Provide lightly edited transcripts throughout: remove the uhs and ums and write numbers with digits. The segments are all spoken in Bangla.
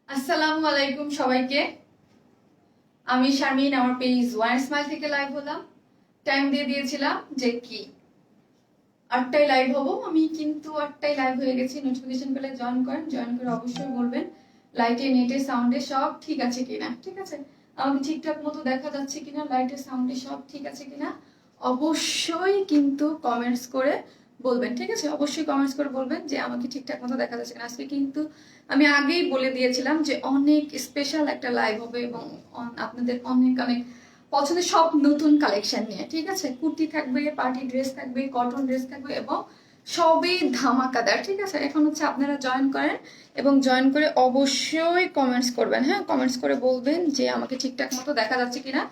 আসসালামু আলাইকুম সবাইকে। আমি শারমিন, আমার পেজ ওয়ান স্মাইল থেকে লাইভ হলাম। টাইম দিয়ে দিয়েছিলাম যে কি 8টায় লাইভ হব, আমি কিন্তু 8টায় লাইভ হয়ে গেছি। নোটিফিকেশন পেলে জয়েন করেন, জয়েন করে অবশ্যই বলবেন লাইটে নেটে সাউন্ডে সব ঠিক আছে কিনা। ঠিক আছে, আমাকে ঠিকঠাক মতো দেখা যাচ্ছে কিনা, লাইটে সাউন্ডে সব ঠিক আছে কিনা অবশ্যই কিন্তু কমেন্টস করে বলবেন। ঠিক আছে, অবশ্যই কমেন্টস করে বলবেন যে আমাকে ঠিকঠাক মতো দেখা যাচ্ছে কিনা। আজকে কিন্তু আমি আগেই বলে দিয়েছিলাম যে অনেক স্পেশাল একটা লাইভ হবে এবং আপনাদের অনেক অনেক পছন্দের সব নতুন কালেকশন নিয়ে। ঠিক আছে, কুর্তি থাকবে, পার্টি ড্রেস থাকবে, কটন ড্রেস থাকবে এবং সবই ধামাকাদার। ঠিক আছে, এখন হচ্ছে আপনারা জয়েন করেন এবং জয়েন করে অবশ্যই কমেন্টস করবেন। হ্যাঁ, কমেন্টস করে বলবেন যে আমাকে ঠিকঠাক মতো দেখা যাচ্ছে কিনা।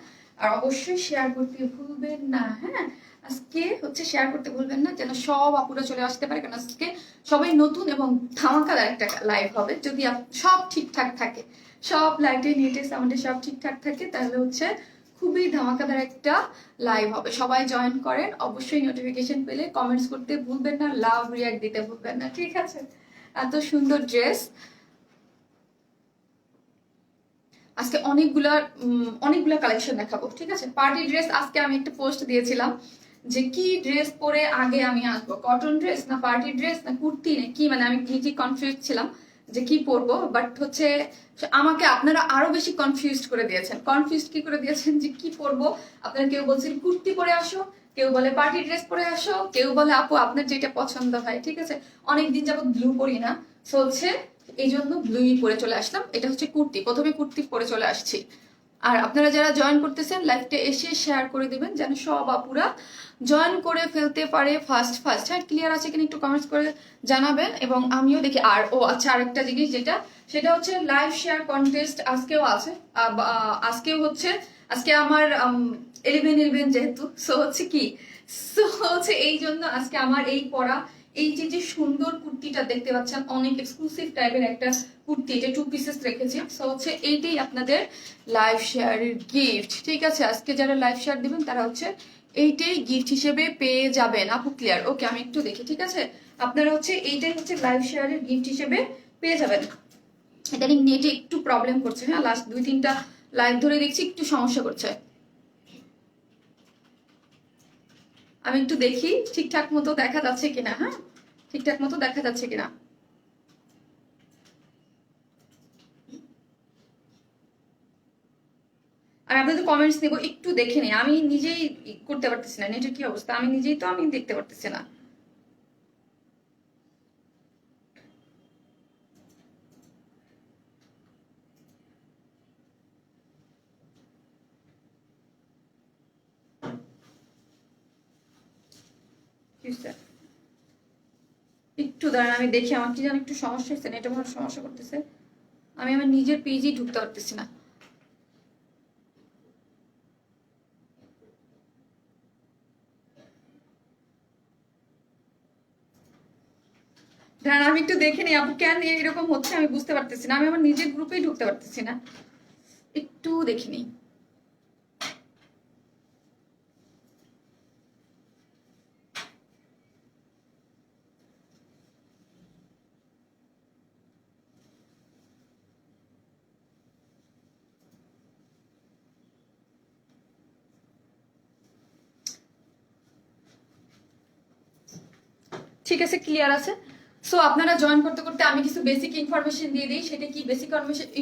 আর অবশ্যই শেয়ার করতে ভুলবেন না। হ্যাঁ, আজকে হচ্ছে শেয়ার করতে ভুলবেন না যেন সব আপুরা চলে আসতে পারে, কারণ আজকে সবাই নতুন এবং ধামাকাদার একটা লাইভ হবে। যদি সব ঠিকঠাক থাকে, সব লাইটে নেটে সাউন্ডে সব ঠিকঠাক থাকে, তাহলে হচ্ছে খুবই ধামাকাদার একটা লাইভ হবে। সবাই জয়েন করেন, অবশ্যই নোটিফিকেশন পেলে কমেন্টস করতে ভুলবেন না, লাভ রিয়াক্ট দিতে ভুলবেন না। ঠিক আছে, এত সুন্দর ড্রেস আজকে অনেকগুলা কালেকশন দেখাবো। ঠিক আছে, পার্টি ড্রেস আজকে আমি একটা পোস্ট দিয়েছিলাম যে কি ড্রেস পরে আগে আমি আসবো, কটন ড্রেস না পার্টি ড্রেস না কুর্তি না কি, মানে আমি নিজে কনফিউজ ছিলাম যে কি পরবো। বাট হচ্ছে আমাকে আপনারা আরো বেশি কনফিউজড করে দিয়েছেন। কনফিউজড কি করে দিয়েছেন যে কি পরবো, আপনারা কেউ বলছেন কুর্তি পরে আসো, কেউ বলে পার্টি ড্রেস পরে আসো, কেউ বলে আপু আপনার যেটা পছন্দ হয়। ঠিক আছে, অনেকদিন যাবত ব্লু পরি না, সো হচ্ছে এই জন্য ব্লুই পরে চলে আসলাম। এটা হচ্ছে কুর্তি, প্রথমে কুর্তি পরে চলে আসছি। আর আপনারা যারা জয়েন করতেছেন লাইভটা এসে শেয়ার করে দিবেন যেন সব আপুরা জয়েন করে ফেলতে পারে ফার্স্ট ফার্স্ট। হ্যাঁ, ক্লিয়ার আছে কিনা একটু কমেন্টস করে জানাবেন এবং আমিও দেখি। আর ও আচ্ছা, আরেকটা জিনিস যেটা, সেটা হচ্ছে লাইভ শেয়ার কন্টেস্ট আজকেও আছে। আজকেও হচ্ছে, আজকে আমার 11/11 যেহেতু, সো হচ্ছে কি, সো হচ্ছে এই জন্য আজকে আমার এই পরা এই যে যে সুন্দর কুর্তিটা দেখতে পাচ্ছেন, অনেক এক্সক্লুসিভ টাইপের একটা কুর্তি, এটা 2 পিসেস রেখেছি। সো হচ্ছে এইটাই আপনাদের লাইভ শেয়ারের গিফট। ঠিক আছে, আজকে যারা লাইভ শেয়ার দিবেন তারা হচ্ছে এইটাই গিফট হিসেবে পেয়ে যাবেন। আপু ক্লিয়ার? ওকে, আমি একটু দেখি। ঠিক আছে, আপনারা হচ্ছে এইটাই হচ্ছে লাইভ শেয়ারের গিফট হিসেবে পেয়ে যাবেন। এটা নেটে একটু প্রবলেম করছে। হ্যাঁ, লাস্ট 2-3টা লাইভ ধরে দেখছি একটু সমস্যা করছে। আমি একটু দেখি ঠিকঠাক মতো দেখা যাচ্ছে কিনা। হ্যাঁ, ঠিকঠাক মতো দেখা যাচ্ছে কিনা। আর আপনাদের কমেন্টস নেবো, একটু দেখে নিই। আমি নিজেই করতে পারতেছি না, নেটের কি অবস্থা আমি নিজেই তো আমি দেখতে পারতেছি না। একটু দাঁড়ান, আমি দেখি। আমার কি যেন একটু সমস্যা হচ্ছে, নেটে মনে হয় সমস্যা করতেছে। আমি আমার নিজের পেজেই ঢুকতে পারতেছি না। দাঁড়ান, আমি একটু দেখে নিই আপু কেন এরকম হচ্ছে, আমি বুঝতে পারতেছি না। আমি আমার নিজের গ্রুপেই ঢুকতে পারতেছি না, একটু দেখে নিই। ঠিক আছে, ক্লিয়ার আছে। সো আপনারা জয়েন করতে করতে আমি কিছু বেসিক ইনফরমেশন দিয়ে দিই। সেটা কি বেসিক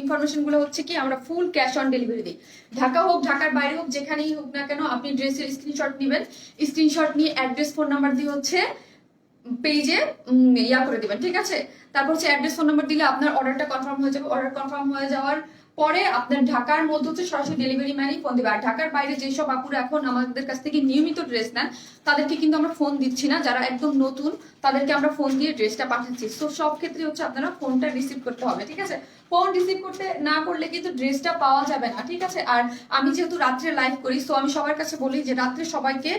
ইনফরমেশন গুলো হচ্ছে কি, আমরা ফুল ক্যাশ অন ডেলিভারি দিই। ঢাকা হোক, ঢাকার বাইরে হোক, যেখানেই হোক না কেন, আপনি ড্রেসের স্ক্রিনশট নেবেন। স্ক্রিনশট নিয়ে অ্যাড্রেস ফোন নাম্বার দিয়ে হচ্ছে পেজে ইয়া করে দিবেন। ঠিক আছে, তারপর হচ্ছে অ্যাড্রেস ফোন নাম্বার দিলে আপনার অর্ডারটা কনফার্ম হয়ে যাবে। অর্ডার কনফার্ম হয়ে যাওয়ার পরে আপনার ঢাকার মধ্যে হচ্ছে সরাসরি ডেলিভারি ম্যানই ফোন দিবে। আর ঢাকার বাইরে যেসব আপুরা এখন আমাদের কাছ থেকে নিয়মিত ড্রেস নেন, তাদেরকে কিন্তু আমরা ফোন দিচ্ছি না। যারা একদম নতুন তাদেরকে আমরা ফোন দিয়ে ড্রেসটা পাঠাচ্ছি। তো সব ক্ষেত্রে হচ্ছে আপনারা ফোনটা রিসিভ করতে হবে। ঠিক আছে, ফোন রিসিভ করতে না করলে কিন্তু ড্রেসটা পাওয়া যাবে না। ঠিক আছে, আর আমি যেহেতু রাত্রে লাইভ করি, সো আমি সবার কাছে বলি যে রাত্রে সবাইকে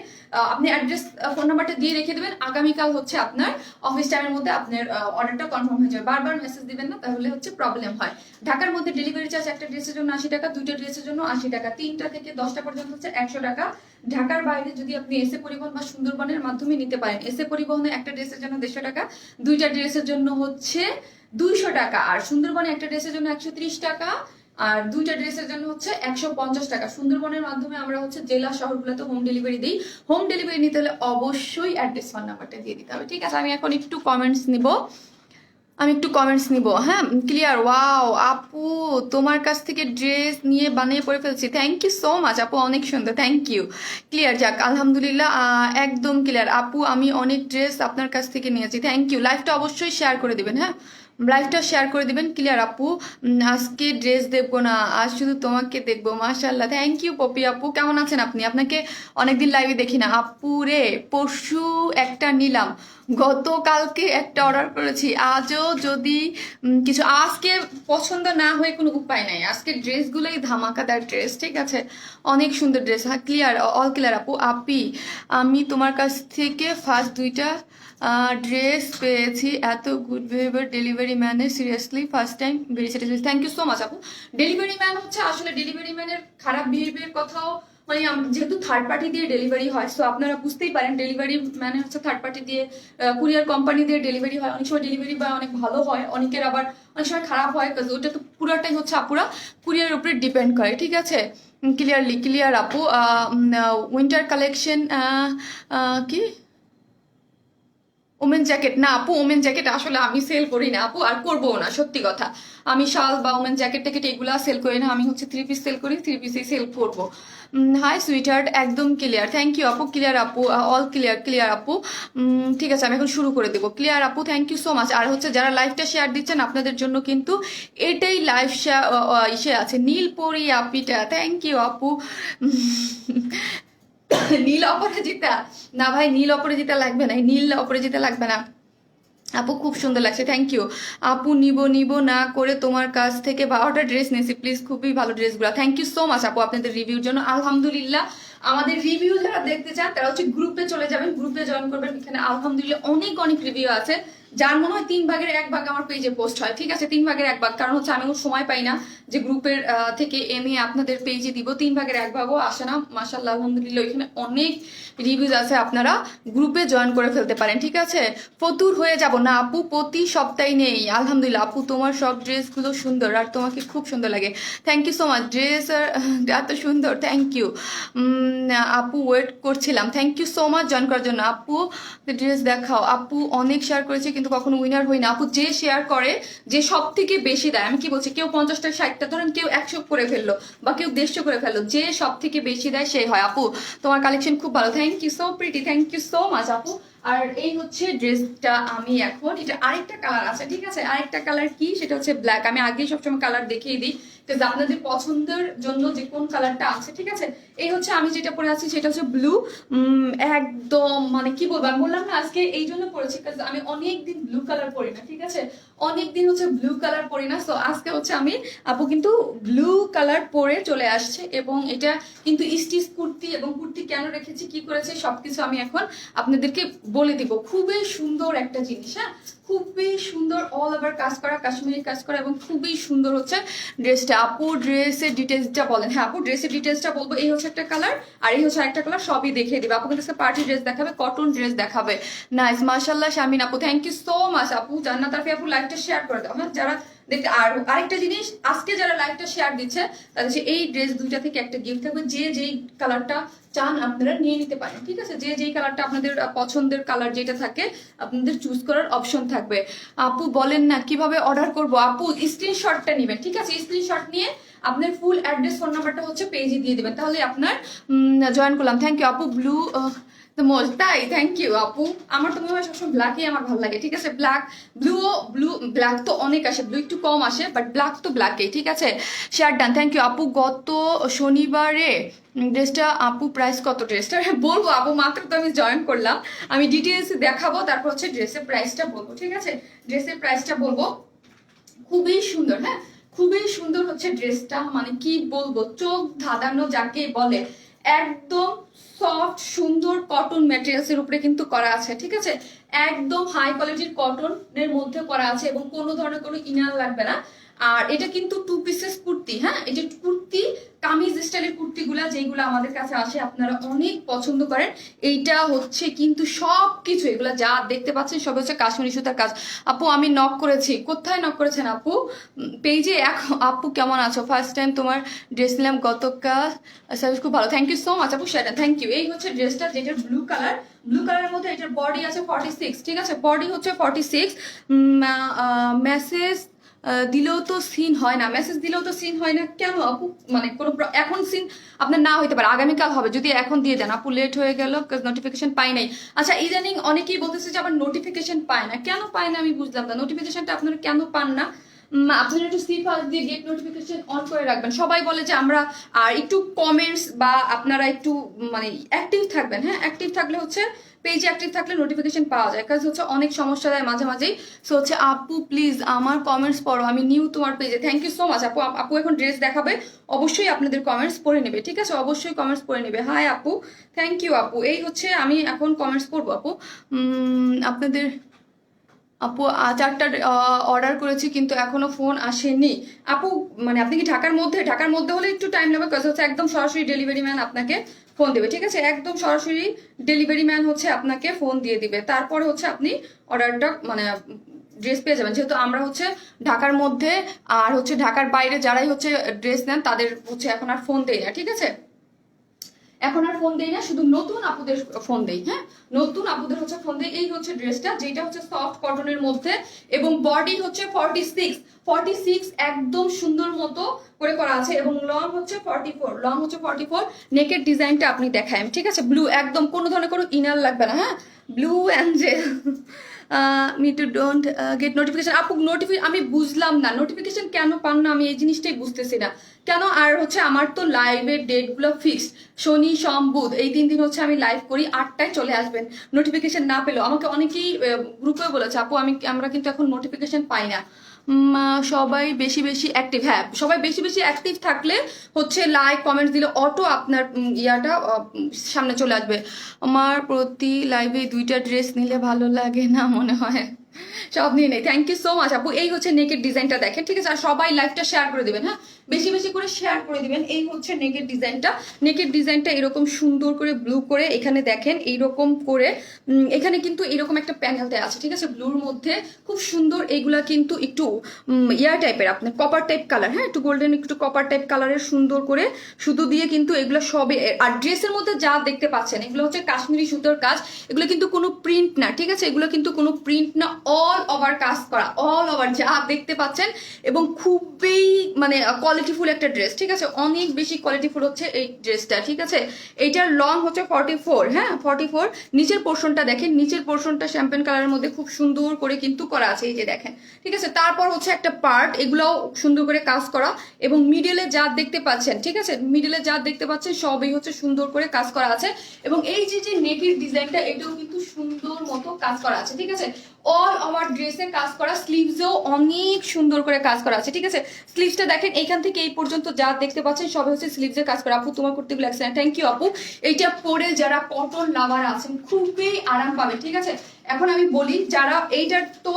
আপনি অ্যাড্রেস ফোন নাম্বারটা দিয়ে রেখে দেবেন। আগামীকাল হচ্ছে আপনার অফিস টাইমের মধ্যে আপনার অর্ডারটা কনফার্ম হয়ে যাবে। বারবার মেসেজ দিবেন না, তাহলে হচ্ছে প্রবলেম হয়। ঢাকার মধ্যে ডেলিভারি চার্জ একটা ড্রেসের জন্য 80 টাকা, 2টা ড্রেসের জন্য 80 টাকা, 3টা থেকে 10টা পর্যন্ত হচ্ছে 100 টাকা। ঢাকার বাইরে যদি আপনি এসে পরিবহন বা সুন্দরবনের মাধ্যমে নিতে পারেন, এসে পরিবহনে একটা ড্রেসের জন্য 150 টাকা, 2টা ড্রেসের জন্য হচ্ছে 200 টাকা, আর সুন্দরবনে একটা ড্রেসের জন্য 130 টাকা, আর দুইটা ড্রেসের জন্য হচ্ছে 150 টাকা। সুন্দরবনের মাধ্যমে আমরা হচ্ছে জেলা শহরগুলোতে হোম ডেলিভারি দিই। হোম ডেলিভারি নিতে হলে অবশ্যই অ্যাড্রেস ফোন নাম্বারটা দিয়ে দিতে হবে, ঠিক আছে? আমি এখন একটু কমেন্টস নিব। হ্যাঁ, ক্লিয়ার। ওয়াও আপু, তোমার কাছ থেকে ড্রেস নিয়ে বানিয়ে পরে ফেলছি, থ্যাংক ইউ সো মাচ আপু, অনেক সুন্দর, থ্যাংক ইউ। ক্লিয়ার, যাক আলহামদুলিল্লাহ, একদম ক্লিয়ার আপু, আমি অনেক ড্রেস আপনার কাছ থেকে নিয়েছি, থ্যাংক ইউ। লাইভটা অবশ্যই শেয়ার করে দিবেন, হ্যাঁ লাইভটা শেয়ার করে দিবেন। ক্লিয়ার আপু, আজকে ড্রেস দেখবো না, আজ শুধু তোমাকে দেখবো, মাশাল্লাহ, থ্যাংক ইউ পপি আপু। কেমন আছেন আপনি? আপনাকে অনেকদিন লাইভে দেখি না আপু রে। পরশু একটা নিলাম, গতকালকে একটা অর্ডার করেছি, আজও যদি কিছু আজকে পছন্দ না হয়ে কোনো উপায় নাই। আজকে ড্রেসগুলোই ধামাকাদার ড্রেস, ঠিক আছে? অনেক সুন্দর ড্রেস। হ্যাঁ ক্লিয়ার, অল ক্লিয়ার আপু। আপি, আমি তোমার কাছ থেকে ফার্স্ট 2টা ড্রেস পেয়েছি, এত গুড বিহেভিয়ার ডেলিভারি ম্যানের, seriously first time, very satisfied, thank you so much আপু। ডেলিভারি ম্যান হচ্ছে আসলে ডেলিভারি ম্যানের খারাপ বিহেভিয়ার কথাও, মানে যেহেতু থার্ড পার্টি দিয়ে ডেলিভারি হয়, সো আপনারা বুঝতেই পারেন ডেলিভারি মানে হচ্ছে থার্ড পার্টি দিয়ে, কুরিয়ার কোম্পানি দিয়ে ডেলিভারি হয়। অনেক সময় ডেলিভারি বা অনেক ভালো হয়, অনেকের আবার অনেক সময় খারাপ হয়, কারণ ওটা তো পুরাটাই হচ্ছে আপুরা কুরিয়ার উপরে ডিপেন্ড করে, ঠিক আছে? ক্লিয়ার আপু। উইন্টার কালেকশন কি ওমেন জ্যাকেট? না আপু, ওমেন জ্যাকেট আসলে আমি সেল করি না আপু, আর করবো না, সত্যি কথা। আমি শাল বা ওমেন জ্যাকেট ট্যাকেট এগুলা সেল করি না, আমি হচ্ছে 3 পিস সেল করি, 3 পিসেই সেল করবো। হাই সুইট হার্ট, একদম ক্লিয়ার, থ্যাংক ইউ আপু। ক্লিয়ার আপু, অল ক্লিয়ার আপু। ঠিক আছে, আমি এখন শুরু করে দেবো। ক্লিয়ার আপু, থ্যাংক ইউ সো মাচ। আর হচ্ছে যারা লাইভটা শেয়ার দিচ্ছেন, আপনাদের জন্য কিন্তু এটাই লাইভ ইসে আছে, নীলপরি আপিটা, থ্যাংক ইউ আপু। নীল অপরাজিতা, না ভাই নীল অপরাজিতা লাগবে না, নীল অপরাজিতা লাগবে না আপু, খুব সুন্দর লাগছে, থ্যাংক ইউ আপু। নিব না করে তোমার কাছ থেকে 12টা ড্রেস নিয়েছি, প্লিজ, খুবই ভালো ড্রেসগুলো, থ্যাংক ইউ সো মাচ আপু আপনাদের রিভিউর জন্য। আলহামদুলিল্লাহ, আমাদের রিভিউ যারা দেখতে চান তারা হচ্ছে গ্রুপে চলে যাবেন, গ্রুপে জয়েন করবেন। এখানে আলহামদুলিল্লাহ অনেক রিভিউ আছে, যার মনে হয় 3/1 আমার পেজে পোস্ট হয়, ঠিক আছে? 3/1, কারণ হচ্ছে আমি সময় পাই না যে গ্রুপের থেকে এনে আপনাদের পেজে দিব। 3/1 আসে না, মাশাআল্লাহ আলহামদুলিল্লাহ এখানে অনেক রিভিউজ আছে, আপনারা গ্রুপে জয়েন করে ফেলতে পারেন, ঠিক আছে? ফতুর হয়ে যাব না আপু, প্রতি সপ্তাহে নেই। আলহামদুলিল্লাহ আপু, তোমার সব ড্রেসগুলো সুন্দর আর তোমাকে খুব সুন্দর লাগে, thank you so much. Dress এত সুন্দর, থ্যাংক ইউ আপু, ওয়েট করছিলাম, thank you so much join করার জন্য আপু। ড্রেস দেখাও আপু, অনেক শেয়ার করেছি কিন্তু কখনো উইনার হই না আপু। যে শেয়ার করে, যে সব থেকে বেশি দেয়, আমি কি বলছি, কেউ 50টা 60টা, ধরেন কেউ 100 করে ফেললো বা কেউ 150 করে ফেললো, যে সব থেকে বেশি দেয় সেই হয় আপু। তোমার কালেকশন খুব ভালো, thank you so pretty, thank you so much আপু। আর এই হচ্ছে ড্রেসটা, আমি এখন এটা আরেকটা কালার আছে, ঠিক আছে? আরেকটা কালার কি, সেটা হচ্ছে ব্ল্যাক। আমি আগেই সবসময় কালার দেখিয়ে দিই, আপনাদের পছন্দের জন্য যে কোন কালারটা আছে, ঠিক আছে? এই হচ্ছে আমি যেটা পরে আছি সেটা হচ্ছে ব্লু, একদম মানে কি বলবো, আমি বললাম না আজকে এই জন্য পরেছি কারণ আমি অনেকদিন ব্লু কালার পরি না, ঠিক আছে? অনেকদিন হচ্ছে ব্লু কালার পরি না, সো আজকে হচ্ছে আমি আপু কিন্তু ব্লু কালার পরে চলে আসছে। এবং এটা কিন্তু স্টিচ কুর্তি, এবং কুর্তি কেন রেখেছি, কি করেছে, সবকিছু আমি এখন আপনাদেরকে বলে দিব। খুবই সুন্দর একটা জিনিস, হ্যাঁ খুবই সুন্দর, অল ওভার কাজ করা, কাশ্মীরি কাজ করা, এবং খুবই সুন্দর হচ্ছে ড্রেসটা। আপু ড্রেসের ডিটেলসটা বলেন। হ্যাঁ আপু, ড্রেসের ডিটেলসটা বলবো। এই হচ্ছে একটা কালার, আর এই হচ্ছে একটা কালার, সবই দেখিয়ে দিবে আপু। কিন্তু পার্টি ড্রেস দেখাবে, কটন ড্রেস দেখাবে। নাইস, মাশাআল্লাহ শামিন আপু, থ্যাংক ইউ সো মাচ আপু। জান্নাত আরফি আপু, লাইভটা শেয়ার করে দাও, হ্যাঁ যারা দেখতে। আর আরেকটা জিনিস, আজকে যারা লাইভটা শেয়ার দিচ্ছে তাদের এই ড্রেস 2টা থেকে একটা গিফট থাকবে। যে যেই কালারটা চান আপনারা নিয়ে নিতে পারেন, ঠিক আছে? যে যেই কালারটা আপনাদের পছন্দের কালার যেটা থাকে, আপনাদের চুজ করার অপশন থাকবে। আপু বলেন না কিভাবে অর্ডার করব? আপু স্ক্রিনশটটা নেবেন, ঠিক আছে? স্ক্রিনশট নিয়ে আপনার ফুল অ্যাড্রেস, ফোন নাম্বারটা হচ্ছে পেজে দিয়ে দিবেন, তাহলে আপনার জয়েন করলাম। থ্যাংক ইউ আপু। ব্লু মোস্ট, তাই থ্যাংক ইউ আপু। আমার তো মনে হয় সবসময় ব্ল্যাকই আমার ভালো লাগে, ঠিক আছে? ব্ল্যাক তো অনেক আসে, ব্লু একটু কম আসে, বাট ব্ল্যাক তো ব্ল্যাকই, ঠিক আছে? শেয়ার ডান, থ্যাংক ইউ আপু। গত শনিবারে ড্রেসটা আপু, প্রাইস কত ড্রেসটা? বলবো আপু, মাত্র তো আমি জয়েন করলাম, আমি ডিটেলস দেখাবো, তারপর হচ্ছে ড্রেসের প্রাইসটা বলবো, ঠিক আছে? ড্রেসের প্রাইসটা বলবো। খুবই সুন্দর, হ্যাঁ খুবই সুন্দর হচ্ছে ড্রেসটা, মানে কি বলবো, চোখ ধাঁধানো যাকে বলে। একদম সফট সুন্দর কটন ম্যাটেরিয়ালস এর উপরে কিন্তু করা আছে, ঠিক আছে? একদম হাই কোয়ালিটির কটনের মধ্যে করা আছে, এবং কোনো ধরনের কোনো ইনার লাগবে না। আর এটা কিন্তু 2 পিসেস কুর্তি, হ্যাঁ এটা কুর্তি কামিজ স্টাইলের কুর্তিগুলা যেগুলো আমাদের কাছে আসে আপনারা অনেক পছন্দ করেন। এইটা হচ্ছে কিন্তু সবকিছু এগুলা যা দেখতে পাচ্ছেন সব হচ্ছে কাশ্মীরি সুতার কাজ। আপু আমি নক করেছি, কোথায় নক করেছেন আপু? পেজে। আপু কেমন আছো? ফার্স্ট টাইম তোমার ড্রেস নিলাম গতকাল, সার্ভিস খুব ভালো, থ্যাংক ইউ সো মাচ আপু, সেটা থ্যাংক ইউ। এই হচ্ছে ড্রেসটা যেটার ব্লু কালার, ব্লু কালারের মধ্যে এটার বডি আছে 46, ঠিক আছে বডি হচ্ছে 46। মেসেজ দিলেও তো সিন হয় না, মেসেজ দিলেও তো সিন হয় না কেন আপু? মানে কোনো এখন সিন আপনার না হইতে পারে, আগামীকাল হবে, যদি এখন দিয়ে দেন আপু। লেট হয়ে গেল নোটিফিকেশন পাই নাই। আচ্ছা ইদানিং অনেকেই বলতেছে যে আবার নোটিফিকেশন পায় না, কেন পায় না আমি বুঝলাম না, নোটিফিকেশনটা আপনারা কেন পান না? আপনারা একটু সি ফার্স্ট দিয়ে গেট নোটিফিকেশন অন করে রাখবেন। সবাই বলে যে আমরা আর একটু কমেন্টস বা আপনারা একটু মানে অ্যাক্টিভ থাকবেন, হ্যাঁ অ্যাক্টিভ থাকলে হচ্ছে পেজে অ্যাক্টিভ থাকলে নোটিফিকেশন পাওয়া যায়, কাজ হচ্ছে অনেক সমস্যা দেয় মাঝে মাঝেই। সো হচ্ছে আপু প্লিজ আমার কমেন্টস পড়ো, আমি নিউ তোমার পেজে, থ্যাংক ইউ সো মাচ আপু। আপু এখন ড্রেস দেখাবে, অবশ্যই আপনাদের কমেন্টস পড়ে নেবে, ঠিক আছে অবশ্যই কমেন্টস পড়ে নেবে। হাই আপু, থ্যাংক ইউ আপু। এই হচ্ছে আমি এখন কমেন্টস পড়বো আপু। আপনাদের আপু 4টা অর্ডার করেছি কিন্তু এখনো ফোন আসেনি আপু। মানে আপনি কি ঢাকার মধ্যে? ঢাকার মধ্যে হলে একটু টাইম নেবে, কাজ হচ্ছে একদম সরাসরি ডেলিভারি ম্যান আপনাকে ফোন দেবে, ঠিক আছে একদম সরাসরি ডেলিভারি ম্যান হচ্ছে আপনাকে ফোন দিয়ে দিবে, তারপরে হচ্ছে আপনি অর্ডারটা মানে ড্রেস পেয়ে যাবেন। যেহেতু আমরা হচ্ছে ঢাকার মধ্যে আর হচ্ছে ঢাকার বাইরে যারাই হচ্ছে ড্রেস নেন তাদের হচ্ছে এখন আর ফোন দেয় না, ঠিক আছে এখন আর ফোন দেই না, শুধু নতুন আপুদের ফোন দেই, হ্যাঁ নতুন আপুদের হচ্ছে ফোন দেই। এই হচ্ছে ড্রেসটা যেটা হচ্ছে সফট কটনের মধ্যে এবং বডি হচ্ছে 46 একদম সুন্দর মতো করে করা আছে এবং লং হচ্ছে 44 নেকের ডিজাইনটা আপনি দেখায়, ঠিক আছে ব্লু একদম, কোনো ধরনের কোনো ইনার লাগবে না, হ্যাঁ blue Angel. Me two don't get notification আপু। আমি বুঝলাম না নোটিফিকেশন কেন পান না, আমি এই জিনিসটাই বুঝতেছি না কেন। আর হচ্ছে আমার তো লাইভের ডেটগুলো ফিক্সড, শনি সোম বুধ এই 3 দিন হচ্ছে আমি লাইভ করি, 8টায় চলে আসবেন। নোটিফিকেশন না পেলেও আমাকে অনেকেই গ্রুপে বলেছে আপু আমরা কিন্তু এখন নোটিফিকেশন পাই না। সবাই বেশি বেশি অ্যাক্টিভ, হ্যাঁ সবাই বেশি বেশি অ্যাক্টিভ থাকলে হচ্ছে লাইক কমেন্টস দিলে অটো আপনার ইয়াটা সামনে চলে আসবে। আমার প্রতি লাইভে 2টা ড্রেস নিলে ভালো লাগে না মনে হয়, সব নিয়ে নেই। থ্যাংক ইউ সো মাচ আপু। এই হচ্ছে নেকের ডিজাইনটা দেখেন, ঠিক আছে আর সবাই লাইভটা শেয়ার করে দিবেন, হ্যাঁ বেশি বেশি করে শেয়ার করে দিবেন। এই হচ্ছে নেকের ডিজাইনটা এরকম সুন্দর করে ব্লু করে এখানে দেখেন এইরকম করে, এখানে কিন্তু এরকম একটা প্যানেল দেওয়া আছে, ঠিক আছে ব্লুর মধ্যে খুব সুন্দর। এইগুলা কিন্তু একটু ইয়ার টাইপের আপনার কপার টাইপ কালার, হ্যাঁ একটু গোল্ডেন একটু কপার টাইপ কালারের সুন্দর করে সুতো দিয়ে কিন্তু এগুলো সবে। আর ড্রেসের মধ্যে যা দেখতে পাচ্ছেন এগুলো হচ্ছে কাশ্মীরি সুতোর কাজ, এগুলো কিন্তু কোনো প্রিন্ট না, ঠিক আছে এগুলো কিন্তু কোনো প্রিন্ট না, অল ওভার কাজ করা, অল ওভার যা দেখতে পাচ্ছেন এবং খুবই মানে কোয়ালিটিফুল একটা ড্রেস, ঠিক আছে অনেক বেশি কোয়ালিটিফুল হচ্ছে এই ড্রেসটা, ঠিক আছে এইটার লং হচ্ছে 44, হ্যাঁ 44। নিচের পোর্শনটা দেখেন, নিচের পোর্শনটা শ্যাম্পেন কালারের মধ্যে খুব সুন্দর করে কিন্তু করা আছে, এই যে দেখেন, ঠিক আছে তারপর হচ্ছে একটা পার্ট এগুলোও সুন্দর করে কাজ করা এবং মিডলে যা দেখতে পাচ্ছেন, ঠিক আছে মিডলে যা দেখতে পাচ্ছেন সবই হচ্ছে সুন্দর করে কাজ করা আছে এবং এই যে নেকের ডিজাইনটা এটাও কিন্তু সুন্দর মতো কাজ করা আছে, ঠিক আছে অল ওভার ড্রেসে কাজ করা, স্লিভসেও অনেক সুন্দর করে কাজ করা আছে, ঠিক আছে স্লিভসটা দেখেন এইখান থেকে এই পর্যন্ত যা দেখতে পাচ্ছেন সবই হচ্ছে স্লিভসে কাজ করা। আপু তোমার কুর্তিগুলো এক্সেলেন্ট, থ্যাংক ইউ আপু। এইটা পরে যারা কটন লাভার আছেন খুবই আরাম পাবে, ঠিক আছে এখন আমি বলি যারা এইটার তো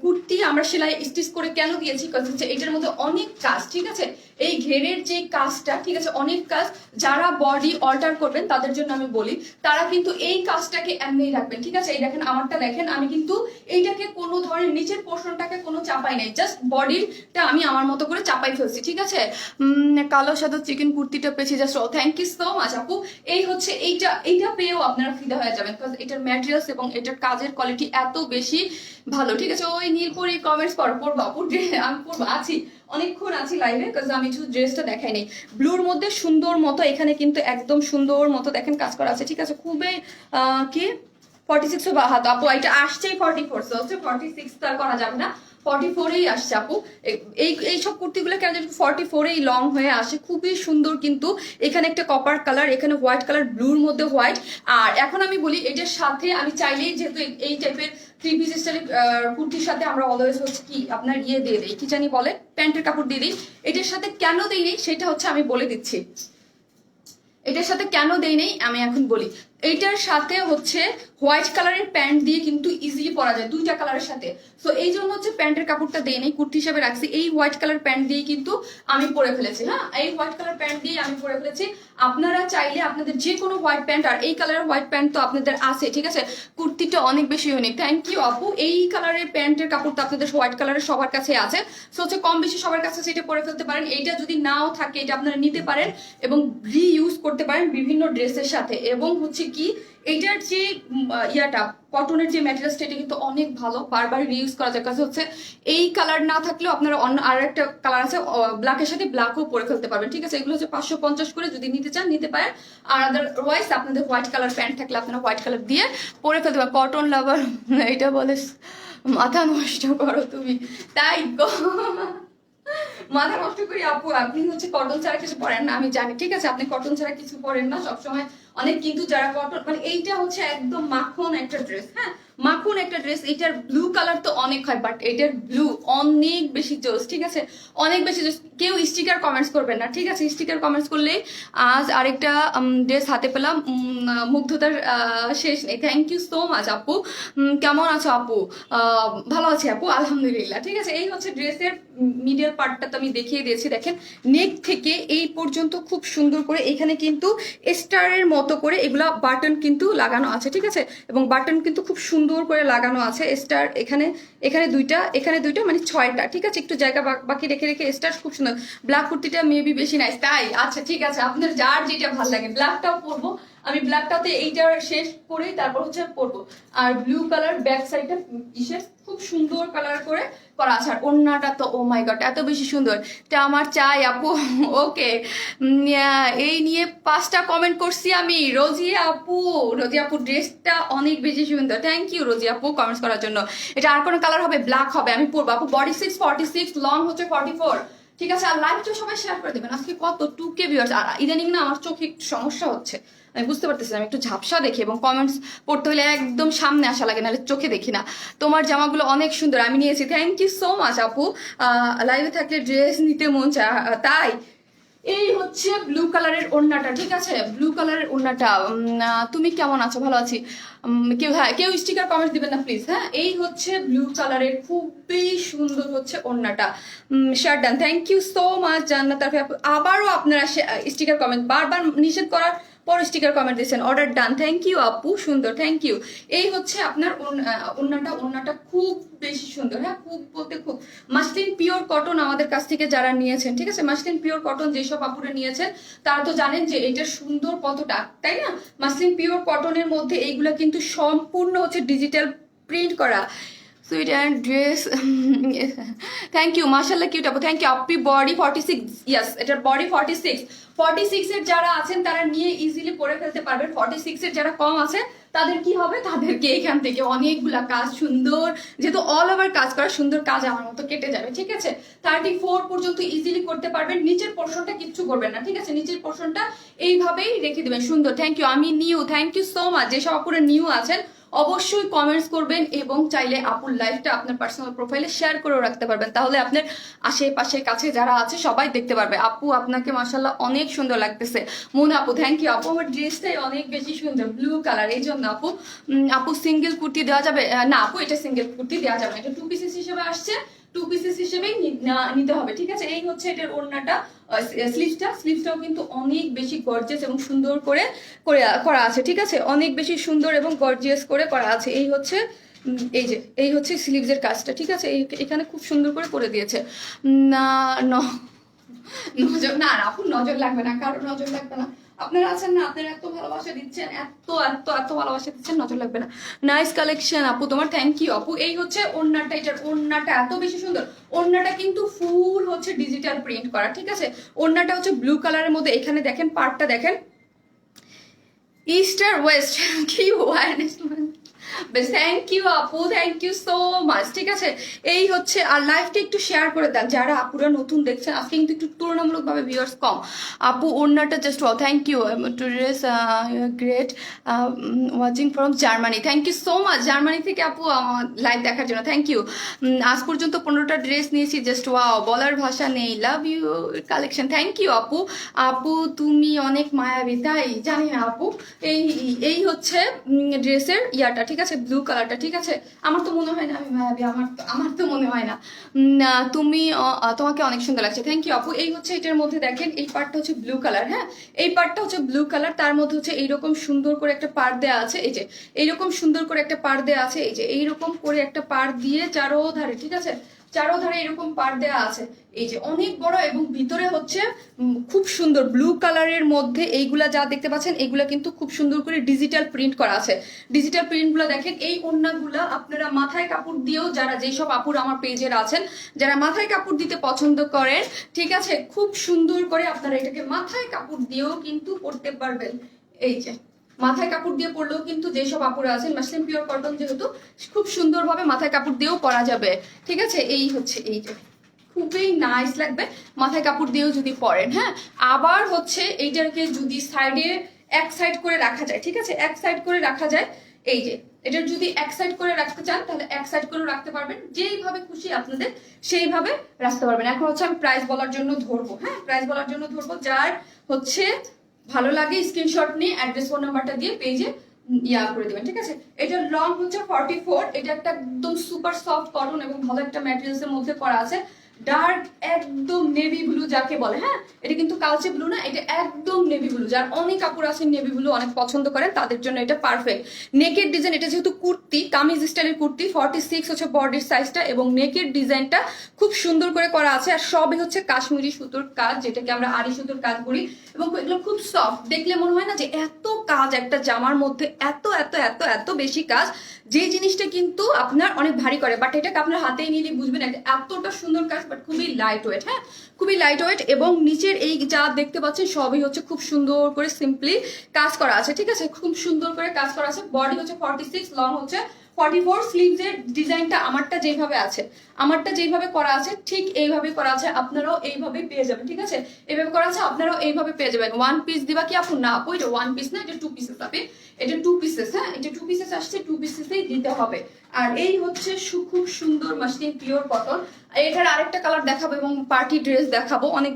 কুর্তি আমরা সেলাই স্টিচ করে কেন দিয়েছি, কারণ হচ্ছে এটার মধ্যে অনেক কাজ, ঠিক আছে এই ঘেরের যে কাজটা, ঠিক আছে অনেক কাজ, যারা বডি অল্টার করবেন তাদের জন্য আমি বলি তারা কিন্তু এই কাজটাকে এমনি রাখবেন, ঠিক আছে এই দেখেন আমারটা দেখেন, আমি কিন্তু এইটাকে কোনো ধরনের নিচের পোর্শনটাকে কোনো চাপাই নাই, জাস্ট বডিটা আমি আমার মতো করে চাপাই ফেলছি, ঠিক আছে কালো সাদা চিকেন কুর্তিটা পেয়েছি just, thank you so much আপু। এই হচ্ছে এইটা পেয়েও আপনারা ফিদা হয়ে যাবেন, কারণ এটার ম্যাটেরিয়ালস এবং এটার কাজের কোয়ালিটি এত বেশি ভালো, ঠিক আছে ওই নীলপরি কমেন্টস পড়বো আপু, আমি পড়বো আছি অনেকক্ষণ আছি লাইভে, কাজ আমি শুধু ড্রেসটা দেখাই নেই। ব্লুর মধ্যে সুন্দর মতো এখানে কিন্তু একদম সুন্দর মতো দেখেন কাজ করা আছে, ঠিক আছে খুবই কি 46 বা হাত আপু এটা আসছেই 44, হচ্ছে 46 তো আর করা যাবে না, 44এই আসছে আপু। এই সব কুর্তিগুলো কেন 44এই লং হয়ে আসে, খুবই সুন্দর কিন্তু এখানে একটা কপার কালার, এখানে হোয়াইট কালার, ব্লুর মধ্যে হোয়াইট। আর এখন আমি বলি এটার সাথে আমি চাইলেই যেহেতু এই টাইপের 3 পিস স্টাইলের কুর্তির সাথে আমরা অলওয়েজ হচ্ছে কি আপনার ইয়ে দিয়ে দিই, কি জানি বলে প্যান্টের কাপড় দিয়ে দিই, এটার সাথে কেন দিই নেই সেটা হচ্ছে আমি বলে দিচ্ছি, এটার সাথে কেন দেই নেই আমি এখন বলি। এইটার সাথে হচ্ছে হোয়াইট কালারের প্যান্ট দিয়ে কিন্তু ইজিলি পরা যায় দুইটা কালারের সাথে। সো এই জন্য হচ্ছে প্যান্টের কাপড়টা দিয়ে নেই, কুর্তি হিসেবে রাখছি। এই হোয়াইট কালার প্যান্ট দিয়ে কিন্তু আমি পরে ফেলেছি। হ্যাঁ, এই হোয়াইট কালার প্যান্ট দিয়ে আমি পরে ফেলেছি। আপনারা চাইলে আপনাদের যে কোনো হোয়াইট প্যান্ট, আর এই কালারের হোয়াইট প্যান্ট তো আপনাদের আছে, ঠিক আছে। কুর্তিটা অনেক বেশি ইউনিক। থ্যাংক ইউ আপু। এই কালারের প্যান্টের কাপড় তো আপনাদের হোয়াইট কালারের সবার কাছে আছে। সো হচ্ছে কম বেশি সবার কাছে সেটা পরে ফেলতে পারেন। এইটা যদি নাও থাকে এটা আপনারা নিতে পারেন এবং রিইউজ করতে পারেন বিভিন্ন ড্রেসের সাথে। এবং হচ্ছে কি এইটার যে ইয়াটা কটনের যে ম্যাটেরিয়ালসটা এটা কিন্তু অনেক ভালো, বারবার রিউজ করা যায়। কাছে হচ্ছে এই কালার না থাকলেও আপনারা অন্য আর একটা কালার আছে ব্ল্যাকের সাথে ব্ল্যাকও পরে ফেলতে পারবেন, ঠিক আছে। এগুলো হচ্ছে 550 করে, যদি নিতে চান নিতে পারেন। আর আদারওয়াইজ আপনাদের হোয়াইট কালার প্যান্ট থাকলে আপনারা হোয়াইট কালার দিয়ে পরে ফেলতে পারেন। কটন লাভার এটা বলে মাথা নষ্ট করো তুমি, তাই গো মাথা নষ্ট করি আপু। আপনি হচ্ছে কটন ছাড়া কিছু পরেন না আমি জানি, ঠিক আছে। আপনি কটন ছাড়া কিছু পরেন না সবসময় অনেক, কিন্তু যারা কটন মানে এইটা হচ্ছে একদম মাখন একটা ড্রেস। হ্যাঁ, মাখন একটা ড্রেস। এটার ব্লু কালার তো অনেক হয়, বাট এটার ব্লু অনেক বেশি জোস, ঠিক আছে, অনেক বেশি জোস। কেউ স্টিকার কমেন্টস করবেন না, ঠিক আছে। স্টিকার কমেন্টস করলেই আজ আরেকটা ড্রেস হাতে পেলাম, মুগ্ধতার শেষ নেই। থ্যাংক ইউ সো মাচ আপু। কেমন আছো আপু? ভালো আছি আপু, আলহামদুলিল্লাহ, ঠিক আছে। এই হচ্ছে ড্রেসের মিডিয়াল পার্টটা তো আমি দেখিয়ে দিয়েছি। দেখেন নেক থেকে এই পর্যন্ত খুব সুন্দর করে এখানে কিন্তু স্টারের মতো করে এগুলা বাটন কিন্তু লাগানো আছে, ঠিক আছে। এবং বাটন কিন্তু খুব সুন্দর করে লাগানো আছে স্টার। এখানে এখানে দুইটা মানে 6টা, ঠিক আছে। একটু জায়গা বাকি রেখে রেখে স্টার খুব সুন্দর। ব্ল্যাক কুর্তিটা মেবি বেশি নাইস, তাই? আচ্ছা ঠিক আছে, আপনার যার যেটা ভালো লাগে। ব্ল্যাকটাও পরবো আমি, ব্ল্যাকটাতে এইটার শেষ করেই তারপর হচ্ছে পরবো। আর ব্লু কালার ব্যাক সাইডটা ইসের খুব সুন্দর কালার করে করা আছে। আর ওড়নাটা তো ও মাই গড এত বেশি সুন্দর, এটা আমার চাই আপু। ওকে, এই নিয়ে 5টা কমেন্ট করছি আমি। রোজিয়া আপু ড্রেসটা অনেক বেশি সুন্দর। থ্যাংক ইউ রোজি আপু কমেন্টস করার জন্য। এটা আর কোনো কালার হবে? ব্ল্যাক হবে, আমি পরবো আপু। বডি 46, লং হচ্ছে 44, ঠিক আছে। আর লাইভটা সবাই শেয়ার করে দেবেন। আজকে কত 2K ভিউয়ার্স। আর ইদানিং না আমার চোখে একটু সমস্যা হচ্ছে, আমি বুঝতে পারতেছি আমি একটু ঝাপসা দেখি, এবং কমেন্টস পড়তে হলে একদম সামনে আসা লাগে, নাহলে চোখে দেখি না। তোমার জামাগুলো অনেক সুন্দর, আমি নিয়েছি। থ্যাংক ইউ সো মাচ আপু। লাইভে থাকলে ড্রেস নিতে মন চায়, তাই? এই হচ্ছে ব্লু কালারের ওড়নাটা, ঠিক আছে। ব্লু কালারের ওড়নাটা। তুমি কেমন আছো? ভালো আছি। কেউ স্টিকার কমেন্ট দিবেন না প্লিজ। হ্যাঁ, এই হচ্ছে ব্লু কালারের খুবই সুন্দর হচ্ছে ওড়নাটা। Share done, thank you so much Jannat আপু। আবারও আপনারা স্টিকার কমেন্ট বারবার নিষেধ করার পর স্টিকার কমেন্ট দিয়েছেন। অর্ডার ডান, থ্যাংক ইউ আপু, সুন্দর, থ্যাংক ইউ। এই হচ্ছে আপনার ওড়নাটা খুব বেশি সুন্দর। হ্যাঁ, খুব বলতে খুব। মাসলিন পিওর কটন আমাদের কাছ থেকে যারা নিয়েছেন, ঠিক আছে, মাসলিন পিওর কটন যেসব আপুরে নিয়েছেন তারা তো জানেন যে এটা সুন্দর কতটা, তাই না? মাসলিন পিওর কটনের মধ্যে এইগুলা কিন্তু সম্পূর্ণ হচ্ছে ডিজিটাল প্রিন্ট করা। Sweet and dress, thank you, মাশাল্লাহ কিউট আপু, থ্যাংক ইউ আপনি। বডি 46, ইয়াস, এটার বডি 46 এর যারা আছেন তারা নিয়ে ইজিলি পরে ফেলতে পারবেন। 46 এর যারা কম আছে তাদের কি হবে? তাদেরকে এখান থেকে অনেকগুলা কাজ সুন্দর, যেহেতু অল ওভার কাজ করা, সুন্দর কাজ আমার মতো কেটে যাবে, ঠিক আছে। 34 পর্যন্ত ইজিলি করতে পারবেন। নিচের পোর্শনটা কিচ্ছু করবেন না, ঠিক আছে। নিচের পোর্শনটা এইভাবেই রেখে দেবেন, সুন্দর। Thank you. আমি new, thank you so much. যেসব আপুরে নিউ আছেন অবশ্যই কমেন্টস করবেন, এবং চাইলে আপুর লাইফটা আপনার পার্সোনাল প্রোফাইলে শেয়ার করেও রাখতে পারবেন। তাহলে আপনার আশেপাশে কাছে যারা আছে সবাই দেখতে পারবে। আপু আপনাকে মাশাল্লাহ অনেক সুন্দর লাগতেছে। মুন আপু, থ্যাংক ইউ আপু। আমার ড্রেসটাই অনেক বেশি সুন্দর, ব্লু কালার, এই জন্য আপু। আপু সিঙ্গেল কুর্তি দেওয়া যাবে? না আপু, এটা সিঙ্গেল কুর্তি দেওয়া যাবে না, এটা 2 পিসেস হিসেবে আসছে, 2 পিসেস হিসেবেই নিতে হবে, ঠিক আছে। এই হচ্ছে এটার ওড়নাটা, স্লিভসটাও কিন্তু অনেক বেশি গর্জিয়াস এবং সুন্দর করে করা আছে, ঠিক আছে। অনেক বেশি সুন্দর এবং গর্জিয়াস করে করা আছে। এই হচ্ছে স্লিভসের কাজটা, ঠিক আছে। এখানে খুব সুন্দর করে দিয়েছে। না নজর না আপু, নজর লাগবে না, কারো নজর লাগবে না। আপনারা আছেন না, আপনারা এত ভালোবাসা দিচ্ছেন, এত এত এত ভালোবাসা দিচ্ছেন, নজর লাগবে না। নাইস কালেকশন আপু তোমার, থ্যাংক ইউ আপু। এই হচ্ছে ওড়নাটা, এটার ওড়নাটা এত বেশি সুন্দর। ওড়নাটা কিন্তু ফুল হচ্ছে ডিজিটাল প্রিন্ট করা, ঠিক আছে। ওড়নাটা হচ্ছে ব্লু কালারের মধ্যে, এখানে দেখেন পার্টটা দেখেন, ইস্ট আর ওয়েস্ট কি ওয়ারনেস বেশ, থ্যাংক ইউ আপু, থ্যাংক ইউ সো মাচ। ঠিক আছে, এই হচ্ছে। আর লাইভটা একটু শেয়ার করে দেন যারা আপুরা নতুন দেখছেন, আজকে কিন্তু একটু তুলনামূলকভাবে ভিউয়ার্স কম। আপু ওড়নাটা just wow, thank you today's great watching from Germany, thank you so much Germany থেকে আপু লাইভ দেখার জন্য, থ্যাংক ইউ। আজ পর্যন্ত 15টা ড্রেস নিয়েছি, জাস্ট ওয়াও, বলার ভাষা নেই। Love you collection, thank you আপু। আপু তুমি অনেক মায়াবী, তাই জানি না আপু। এই এই হচ্ছে ড্রেসের ইয়াটা, ঠিক আছে, ব্লু কালারটা। ঠিক আছে, আমার তো মনে হয় না আমি মায়াবী, আমার তো মনে হয় না। তুমি তোমাকে অনেক সুন্দর লাগছে, থ্যাংক ইউ আপু। এই হচ্ছে এটার মধ্যে দেখেন, এই পার্টটা হচ্ছে ব্লু কালার, হ্যাঁ, এই পার্টটা হচ্ছে ব্লু কালার, তার মধ্যে হচ্ছে এইরকম সুন্দর করে একটা পাড় দেওয়া আছে, এই যে এইরকম সুন্দর করে একটা পাড় দেওয়া আছে, এই যে এইরকম করে একটা পাড় দিয়ে চারোধারে, ঠিক আছে, চারোধারে এরকম পাড় দেওয়া আছে, এই যে অনেক বড়, এবং ভিতরে হচ্ছে খুব সুন্দর ব্লু কালারের মধ্যে এইগুলা যা দেখতে পাচ্ছেন, এগুলা কিন্তু খুব সুন্দর করে ডিজিটাল প্রিন্ট করা আছে। ডিজিটাল প্রিন্টগুলো দেখেন, এই ওড়নাগুলা আপনারা মাথায় কাপড় দিয়েও, যারা যেসব আপুর আমার পেজের আছেন, যারা মাথায় কাপড় দিতে পছন্দ করেন, ঠিক আছে, খুব সুন্দর করে আপনারা এটাকে মাথায় কাপড় দিয়েও কিন্তু পরতে পারবেন। এই যে মাথায় কাপড় দিয়ে পরলেও কিন্তু যেসব আপুরা আছেন, মাসলিন পিওর কটন যেহেতু, খুব সুন্দরভাবে মাথায় কাপড় দিয়েও পরা যাবে। ঠিক আছে, এই হচ্ছে, এই যে খুবই নাইস লাগবে মাথায় কাপড় দিয়েও যদি পরেন। হ্যাঁ, আবার হচ্ছে এইটাকে যদি সাইডে এক সাইড করে রাখা যায়, ঠিক আছে, এক সাইড করে রাখা যায়, এই যে এটা যদি এক সাইড করে রাখতে চান তাহলে এক সাইড করে রাখতে পারবেন, যেইভাবে খুশি আপনাদের সেইভাবে রাখতে পারবেন। এখন হচ্ছে আমি প্রাইস বলার জন্য ধরবো, হ্যাঁ, প্রাইস বলার জন্য ধরবো, যার হচ্ছে ভালো লাগে স্ক্রিনশট নিয়ে অ্যাড্রেস ফোন নাম্বারটা দিয়ে পেজে ইয়া করে দিবেন। ঠিক আছে, এটা লং হচ্ছে 44, এটা একটা একদম সুপার সফট কটন এবং ভালো একটা ম্যাটেরিয়ালস এর মধ্যে করা আছে। ডার্ক একদম নেভি ব্লু যাকে বলে, হ্যাঁ, এটা কিন্তু কালচে ব্লু না, এটা একদম নেভি ব্লু। যার অনেক কাপড় আছে নেভি ব্লু অনেক পছন্দ করেন, তাদের জন্য এটা পারফেক্ট। নেকের ডিজাইন, এটা যেহেতু কুর্তি, কামিজ স্টাইলের কুর্তি, 46 হচ্ছে বডির সাইজটা, এবং নেকের ডিজাইনটা খুব সুন্দর করে করা আছে। আর সবই হচ্ছে কাশ্মীরি সুতোর কাজ, যেটাকে আমরা আড়ি সুতোর কাজ করি, এবং এগুলো খুব সফট। দেখলে মনে হয় না যে এত কাজ একটা জামার মধ্যে, এত এত এত এত বেশি কাজ, যে জিনিসটা কিন্তু আপনার অনেক ভারী করে, বাট এটাকে আপনার হাতেই নিলে বুঝবেন এতটা সুন্দর কাজ, বাট খুবই লাইট ওয়েট। হ্যাঁ, খুবই লাইট ওয়েট, এবং নিচের এই যা দেখতে পাচ্ছেন সবই হচ্ছে খুব সুন্দর করে সিম্পলি কাজ করা আছে। ঠিক আছে, খুব সুন্দর করে কাজ করা আছে। বডি হচ্ছে 46, লং হচ্ছে 44। স্লিভসের ডিজাইনটা আমারটা যেভাবে আছে, আমারটা যেভাবে করা আছে ঠিক এইভাবে করা আছে, আপনারাও এইভাবে পেয়ে যাবেন। ঠিক আছে, এইভাবে করা আছে, আপনারাও এইভাবে পেয়ে যাবেন। ওয়ান পিস দিবা কি আপু? না আপু, এটা ওয়ান পিস না, এটা টু পিসেস আপনি, এটা টু পিসেস। হ্যাঁ, এটা টু পিসেস আসছে, টু পিসেসই দিতে হবে। আর এই হচ্ছে খুব সুন্দর মাসলিন পিওর কটন। এটার আরেকটা কালার দেখাবো এবং পার্টি ড্রেস দেখাবো, অনেক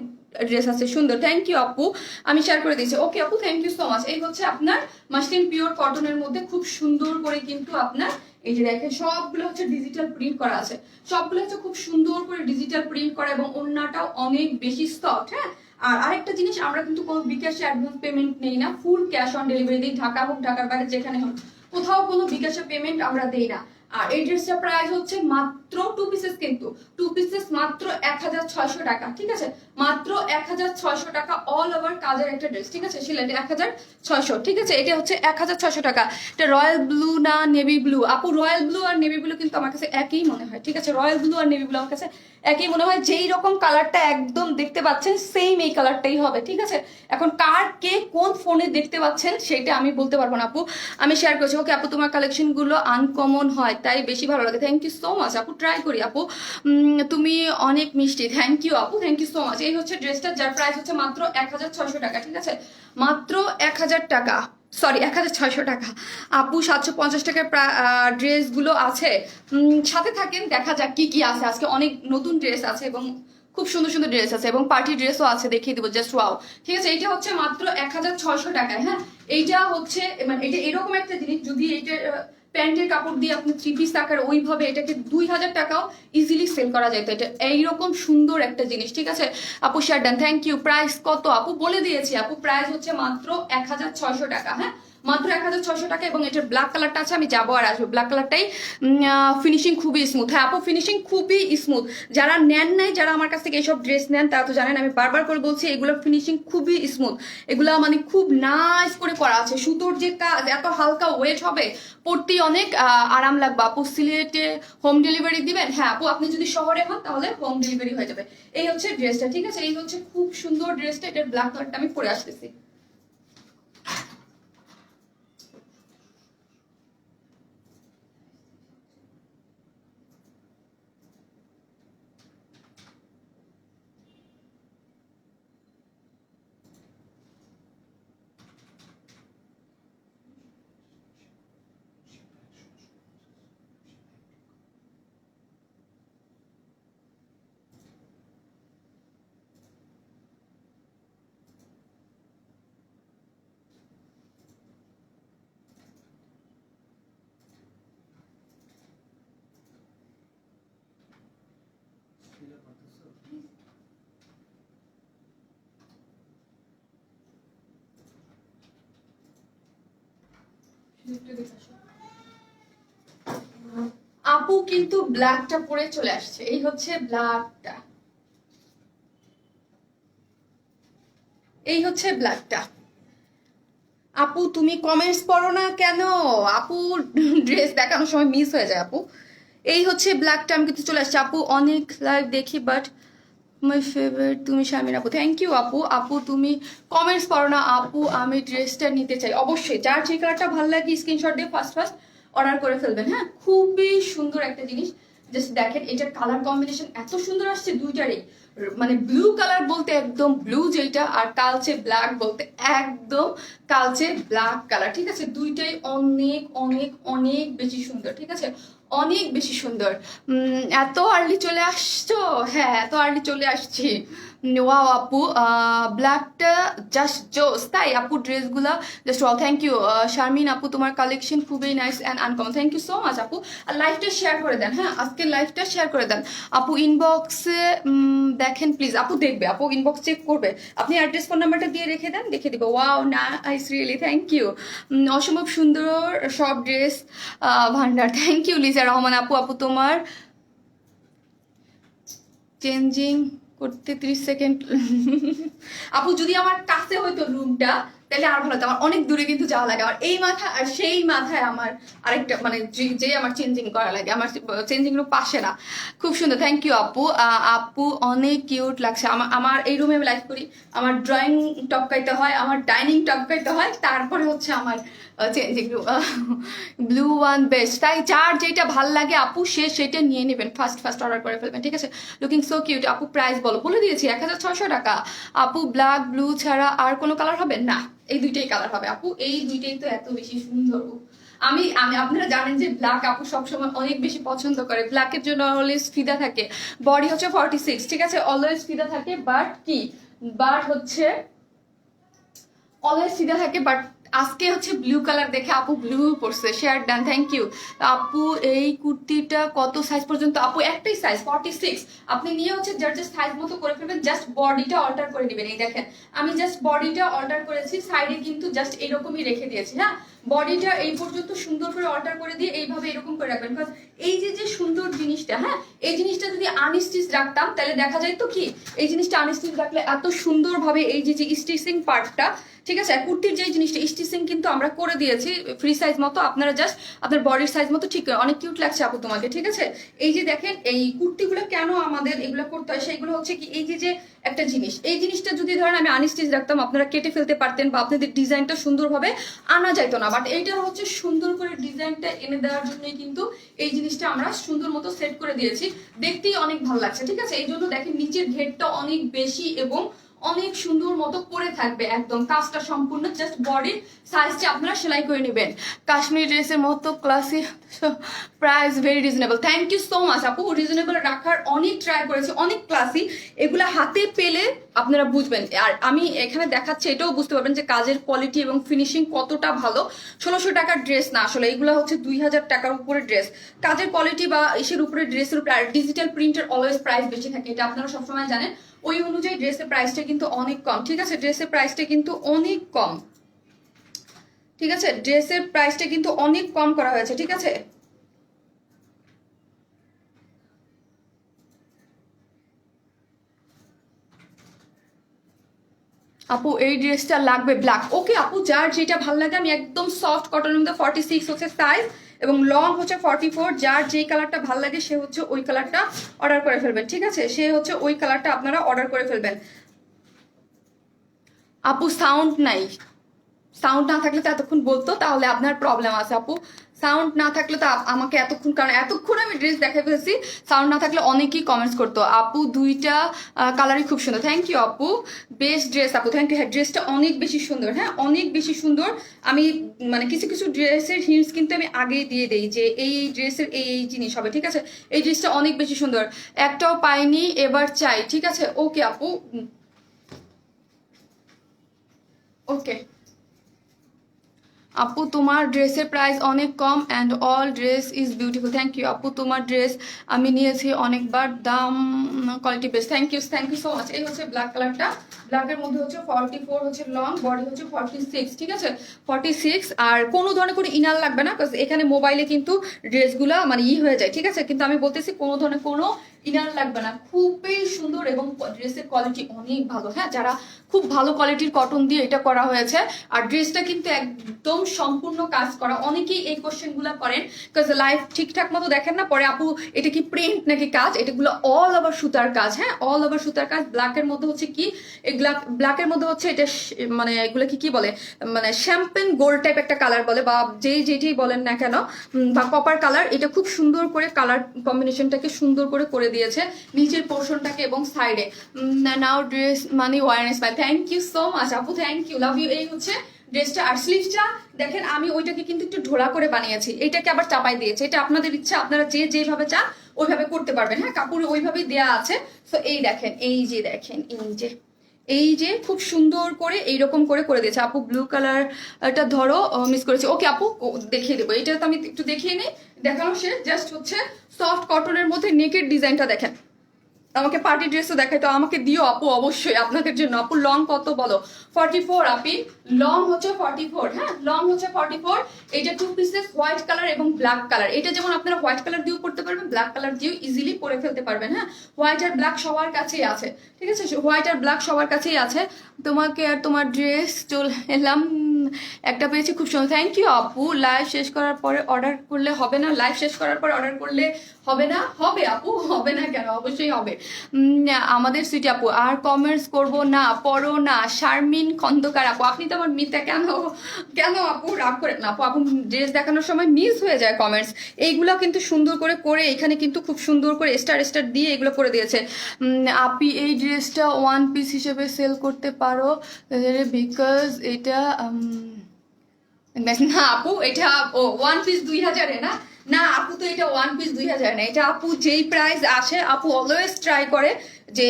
ড্রেস আছে সুন্দর। থ্যাংক ইউ আপু, আমি শেয়ার করে দিয়েছি। ওকে আপু, থ্যাংক ইউ সো মাচ। এই হচ্ছে আপনার মাসলিন পিওর কটনের মধ্যে খুব সুন্দর করে কিন্তু আপনার এই যে দেখেন সবগুলো হচ্ছে ডিজিটাল প্রিন্ট করা আছে, সবগুলো হচ্ছে খুব সুন্দর করে ডিজিটাল প্রিন্ট করা, এবং ওড়নাটাও অনেক বেশি সফট। হ্যাঁ, আর আরেকটা জিনিস, আমরা কিন্তু কোনো বিকাশে অ্যাডভান্স পেমেন্ট নেই না, ফুল ক্যাশ অন ডেলিভারি দিই। ঢাকা হোক, ঢাকার বাইরে যেখানে হোক, কোথাও কোনো বিকাশে পেমেন্ট আমরা দেই না। আর এই ড্রেসটার প্রাইস হচ্ছে মাত্র টু পিসেস, কিন্তু টু পিসেস মাত্র 1600 টাকা। ঠিক আছে, মাত্র 1600 টাকা, অল ওভার কাজের একটা ড্রেস। ঠিক আছে, সিলেটে 1600। ঠিক আছে, এটা হচ্ছে 1600 টাকা। এটা রয়্যাল ব্লু না নেভি ব্লু আপু? রয়্যাল ব্লু আর নেভি ব্লু কিন্তু আমার কাছে একই মনে হয়। ঠিক আছে, রয়্যাল ব্লু আর নেভি ব্লু আমার কাছে একই মনে হয়, যেই রকম কালারটা একদম দেখতে পাচ্ছেন সেম এই কালারটাই হবে। ঠিক আছে, এখন কার কে কোন ফোনে দেখতে পাচ্ছেন সেটা আমি বলতে পারবো না আপু, আমি শেয়ার করছি। ওকে আপু, তোমার কালেকশন গুলো আনকমন হয় তাই বেশি ভালো লাগে। থ্যাংক ইউ সো মাচ আপু, ট্রাই করি আপু। তুমি অনেক মিষ্টি, থ্যাংক ইউ আপু, থ্যাংক ইউ সো মাচ। এই হচ্ছে ড্রেসটা, যার প্রাইস হচ্ছে মাত্র 1600 টাকা। ঠিক আছে, মাত্র 1000 টাকা, সরি 1600 টাকা আপু। 750 টাকার ড্রেসগুলো আছে, সাথে থাকেন, দেখা যাক কি কি আছে। আজকে অনেক নতুন ড্রেস আছে এবং খুব সুন্দর সুন্দর ড্রেস আছে, এবং পার্টি ড্রেসও আছে, দেখিয়ে দিব, জাস্ট ওয়াও। ঠিক আছে, এইটা হচ্ছে মাত্র 1600 টাকায়। হ্যাঁ, এইটা হচ্ছে মানে এটা এরকম একটা জিনিস, যদি এইটা প্যান্টের কাপড় দিয়ে আপনি থ্রি পিস আকার ওইভাবে এটাকে 2000 টাকাও ইজিলি সেল করা যায়। তো এটা এইরকম সুন্দর একটা জিনিস। ঠিক আছে আপু, share done, thank you. Price কত আপু? বলে দিয়েছি আপু, প্রাইস হচ্ছে মাত্র 1600 টাকা। হ্যাঁ, মাত্র 1600 টাকা। এবং এটার ব্ল্যাক কালারটা আছে, আমি যাবো আর আসবো, ব্ল্যাক কালারটাই ফিনিশিং খুবই স্মুথ। হ্যাঁ আপু, ফিনিশিং খুবই স্মুথ। যারা নেন নাই, যারা আমার কাছ থেকে এইসব ড্রেস নেন, তারা তো জানেন, আমি বারবার করে বলছি এগুলোর ফিনিশিং খুবই স্মুথ। এগুলা মানে খুব নাইস করে করা আছে, সুতোর যে কাজ, এত হালকা ওয়েট হবে, পরতেই অনেক আরাম লাগবে আপু। সিলেটে হোম ডেলিভারি দিবেন? হ্যাঁ আপু, আপনি যদি শহরে হন তাহলে হোম ডেলিভারি হয়ে যাবে। এই হচ্ছে ড্রেসটা। ঠিক আছে, এই হচ্ছে খুব সুন্দর ড্রেসটা, এটার ব্ল্যাক কালারটা আমি পরে আসতেছি। আপু কিন্তু ব্ল্যাকটা পরে চলে আসছে, এই হচ্ছে ব্ল্যাকটা, এই হচ্ছে ব্ল্যাকটা। আপু তুমি কমেন্টস পড়ো না কেন? আপু ড্রেস দেখানোর সময় মিস হয়ে যায় আপু। এই হচ্ছে ব্ল্যাকটা, আমি কিন্তু চলে আসছি আপু। অনেক লাইভ দেখি বাট মাই ফেভারিট তুমি শারমিন আপু। থ্যাংক ইউ আপু। আপু তুমি কমেন্টস পড়ো না আপু, আমি ড্রেসটা নিতে চাই। অবশ্যই যার যে কালারটা ভালো লাগে স্ক্রিনশট দিয়ে ফার্স্ট ফার্স্ট অর্ডার করে ফেলবেন। হ্যাঁ, খুবই সুন্দর একটা জিনিস। জাস্ট দেখেন এটার কালার কম্বিনেশন এত সুন্দর আসছে দুইটারই। মানে ব্লু কালার বলতে একদম ব্লু যেটা, আর কালচে ব্ল্যাক বলতে একদম কালচে ব্ল্যাক কালার। ঠিক আছে, দুইটাই অনেক অনেক অনেক বেশি সুন্দর। ঠিক আছে, অনেক বেশি সুন্দর। এত আর্লি চলে আসছো? হ্যাঁ, এত আর্লি চলে আসছি। ওয়াও আপু, ব্ল্যাকটা জাস্ট জোস। তাই আপু ড্রেসগুলা just wow. Thank you Sharmin আপু, তোমার কালেকশন খুবই nice and uncommon. Thank you so much আপু। আর লাইভটা শেয়ার করে দেন। হ্যাঁ, আজকে লাইভটা শেয়ার করে দেন আপু। ইনবক্সে দেখেন প্লিজ। আপু দেখবে, আপু ইনবক্স চেক করবে। আপনি অ্যাড্রেস ফোন নাম্বারটা দিয়ে রেখে দেন, দেখে দিব। Wow nice, really thank you. অসম্ভব সুন্দর সব ড্রেস ভান্ডার। থ্যাংক ইউ লিজা রহমান আপু। আপু তোমার চেঞ্জিং করতে 30 সেকেন্ড। আপু যদি আমার কাছে হইতো রুমটা তাহলে আর ভালো হতো। আমার অনেক দূরে কিন্তু যাওয়া লাগে, আমার এই মাথা আর সেই মাথায় আমার আরেকটা মানে যে আমার চেঞ্জিং করা লাগে, আমার চেঞ্জিং রুম পাশে না। খুব সুন্দর, থ্যাংক ইউ আপু। আপু অনেক কিউট লাগছে। আমার এই রুমে আমি লাইভ করি, আমার ড্রয়িং টপকাইতে হয়, আমার ডাইনিং টপকাইতে হয়, তারপরে হচ্ছে আমার changing room. Blue one best. তাই যার যেটা ভাল লাগে আপু সে সেটা নিয়ে নেবেন, ফার্স্ট ফার্স্ট অর্ডার করে ফেলবেন। ঠিক আছে, লুকিং সো কিউট আপু। প্রাইস বলে দিয়েছি 1600 টাকা আপু। ব্ল্যাক ব্লু ছাড়া আর কোনো কালার হবে না? এই দুইটাই কালার হবে আপু, এই দুইটাই তো এত বেশি সুন্দর। আমি আমি আপনারা জানেন যে ব্ল্যাক আপু সবসময় অনেক বেশি পছন্দ করে। ব্ল্যাকের জন্য অলওয়েজ ফিদা থাকে। বডি হচ্ছে 46। ঠিক আছে, অলওয়েজ ফিদা থাকে, বাট কি বাট হচ্ছে অলওয়েজ ফিদা থাকে, বাট আজকে হচ্ছে ব্লু কালার দেখে আপু ব্লু পড়ছে। শেয়ার ডান, থ্যাংক ইউ আপু। এই কুর্তিটা কত সাইজ পর্যন্ত? আপু একটাই সাইজ 46। আপনি নিয়ে হচ্ছে যার জাস্ট সাইজ মতো করে ফেলবেন, জাস্ট বডিটা অল্টার করে নেবেন। এই দেখেন আমি জাস্ট বডিটা অল্টার করেছি, সাইডে কিন্তু জাস্ট এরকমই রেখে দিয়েছি। হ্যাঁ, বডিটা এই পর্যন্ত সুন্দর করে অল্টার করে দিয়ে এইভাবে এরকম করে রাখবেন। বিকজ এই যে সুন্দর জিনিসটা, হ্যাঁ এই জিনিসটা যদি আনস্টিচ রাখতাম তাহলে দেখা যায় তো কি, এই জিনিসটা আনস্টিচ রাখলে এত সুন্দরভাবে এই যে স্টিচিং পার্টটা, ঠিক আছে, কুর্তির যে জিনিসটা স্টিচিং কিন্তু আমরা করে দিয়েছি ফ্রি সাইজ মতো। আপনারা জাস্ট আপনার বডির সাইজ মতো ঠিক করে। অনেক কিউট লাগছে আপু তোমাকে। ঠিক আছে, এই যে দেখেন এই কুর্তিগুলো কেন আমাদের এগুলো করতে হয়, সেইগুলো হচ্ছে কি এই যে একটা জিনিস, এই জিনিসটা যদি ধরেন আমি আনস্টিচ রাখতাম আপনারা কেটে ফেলতে পারতেন বা আপনাদের ডিজাইনটা সুন্দরভাবে আনা যাইতো না। বাট এইটা হচ্ছে সুন্দর করে ডিজাইনটা এনে দেওয়ার জন্যই কিন্তু এই জিনিসটা আমরা সুন্দর মতো সেট করে দিয়েছি, দেখতেই অনেক ভালো লাগছে। ঠিক আছে, এই জন্য দেখেন নিচের ঘেরটা অনেক বেশি এবং অনেক সুন্দর মতো পরে থাকবে, একদম কাজটা সম্পূর্ণ। জাস্ট বডির সাইজটা আপনারা সেলাই করে নেবেন। কাশ্মীরি ড্রেসের মতো classy, price very reasonable. Thank you so much আপু। রিজনেবল রাখার অনেক ট্রাই করেছি, অনেক ক্লাসি। এগুলো হাতে পেলে আপনারা বুঝবেন, আর আমি এখানে দেখাচ্ছি এটাও বুঝতে পারবেন যে কাজের কোয়ালিটি এবং ফিনিশিং কতটা ভালো। 1600 টাকার ড্রেস না আসলে, এগুলো হচ্ছে 2000 টাকার উপরে ড্রেস। কাজের কোয়ালিটি বা ইসের উপরে ড্রেসের উপরে, আর ডিজিটাল প্রিন্টের অলওয়েজ প্রাইস বেশি থাকে, এটা আপনারা সবসময় জানেন। ওই অনুযায়ী ড্রেসের প্রাইসটা কিন্তু অনেক কম। ঠিক আছে, ড্রেসের প্রাইসটা কিন্তু অনেক কম। ঠিক আছে, ড্রেসের প্রাইসটা কিন্তু অনেক কম করা হয়েছে। ঠিক আছে, আপু এই ড্রেসটা লাগবে ব্ল্যাক। ওকে আপু, যার যেটা ভালো লাগে। আমি একদম সফট কটনের মধ্যে 46 হচ্ছে সাইজ এবং লং হচ্ছে 44। যার যেই কালারটা ভালো লাগে সে হচ্ছে ওই কালারটা অর্ডার করে ফেলবেন। ঠিক আছে, সে হচ্ছে ওই কালারটা আপনারা অর্ডার করে ফেলবেন। আপু সাউন্ড নাই, সাউন্ড না থাকলে তো এতক্ষণ বলতো, তাহলে আপনার প্রবলেম আছে আপু। সাউন্ড না থাকলে তো আমাকে এতক্ষণ, কারণ এতক্ষণ আমি ড্রেস দেখাই ফেলছি, সাউন্ড না থাকলে অনেকেই কমেন্টস করতো। আপু দুইটা কালারই খুব সুন্দর। থ্যাংক ইউ আপু, বেস্ট ড্রেস আপু। Thank you. হ্যাঁ, ড্রেসটা অনেক বেশি সুন্দর। হ্যাঁ, অনেক বেশি সুন্দর। আমি মানে কিছু কিছু ড্রেসের হিন্টস কিন্তু আমি আগেই দিয়ে দেই যে এই ড্রেসের এই জিনিস হবে। ঠিক আছে, এই ড্রেসটা অনেক বেশি সুন্দর, একটাও পাইনি, এবার চাই। ঠিক আছে, ওকে আপু, ওকে আপু তোমার ড্রেসের প্রাইস অনেক কম and all dress is beautiful. Thank you আপু, তোমার ড্রেস আমি নিয়েছি অনেকবার, দাম quality best. Thank you so much. এই হচ্ছে ব্ল্যাক কালারটা, ব্ল্যাকের মধ্যে হচ্ছে 44 হচ্ছে লং, বডি হচ্ছে 46, ঠিক আছে 46। আর কোনো ধরনের কোনো ইনার লাগবে না, কারণ এখানে মোবাইলে কিন্তু ড্রেসগুলা মানে হয়ে যায়, ঠিক আছে, কিন্তু আমি বলতেছি কোনো ধরনের কোনো ইনার লাগবে না, খুবই সুন্দর এবং ড্রেসের কোয়ালিটি অনেক ভালো। হ্যাঁ, যারা খুব ভালো কোয়ালিটির কটন দিয়ে এটা করা হয়েছে, আর ড্রেসটা কিন্তু একদম সম্পূর্ণ কাজ করা। অনেকেই এই কোশ্চেনগুলো করেন, বিকজ লাইফ ঠিকঠাক মতো দেখেন না, পরে আপু এটা কি প্রিন্ট নাকি কাজ, এটাগুলো অল ওভার সুতার কাজ। হ্যাঁ, অল ওভার সুতার কাজ। ব্ল্যাকের মধ্যে হচ্ছে কি, ব্ল্যাকের মধ্যে হচ্ছে এটা মানে এগুলো কি বলে, মানে শ্যাম্পেন গোল্ড টাইপ একটা কালার বলে, বা যেটি বলেন না কেন, বা কপার কালার। এটা খুব সুন্দর করে কালার কম্বিনেশনটাকে সুন্দর করে করে দিয়েছে নিচের পোর্শনটাকে এবং সাইডে। নাও ড্রেস মানে ওয়ারনেস bye, thank you so much আপু, থ্যাংক ইউ, লাভ ইউ। এই হচ্ছে ড্রেসটা। আর স্লিভসটা দেখেন, আমি ওইটাকে কিন্তু একটু ঢোলা করে বানিয়েছি, এটাকে আবার চাপাই দিয়েছে। এটা আপনাদের ইচ্ছা, আপনারা যেভাবে চান ওইভাবে করতে পারবেন। হ্যাঁ, কাপড় ওইভাবেই দেয়া আছে। তো এই দেখেন, এই যে খুব সুন্দর করে এইরকম করে করে দিয়েছে আপু। ব্লু কালারটা ধরো, মিস করেছি। ওকে আপু, দেখিয়ে দেবো। এটা তো আমি একটু দেখিয়ে নিই, দেখানো শেষ। জাস্ট হচ্ছে সফট কটনের মধ্যে নেকের ডিজাইনটা দেখেন। আমাকে পার্টি ড্রেসও দেখাই, তো আমাকে দিও আপু, অবশ্যই আপনাদের জন্য। আপু লং কত বলো? 44 আপি, লং হচ্ছে 44। হ্যাঁ, লং হচ্ছে 44। এটা 2 পিসেস, হোয়াইট কালার এবং ব্ল্যাক কালার। এটা যেমন আপনারা হোয়াইট কালার দিয়েও পড়তে পারবেন, ব্ল্যাক কালার দিয়েও ইজিলি পরে ফেলতে পারবেন। হ্যাঁ, হোয়াইট আর ব্ল্যাক সবার কাছেই আছে, ঠিক আছে, হোয়াইট আর ব্ল্যাক সবার কাছেই আছে। তোমাকে আর তোমার ড্রেস চলে এলাম, একটা পেয়েছি খুব সুন্দর। থ্যাংক ইউ আপু। লাইভ শেষ করার পরে অর্ডার করলে হবে না? লাইভ শেষ করার পরে অর্ডার করলে হবে না? হবে আপু, হবে না কেন, অবশ্যই হবে। আমাদের সুইটি আপু, আর কমেন্টস করব না, পড়ো না। শারমিন খন্দকার আপু, আপনি তো আমার মিথ্যা কেন আপু রাগ করেন না আপু? আপু ড্রেস দেখানোর সময় মিস হয়ে যায় কমেন্টস। এইগুলো কিন্তু সুন্দর করে এখানে কিন্তু খুব সুন্দর করে স্টার দিয়ে এগুলো করে দিয়েছে। আপনি এই ড্রেসটা ওয়ান পিস হিসেবে সেল করতে পারো, বিকজ এটা না আপু, এটা ওয়ান পিস 2000-এ না, না আপু, তো এটা ওয়ান পিস 2000 না, এটা আপু যেই প্রাইস আসে, আপু অলওয়েজ ট্রাই করে যে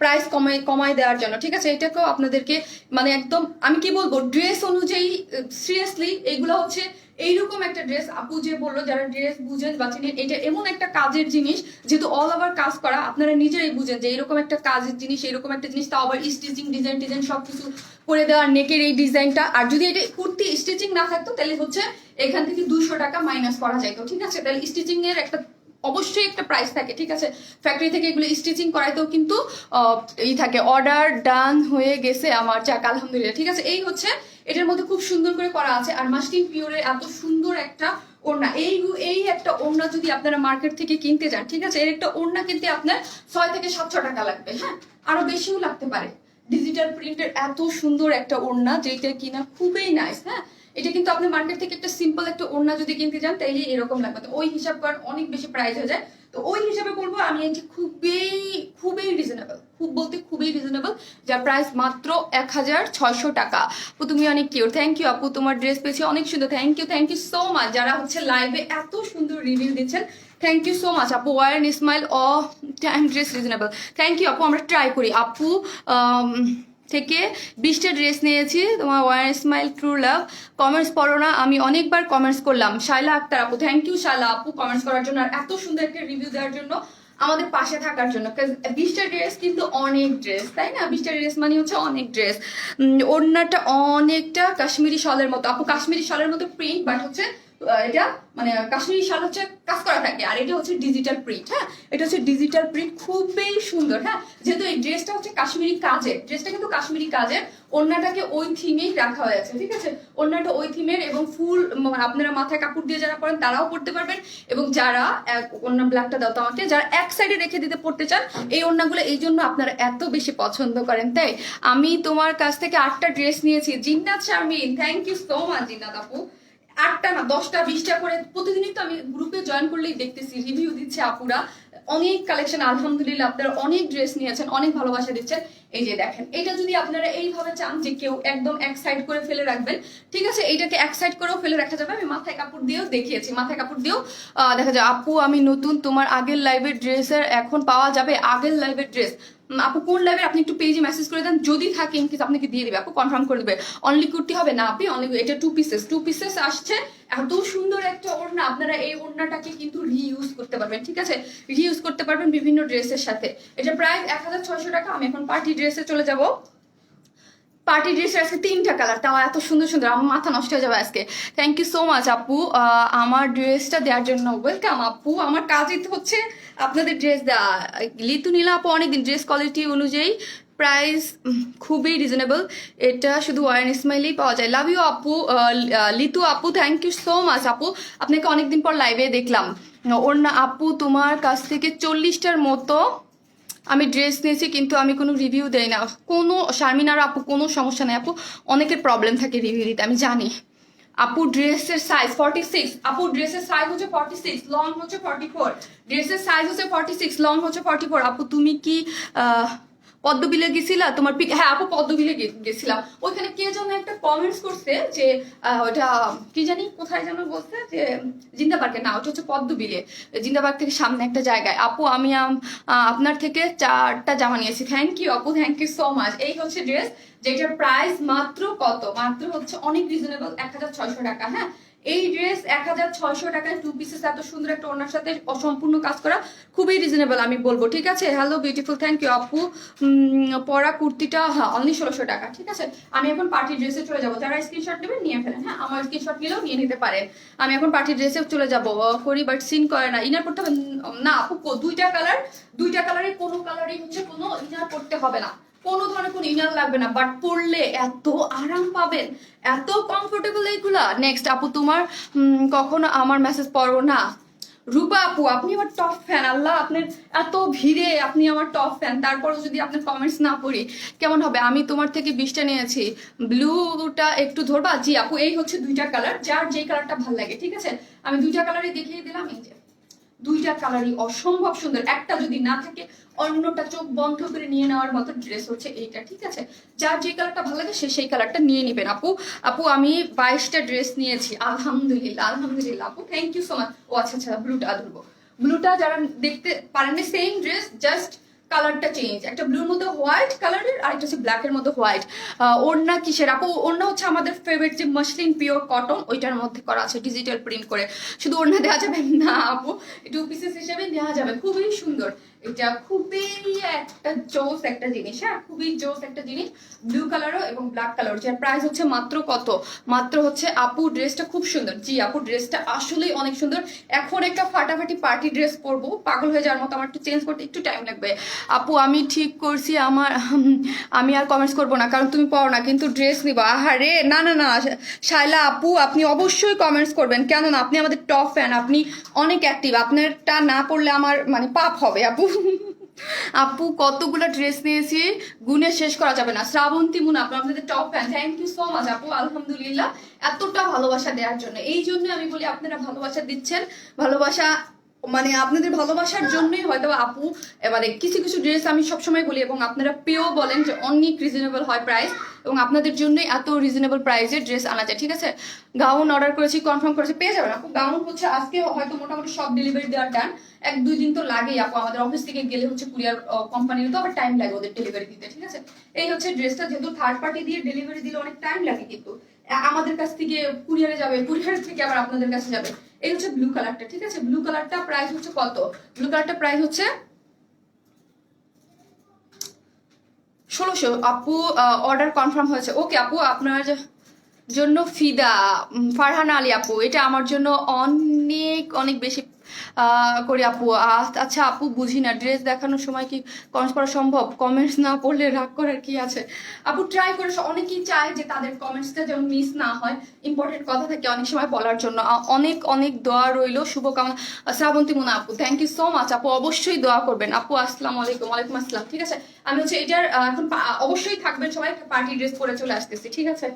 প্রাইস কমায় দেওয়ার জন্য, ঠিক আছে। এটাকেও আপনাদেরকে মানে একদম আমি কি বলবো, ড্রেস অনুযায়ী সিরিয়াসলি এগুলো হচ্ছে এইরকম একটা ড্রেস। আপু যে বললো, যারা ড্রেস বুঝেন বা চিনেন, এটা এমন একটা কাজের জিনিস, যেহেতু অল ওভার কাজ করা, আপনারা নিজেরাই বুঝেন যে এরকম একটা কাজের জিনিস, এরকম একটা জিনিস, তাও আবার স্টিচিং ডিজাইন সবকিছু করে দেওয়ার, নেকের এই ডিজাইনটা। আর যদি এটা কুর্তি স্টিচিং না থাকতো, তাহলে হচ্ছে এখান থেকে 200 টাকা মাইনাস করা যাইতো, ঠিক আছে। তাহলে স্টিচিং এর একটা অবশ্যই একটা প্রাইস থাকে, ঠিক আছে। ফ্যাক্টরি থেকে এগুলো স্টিচিং করাইতেও কিন্তু থাকে। অর্ডার ডান হয়ে গেছে আমার, যাক আলহামদুলিল্লাহ, ঠিক আছে। এই হচ্ছে এটার মধ্যে খুব সুন্দর করে করা আছে। আর মাসলিন পিওরের এত সুন্দর একটা ওড়না, এই একটা ওড়না যদি আপনারা মার্কেট থেকে কিনতে যান, ঠিক আছে, এর একটা ওড়না কিনতে আপনার 6 থেকে 700 টাকা লাগবে। হ্যাঁ, আরো বেশিও লাগতে পারে। ডিজিটাল প্রিন্টের এত সুন্দর একটা ওড়না, যেটা কিনা খুবই নাইস। হ্যাঁ, এটা কিন্তু আপনি মার্কেট থেকে একটা সিম্পল একটা ওড়না যদি কিনতে যান, তাইলে এরকম লাগবে। তো ওই হিসাব করেন, অনেক বেশি প্রাইস হয়ে যায়। তো ওই হিসাবে বলবো আমি এটি খুবই রিজনেবল, খুবই রিজনেবল, যার প্রাইস মাত্র 1600 টাকা। আপু তুমি অনেক কিউট, থ্যাংক ইউ আপু, তোমার ড্রেস পেয়েছি অনেক সুন্দর, থ্যাংক ইউ সো মাচ। যারা হচ্ছে লাইভে এত সুন্দর রিভিউ দিচ্ছেন, থ্যাংক ইউ সো মাচ আপু। Wear smile uh time dress reasonable, thank you আপু। আমরা ট্রাই করি আপু। থেকে 20টা ড্রেস নিয়েছি তোমার wear smile true love. Comments পড়ো না, আমি অনেকবার কমেন্টস করলাম। শাইলা আক্তার আপু, থ্যাংক ইউ শাইলা আপু কমেন্টস করার জন্য, আর এত সুন্দর একটা রিভিউ দেওয়ার জন্য, আমাদের পাশে থাকার জন্য। 20টা ড্রেস কিন্তু অনেক ড্রেস, তাই না? 20টা ড্রেস মানে হচ্ছে অনেক ড্রেস। ওড়নাটা অনেকটা কাশ্মীরি শলের মতো আপু, কাশ্মীরি শলের মতো প্রিন্ট, বাট হচ্ছে এটা মানে কাশ্মীরি শাল হচ্ছে কাজ করা থাকে, আর এটা হচ্ছে ডিজিটাল প্রিন্ট। হ্যাঁ, এটা হচ্ছে ডিজিটাল প্রিন্ট, খুবই সুন্দর। হ্যাঁ, যেহেতু এই ড্রেসটা হচ্ছে কাশ্মীরি কাজের, ড্রেসটা কিন্তু কাশ্মীরি কাজের, ওড়নাটাকে ওই থিমেই রাখা হয়েছে, ঠিক আছে। ওড়নাটা ওই থিমের, এবং ফুল আপনারা মাথায় কাপড় দিয়ে যারা পরেন তারাও পড়তে পারবেন, এবং যারা ওড়না ব্ল্যাকটা দাও তো আমাকে, যারা এক সাইডে রেখে দিতে পড়তে চান, এই ওড়নাগুলো এই জন্য আপনারা এত বেশি পছন্দ করেন। তাই আমি তোমার কাছ থেকে 8টা ড্রেস নিয়েছি। Jinnat Sharmin, thank you so much Jinnat আপু। 8টা না 10টা 20টা করে প্রতিদিনই তো আমি গ্রুপে জয়েন করলেই দেখতেছি রিভিউ দিচ্ছে আপুরা, অনেক কালেকশন আলহামদুলিল্লাহ। আপনারা অনেক ড্রেস নিয়েছেন, অনেক ভালোবাসা দিচ্ছেন। এই যে দেখেন, এটা যদি আপনারা এইভাবে চান যে কেউ একদম এক সাইড করে ফেলে রাখবেন, ঠিক আছে, এইটাকে এক সাইড করেও ফেলে রাখা যাবে। আমি মাথায় কাপড় দিয়েও দেখিয়েছি, মাথায় কাপড় দিয়েও দেখা যায়। আপু আমি নতুন, তোমার আগের লাইভের ড্রেসের এখন পাওয়া যাবে? আগের লাইভের ড্রেস আপু কোন লাইভে আপনি একটু পেজে মেসেজ করে দেন, যদি থাকে ইনকেস আপনাকে দিয়ে দিবে, আপু কনফার্ম করে দেবে। অনলি কুর্তি হবে না আপনি, অনলি এটা 2 পিসেস আসছে। এত সুন্দর একটা ওড়না, আপনারা এই ওড়নাটাকে কিন্তু রিইউজ করতে পারবেন, ঠিক আছে, রিইউজ করতে পারবেন বিভিন্ন ড্রেসের সাথে। এটা প্রাইস 1600 টাকা। আমি এখন পার্টি ড্রেসে চলে যাব। পার্টি ড্রেসের আজকে 3টা কালার, তাও এত সুন্দর সুন্দর, আমার মাথা নষ্ট হয়ে যাবে আজকে। থ্যাংক ইউ সো মাচ আপু আমার ড্রেসটা দেওয়ার জন্য। ওয়েলকাম আপু, আমার কাজই তো হচ্ছে আপনাদের ড্রেস দেওয়া। লিতু নীলা আপু অনেকদিন, ড্রেস কোয়ালিটি অনুযায়ী প্রাইস খুবই রিজনেবল, এটা শুধু ওয়ারেন স্মাইলেই পাওয়া যায়। লাভ ইউ আপু, লিতু আপু থ্যাংক ইউ সো মাচ আপু, আপনাকে অনেকদিন পর লাইভে দেখলাম। ওর না আপু তোমার কাছ থেকে 40টার মতো আমি ড্রেস নিয়েছি, কিন্তু আমি কোনো রিভিউ দেই না। কোনো শারমিনার আপু কোনো সমস্যা নেই আপু, অনেকের প্রবলেম থাকে রিভিউ দিতে, আমি জানি। আপু ড্রেসের সাইজ 46, আপু ড্রেসের সাইজ হচ্ছে 46, লং হচ্ছে 44, ড্রেসের সাইজ হচ্ছে 46, লং হচ্ছে 44। আপু তুমি কি পদ্মবিলে গেছিলা তোমার পিক? হ্যাঁ আপু পদ্মবিলে গেছিলাম। ওইখানে কে যেন একটা কমেন্টস করছে যে ওটা কি জানি কোথায় যেন বলছে যে জিন্দা পার্কে, না ওটা হচ্ছে পদ্মবিলে, জিন্দা পার্ক থেকে সামনে একটা জায়গায়। আপু আমি আপনার থেকে 4টা জামা নিয়েছি। থ্যাংক ইউ আপু, থ্যাংক ইউ সো মাচ। এই হচ্ছে ড্রেস, যেটার প্রাইস মাত্র কত, মাত্র হচ্ছে অনেক রিজনেবল 1600 টাকা। হ্যাঁ এই ড্রেস 1600 টাকায় 2 পিসেস এত সুন্দর একটা ওনার সাথে অসম্পূর্ণ কাজ করা, খুবই রিজনেবল আমি বলবো, ঠিক আছে। হ্যালো বিউটিফুল, থ্যাংক ইউ আপু। পরা কুর্তিটা হ্যাঁ অনলি 1600 টাকা, ঠিক আছে। আমি এখন পার্টি ড্রেসে চলে যাবো, যারা স্ক্রিনশট নেবেন নিয়ে ফেলেন, হ্যাঁ আমার স্ক্রিনশট নিলেও নিয়ে নিতে পারেন। আমি এখন পার্টি ড্রেসে চলে যাবো, করি বাট সিন করে না, ইনার করতে হবে না আপু। 2টা কালার, 2টা কালারে কোনো কালারই হচ্ছে কোনো ইনার করতে হবে না, কোনো ধরনের কোনো ইনার লাগবে না, বাট পরলে এত আরাম পাবেন, এত কমফোর্টেবল এইগুলা। নেক্সট আপু তোমার কখনো আমার মেসেজ পড়ো না? রূপা আপু আপনি আমার টপ ফ্যান, আল্লাহ আপনার এত ভিড়ে আপনি আমার টপ ফ্যান, তারপরও যদি আপনার কমেন্টস না পড়ি কেমন হবে? আমি তোমার থেকে 20টা নিয়েছি, ব্লুটা একটু ধরবা? জি আপু এই হচ্ছে 2টা কালার, যার যে কালারটা ভালো লাগে, ঠিক আছে। আমি 2টা কালারই দেখিয়ে দিলাম, এই যে 2টা কালারই অসম্ভব সুন্দর, একটা যদি না থাকে অন্যটা চোখ বন্ধ করে নিয়ে নেওয়ার মতো ড্রেস হচ্ছে এইটা, ঠিক আছে। যার যে কালারটা ভালো লাগে সে সেই কালারটা নিয়ে নেবেন আপু। আপু আমি 22টা ড্রেস নিয়েছি, আলহামদুলিল্লাহ আলহামদুলিল্লাহ আপু, থ্যাংক ইউ সো মাচ। ও আচ্ছা আচ্ছা, ব্লুটা ধরবো, ব্লুটা যারা দেখতে পারেন সেম ড্রেস, জাস্ট কালারটা চেঞ্জ, একটা ব্লুর মধ্যে হোয়াইট কালারের, আরেকটা হচ্ছে ব্ল্যাকের মধ্যে হোয়াইট। ওড়না কিসের আপু? ওড়না হচ্ছে আমাদের ফেভারিট যে মসলিন পিওর কটন, ওইটার মধ্যে করা আছে ডিজিটাল প্রিন্ট করে। শুধু ওড়না দেওয়া যাবে না আপু, 2 পিসেস হিসেবে দেওয়া যাবে, খুবই সুন্দর। এটা খুবই একটা জোস একটা জিনিস, হ্যাঁ খুবই জোস একটা জিনিস। ব্লু কালারও এবং ব্ল্যাক কালার, যার প্রাইস হচ্ছে মাত্র কত, মাত্র হচ্ছে আপু ড্রেসটা খুব সুন্দর। জি আপু ড্রেসটা আসলেই অনেক সুন্দর। এখন একটা ফাটাফাটি পার্টি ড্রেস পরবো, পাগল হয়ে যাওয়ার মতো, আমার একটু চেঞ্জ করতে একটু টাইম লাগবে। আপু আমি ঠিক করছি আমার আমি আর কমেন্টস করবো না, কারণ তুমি পড়ো না, কিন্তু ড্রেস নিবো। আহারে না না না শাইলা আপু, আপনি অবশ্যই কমেন্টস করবেন, কেন না, আপনি আমাদের টপ ফ্যান, আপনি অনেক অ্যাক্টিভ, আপনারটা না পড়লে আমার মানে পাপ হবে আপু। আপু কতগুলো ড্রেস নিয়েছি গুনে শেষ করা যাবে না। শ্রাবন্তী মুন আপু আপনাদের top fan, thank you so much আপু, আলহামদুলিল্লাহ এতটা ভালোবাসা দেওয়ার জন্য। এই জন্য আমি বলি আপনারা ভালোবাসা দিচ্ছেন, ভালোবাসা মানে আপনাদের ভালোবাসার জন্যই হয়তো আপু মানে কিছু কিছু ড্রেস আমি সবসময় বলি, এবং আপনারা পেয়েও বলেন যে অনেক রিজনেবল হয় প্রাইস, এবং আপনাদের জন্যই এত রিজনেবল প্রাইসের ড্রেস আনা যায়, ঠিক আছে। গাউন অর্ডার করেছি, কনফার্ম করেছি, পেয়ে যাবেন আপু। গাউন হচ্ছে আজকে হয়তো মোটামুটি সব ডেলিভারি দেওয়ার ডান, 1-2 দিন তো লাগেই আপু, আমাদের অফিস থেকে গেলে হচ্ছে কুরিয়ার কোম্পানির তো আবার টাইম লাগে ওদের ডেলিভারি দিতে, ঠিক আছে। এই হচ্ছে ড্রেসটা, যেহেতু থার্ড পার্টি দিয়ে ডেলিভারি দিলে অনেক টাইম লাগে, কিন্তু আমাদের কাছ থেকে কুরিয়ারে যাবে, কুরিয়ার থেকে আবার আপনাদের কাছে যাবে। এই হচ্ছে ব্লু কালারটা, ঠিক আছে। ব্লু কালারটা প্রাইস হচ্ছে কত? ব্লু কালারটা প্রাইস হচ্ছে 1600 আপু। অর্ডার কনফার্ম হয়েছে, ওকে আপু আপনার জন্য ফিদা। ফারহানা আলী আপু এটা আমার জন্য অনেক অনেক বেশি করি আপু। আচ্ছা আপু বুঝি না, ড্রেস দেখানোর সময় কি কমেন্টস করা সম্ভব? কমেন্টস না পড়লে রাগ করার কি আছে আপু? ট্রাই করে, অনেকেই চায় যে তাদের কমেন্টসটা যেন মিস না হয়, ইম্পর্টেন্ট কথা থাকে অনেক সময় বলার জন্য। অনেক অনেক দোয়া রইলো, শুভকামনা। শ্রাবন্তী মুনা আপু থ্যাংক ইউ সো মাচ আপু, অবশ্যই দোয়া করবেন আপু। আসসালামু আলাইকুম। ওয়ালাইকুম আসসালাম, ঠিক আছে। আমি হচ্ছে এটার এখন অবশ্যই থাকবেন সবাই, পার্টি ড্রেস পরে চলে আসতেছি, ঠিক আছে।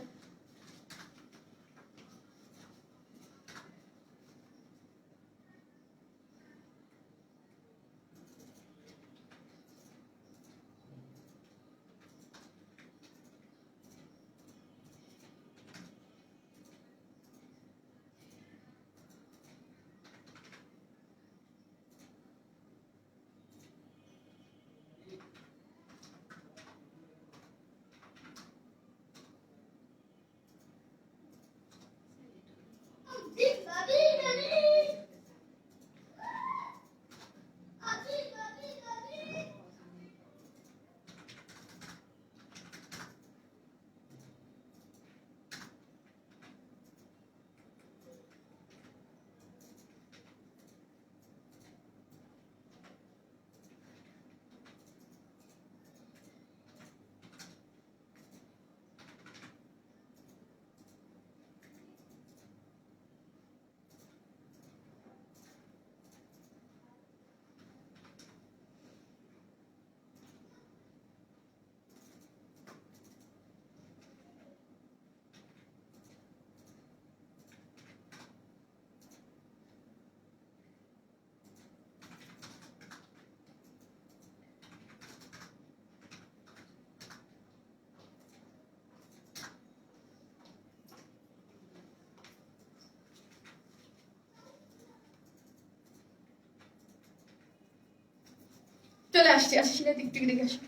আসছি, আচ্ছা শিলা একটু দেখে আসো,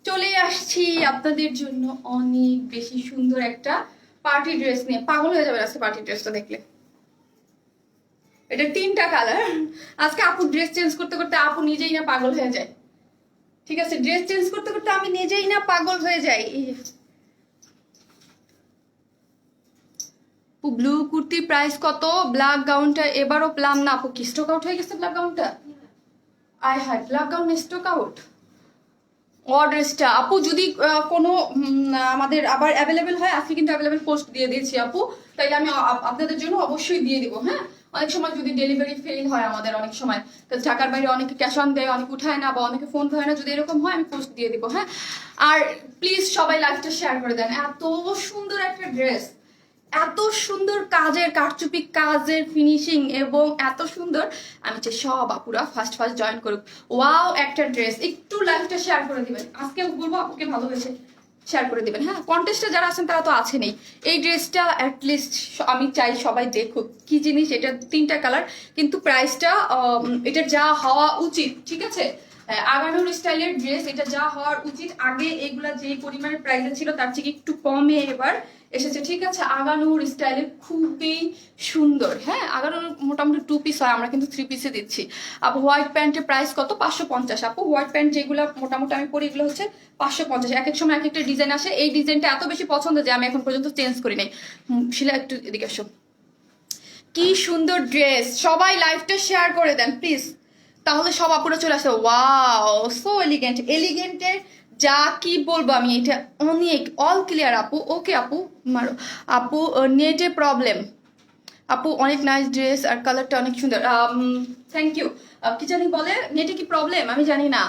চলে আসছি আপনাদের জন্য অনেক বেশি সুন্দর একটা পার্টি ড্রেস নিয়ে। পাগল হয়ে যাবে আজকে পার্টি ড্রেসটা দেখলে। এটা 3টা কালার। আজকে আপু ড্রেস চেঞ্জ করতে করতে আপু নিজেই না পাগল হয়ে যায়। ঠিক আছে, ড্রেস চেঞ্জ করতে করতে আমি নিজেই না পাগল হয়ে যাই। ব্লু কুর্তি প্রাইস কত? ব্ল্যাক গাউনটা এবারও প্লাম না আপু, কি স্টক আউট হয়ে গেছে ব্ল্যাক গাউনটা? আয় হায়, ব্ল্যাক গাউন স্টক আউট। ড্রেসটা আপু যদি কোনো আমাদের আবার অ্যাভেলেবেল হয়, আজকে কিন্তু অ্যাভেলেবেল পোস্ট দিয়ে দিয়েছি আপু, তাইলে আমি আপনাদের জন্য অবশ্যই দিয়ে দিব। হ্যাঁ, অনেক সময় যদি ডেলিভারি ফেল হয় আমাদের, অনেক সময় ঢাকার বাইরে অনেকে ক্যাশ অন দেয়, অনেকে উঠায় না বা অনেকে ফোন ধরে না, যদি এরকম হয় আমি পোস্ট দিয়ে দিব। হ্যাঁ, আর প্লিজ সবাই লাইভটা শেয়ার করে দেন। এত সুন্দর একটা ড্রেস, এত সুন্দর কাজের কারচুপি কাজের ফিনিশিং এবং এত সুন্দর, আমি চাই সব আপুরা ফার্স্ট জয়েন করুক। ওয়াও একটা ড্রেস, একটু লাইভটা শেয়ার করে দিবেন। আজকে বলবো আপুকে ভালো হয়েছে, শেয়ার করে দিবেন। হ্যাঁ, কন্টেস্টে যারা আছেন তারা তো আছেনই। এই ড্রেসটা অ্যাটলিস্ট আমি চাই সবাই দেখুক কি জিনিস। এটা 3টা কালার, কিন্তু প্রাইসটা এটা যা হওয়া উচিত, ঠিক আছে, আগানোর স্টাইলের ড্রেস, এটা যা হওয়ার উচিত। আগে এগুলা যে পরিমাণের প্রাইসে ছিল তার থেকে একটু কমে এবার এসেছে, ঠিক আছে। আগানোর স্টাইলে খুবই সুন্দর। হ্যাঁ, আগানোর মোটামুটি 2 পিস হয়, আমরা কিন্তু 3 পিসে দিচ্ছি। আপু হোয়াইট প্যান্টের প্রাইস কত? 550। আপু হোয়াইট প্যান্ট যেগুলো মোটামুটি আমি পরি এগুলো হচ্ছে 550। এক এক সময় এক একটা ডিজাইন আসে, এই ডিজাইনটা এত বেশি পছন্দ যে আমি এখন পর্যন্ত চেঞ্জ করি নাই। শিলা একটু এদিকে আসো, কি সুন্দর ড্রেস। সবাই লাইভটা শেয়ার করে দেন প্লিজ, তাহলে সব আপুরা চলে আসে। ওয়াও, সো এলিগেন্ট, এলিগেন্টের যা কি বলবো আমি, এটা অনেক অল ক্লিয়ার আপু। ওকে আপু মারো আপু, নেটে প্রবলেম আপু, অনেক নাইস ড্রেস আর কালারটা অনেক সুন্দর। Thank you. কি জানি বলে, নেটে কি প্রবলেম আমি জানি না।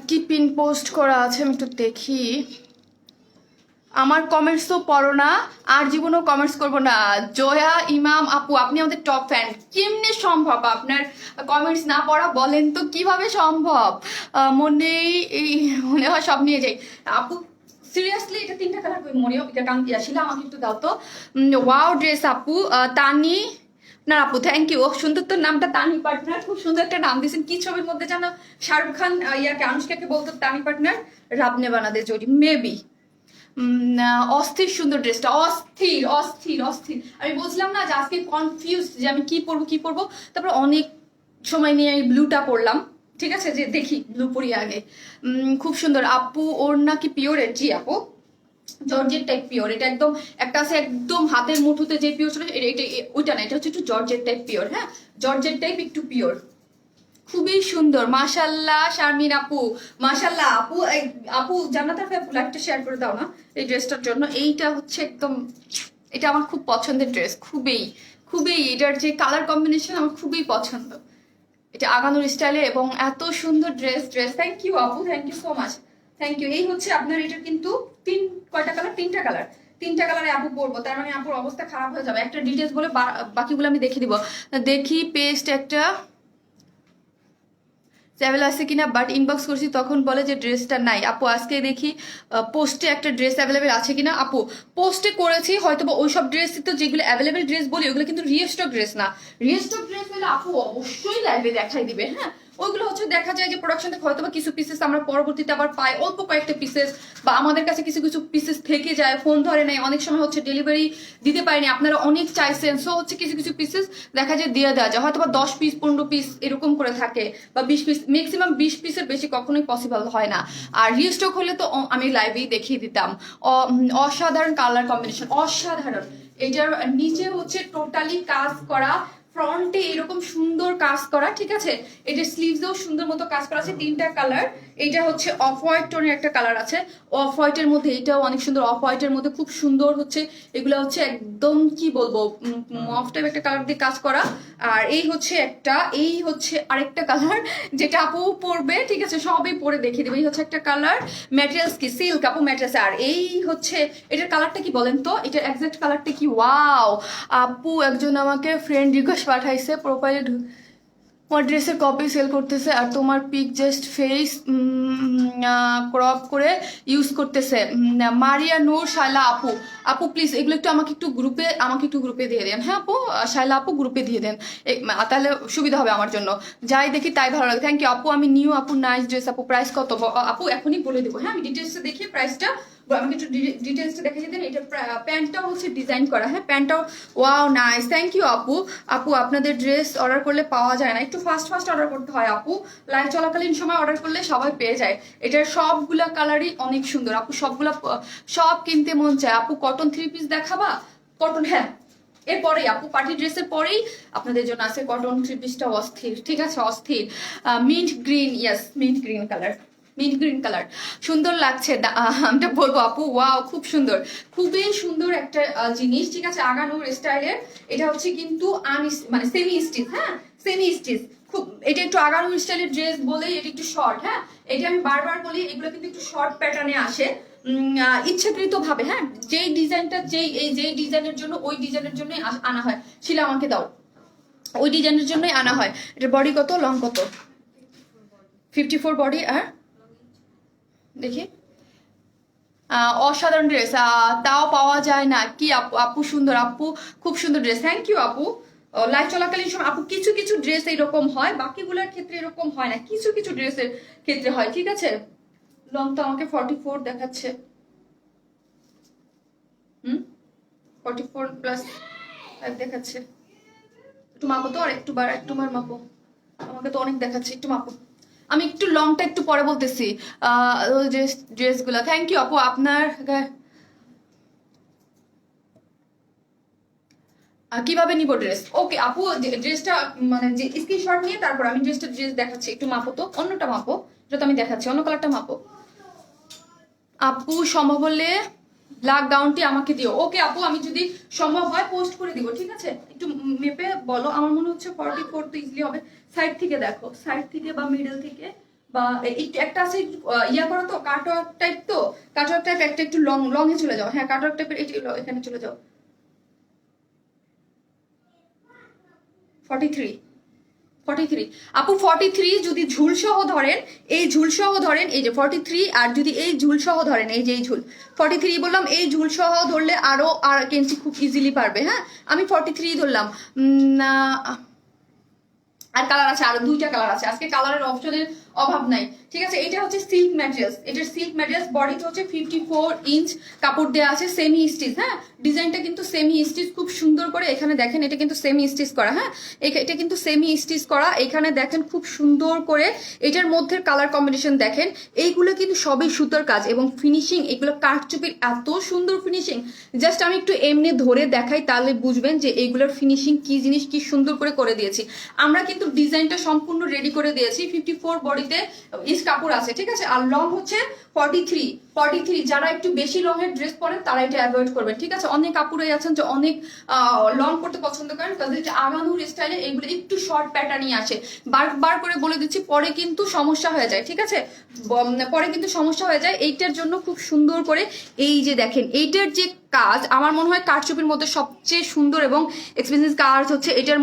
কি পিন পোস্ট করা আছে আমি একটু দেখি। আমার কমেন্টস তো পড়ো না, আর জীবনেও কমেন্টস করবো না। জয়া ইমাম আপু, আপনি আমাদের টপ ফ্যান, কেমনে সম্ভব আপনার কমেন্টস না পড়া? বলেন তো কিভাবে সম্ভব? মনে হয় সব নিয়ে যাই আপু। সিরিয়াসলি এটা 3টা কালার কই মনে এটা কাম কি আসলে আমাকে একটু দাও তো। ওয়াও ড্রেস আপু, তানি না আপু, থ্যাংক ইউ। সুন্দর তোর নামটা, তানি পার্টনার, খুব সুন্দর একটা নাম দিয়েছেন। কি ছবির মধ্যে জানো শাহরুখ খান ইয়াকে আনুষ্কাকে বলতো তানি পার্টনার, রাবনে বানাদে জোড়ি মেবি। অস্থির সুন্দর ড্রেসটা, অস্থির অস্থির অস্থির। আমি বলছিলাম না যে আজকে কনফিউজ যে আমি কি পরবো। তারপর অনেক সময় নিয়ে আমি ব্লুটা পরলাম, ঠিক আছে, যে দেখি ব্লু পরি আগে। খুব সুন্দর আপু। ওর নাকি পিওরের? জি আপু, জর্জেট টাইপ পিওর। এটা একদম একটা আছে একদম হাতের মুঠোতে যে পিওর ছিল, এটা ওইটা না, এটা হচ্ছে একটু জর্জেট টাইপ পিওর। হ্যাঁ, জর্জেট টাইপ একটু পিওর, খুবই সুন্দর। মাশাল্লাহ শারমিন আপু, মাশাল্লাহ আপু। আপু জান্নাত আপু লাইভটা শেয়ার করে দাও না এই ড্রেসটার জন্য। এইটা হচ্ছে একদম, এটা আমার খুব পছন্দের ড্রেস, খুবই খুবই। এটার যে কালার কম্বিনেশন আমার খুবই পছন্দ, এটা আগানোর স্টাইলে এবং এত সুন্দর ড্রেস। থ্যাংক ইউ আপু, thank you so much, thank you. এই হচ্ছে আপনার, এটা কিন্তু কয়টা কালার? 3টা কালার। 3টা কালারে আপু পরবো, তার মানে আপুর অবস্থা খারাপ হয়ে যাবে। একটা ডিটেলস বলে বাকিগুলো আমি দেখিয়ে দিব। দেখি পেস্ট একটা অ্যাভেলেবল আছে কিনা, বাট ইনবক্স করছি তখন বলে যে ড্রেসটা নাই। আপু আজকে দেখি পোস্টে একটা ড্রেস অ্যাভেলেবেল আছে কিনা। আপু পোস্টে করেছি হয়তো বা ওইসব ড্রেস তো যেগুলো অ্যাভেলেবেল ড্রেস বলি ওগুলো কিন্তু রিস্টক ড্রেস না। রিস্টক ড্রেস হলে আপু অবশ্যই লাইভে দেখাই দিবে। হ্যাঁ, ওইগুলো হচ্ছে দেখা যায় যে প্রোডাকশন থেকে হয়তো বা কিছু পিসেস আমরা পরবর্তীতে আবার পাই, অল্প কয়েকটা পিসেস, বা আমাদের কাছে কিছু কিছু পিসেস থেকে যায়, ফোন ধরে নেয়, অনেক সময় হচ্ছে ডেলিভারি দিতে পারিনি, আপনারা অনেক চাইছেন, সো হচ্ছে কিছু কিছু পিসেস দেখা যায় দিয়ে দেওয়া যায়, হয়তো বা 10 পিস 15 পিস এরকম করে থাকে, বা 20 পিস, ম্যাক্সিমাম 20 পিসের বেশি কখনোই পসিবল হয় না। আর রিস্টক হলে তো আমি লাইভেই দেখিয়ে দিতাম। অসাধারণ কালার কম্বিনেশন, অসাধারণ। এটার নিচে হচ্ছে টোটালি কাজ করা, ফ্রন্টে এরকম সুন্দর কাজ করা, ঠিক আছে। এটা স্লিভসেও সুন্দর মতো কাজ করা আছে। 3টা কালার, এটা হচ্ছে অফ হোয়াইট টোনের একটা কালার আছে, অফ হোয়াইটের মধ্যে এটাও অনেক সুন্দর, অফ হোয়াইটের মধ্যে খুব সুন্দর হচ্ছে এগুলো হচ্ছে একদম কি বলবো অফ টাইপ একটা কালার দিয়ে কাজ করা। আর এই হচ্ছে একটা, এই হচ্ছে আরেকটা কালার যেটা আপু পরবে, ঠিক আছে, সবই পরে দেখিয়ে দেবে। এই হচ্ছে একটা কালার, ম্যাটেরিয়ালস কি সিল্ক আপু, ম্যাটেরিয়ালস। আর এই হচ্ছে এটার কালারটা কি বলেন তো, এটার এক্সাক্ট কালারটা কি? ওয়াও আপু, একজন আমাকে ফ্রেন্ড রিকোয়েস্ট পাঠাইছে, প্রোফাইলে তোমার ড্রেসের কপি সেল করতেছে আর তোমার পিক জাস্ট ফেস ক্রপ করে ইউজ করতেছে। মারিয়া নূর শায়লা আপু, আপু প্লিজ এগুলো একটু আমাকে একটু গ্রুপে দিয়ে দেন। হ্যাঁ আপু, শায়লা আপু গ্রুপে দিয়ে দেন, তাহলে সুবিধা হবে আমার জন্য। যাই দেখি তাই ভালো লাগে। থ্যাংক ইউ আপু। আমি নিউ আপু, নাইস ড্রেস আপু, প্রাইস কত আপু? এখনই বলে দেবো। হ্যাঁ আমি ডিটেলসটা দেখিয়ে প্রাইসটা আমাকে একটু ডিটেলসটা দেখে দেন। এটা প্যান্টটাও হচ্ছে ডিজাইন করা, হ্যাঁ প্যান্টটাও ওয়াও নাইস। থ্যাংক ইউ আপু। আপু আপনাদের ড্রেস অর্ডার করলে পাওয়া যায় না, একটু ফাস্ট অর্ডার করতে হয় আপু। লাইভ চলাকালীন সময় অর্ডার করলে সবাই পেয়ে যায়। এটার সবগুলা কালারই অনেক সুন্দর আপু, সব কিনতে মন চায় আপু। কটন 3 পিস দেখাবা? কটন, হ্যাঁ এরপরেই আপু পার্টি ড্রেসের পরেই আপনাদের জন্য আছে কটন 3 পিসটা অস্থির, ঠিক আছে অস্থির। Mint green, yes mint green colour, mint green colour সুন্দর লাগছে। আমি বলবো আপু ওয়াও খুব সুন্দর, খুবই সুন্দর একটা জিনিস, ঠিক আছে আগানোর স্টাইলের। এটা হচ্ছে কিন্তু মানে সেমি স্টিচ, হ্যাঁ সেমি স্টিচ, খুব এটা একটু আগানোর স্টাইলের ড্রেস বলেই এটা একটু শর্ট। হ্যাঁ এটা আমি বারবার বলি, এগুলো কিন্তু একটু শর্ট প্যাটার্নে আসে ইচ্ছাকৃত ভাবে। হ্যাঁ যেই ডিজাইনটা যেই ডিজাইনের জন্য ওই ডিজাইনের জন্যই আনা হয়। শিলা আমাকে দাও, ওই ডিজাইনের জন্যই আনা হয়। এটা বডি কত, লং কত? 54 বডি। আর দেখি অসাধারণ ড্রেস, তাও পাওয়া যায় না কি আপু? আপু সুন্দর আপু, খুব সুন্দর ড্রেস। থ্যাংক ইউ আপু। লাইভ চলাকালীন সময় আপু কিছু কিছু ড্রেস এরকম হয়, বাকিগুলোর ক্ষেত্রে এরকম হয় না, কিছু কিছু ড্রেসের ক্ষেত্রে হয়, ঠিক আছে। লং তো আমাকে 44 দেখাচ্ছে, 44 প্লাস 5 দেখাচ্ছে। একটু মাপো তো, আর একটু বার মাপো, আমাকে তো অনেক দেখাচ্ছে, একটু মাপো। আমি একটু লংটা একটু পরে বলতেছি। ড্রেসগুলো থ্যাংক ইউ আপু। আপনার কিভাবে নিব ড্রেস? ওকে আপু ড্রেসটা মানে যে স্ক্রিনশট নিয়ে তারপর আমি ড্রেস দেখাচ্ছি, একটু মাপো তো, অন্যটা মাপো যেটা আমি দেখাচ্ছি, অন্য কালারটা মাপো আপু। সম্ভব হলে ব্ল্যাক গাউনটি আমাকে দিও। ওকে আপু, আমি যদি সম্ভব হয় পোস্ট করে দিব, ঠিক আছে। একটু মেপে বলো, আমার মনে হচ্ছে 44 তো ইজিলি হবে। সাইড থেকে দেখো, সাইড থেকে বা মিডল থেকে, বা একটু একটা আছে ইয়া করো তো, কাটওয়ার্ক টাইপ, তো কাটওয়ার্ক টাইপ একটা একটু লং এ চলে যাও। হ্যাঁ কাটওয়ার্ক টাইপের এখানে চলে যাও। 43 আপু 43 যদি ঝুল সহ ধরেন, এই ঝুল সহ ধরেন, এই যে 43, আর যদি এই ঝুল সহ ধরেন, এই যে এই ঝুল 43 বললাম, এই ঝুল সহ ধরলে আরো আর কেঞ্চি খুব ইজিলি পারবে। হ্যাঁ আমি 43 ধরলাম। আর কালার আছে, আরো 2টা কালার আছে, আজকে কালারের অপশনের অভাব নাই, ঠিক আছে। এটা হচ্ছে সিল্ক ম্যাটেরিয়ালস, এটার সিল্ক ম্যাটেরিয়ালস, বডিতে হচ্ছে 54 ইঞ্চ কাপড় দেওয়া আছে, সেমি স্টিচ। হ্যাঁ ডিজাইনটা কিন্তু সেমি স্টিচ, খুব সুন্দর করে এখানে দেখেন, এটা কিন্তু সেমি স্টিচ করা। হ্যাঁ এটা কিন্তু সেমি স্টিচ করা, এখানে দেখেন খুব সুন্দর করে এটার মধ্যে কালার কম্বিনেশন দেখেন। এইগুলো কিন্তু সবই সুতোর কাজ এবং ফিনিশিং, এগুলো কাঠচুপির এত সুন্দর ফিনিশিং। জাস্ট আমি একটু এমনি ধরে দেখাই, তাহলে বুঝবেন যে এইগুলোর ফিনিশিং কি জিনিস, কি সুন্দর করে দিয়েছি আমরা। কিন্তু ডিজাইনটা সম্পূর্ণ রেডি করে দিয়েছি। 54 বডিতে ইস কাপড় আছে, ঠিক আছে। আর লং হচ্ছে 43। যারা একটু বেশি লং এর ড্রেস পরেন তারা এটা অ্যাভয়েড করবেন, ঠিক আছে। অনেক কাপড়ই আছেন যে অনেক লং করতে পছন্দ করেন, তাদের এটা আগানুর স্টাইলে এইগুলো একটু শর্ট প্যাটার্নই আসে। বার করে বলে দিচ্ছি, পরে কিন্তু সমস্যা হয়ে যায়, ঠিক আছে। পরে কিন্তু সমস্যা হয়ে যায়। এইটার জন্য খুব সুন্দর করে এই যে দেখেন, এইটার যে কাজ, আমার মনে হয় কারচুপির মধ্যে সবচেয়ে সুন্দর এবং এক্সপেন্সিভ কাজ হচ্ছে এটার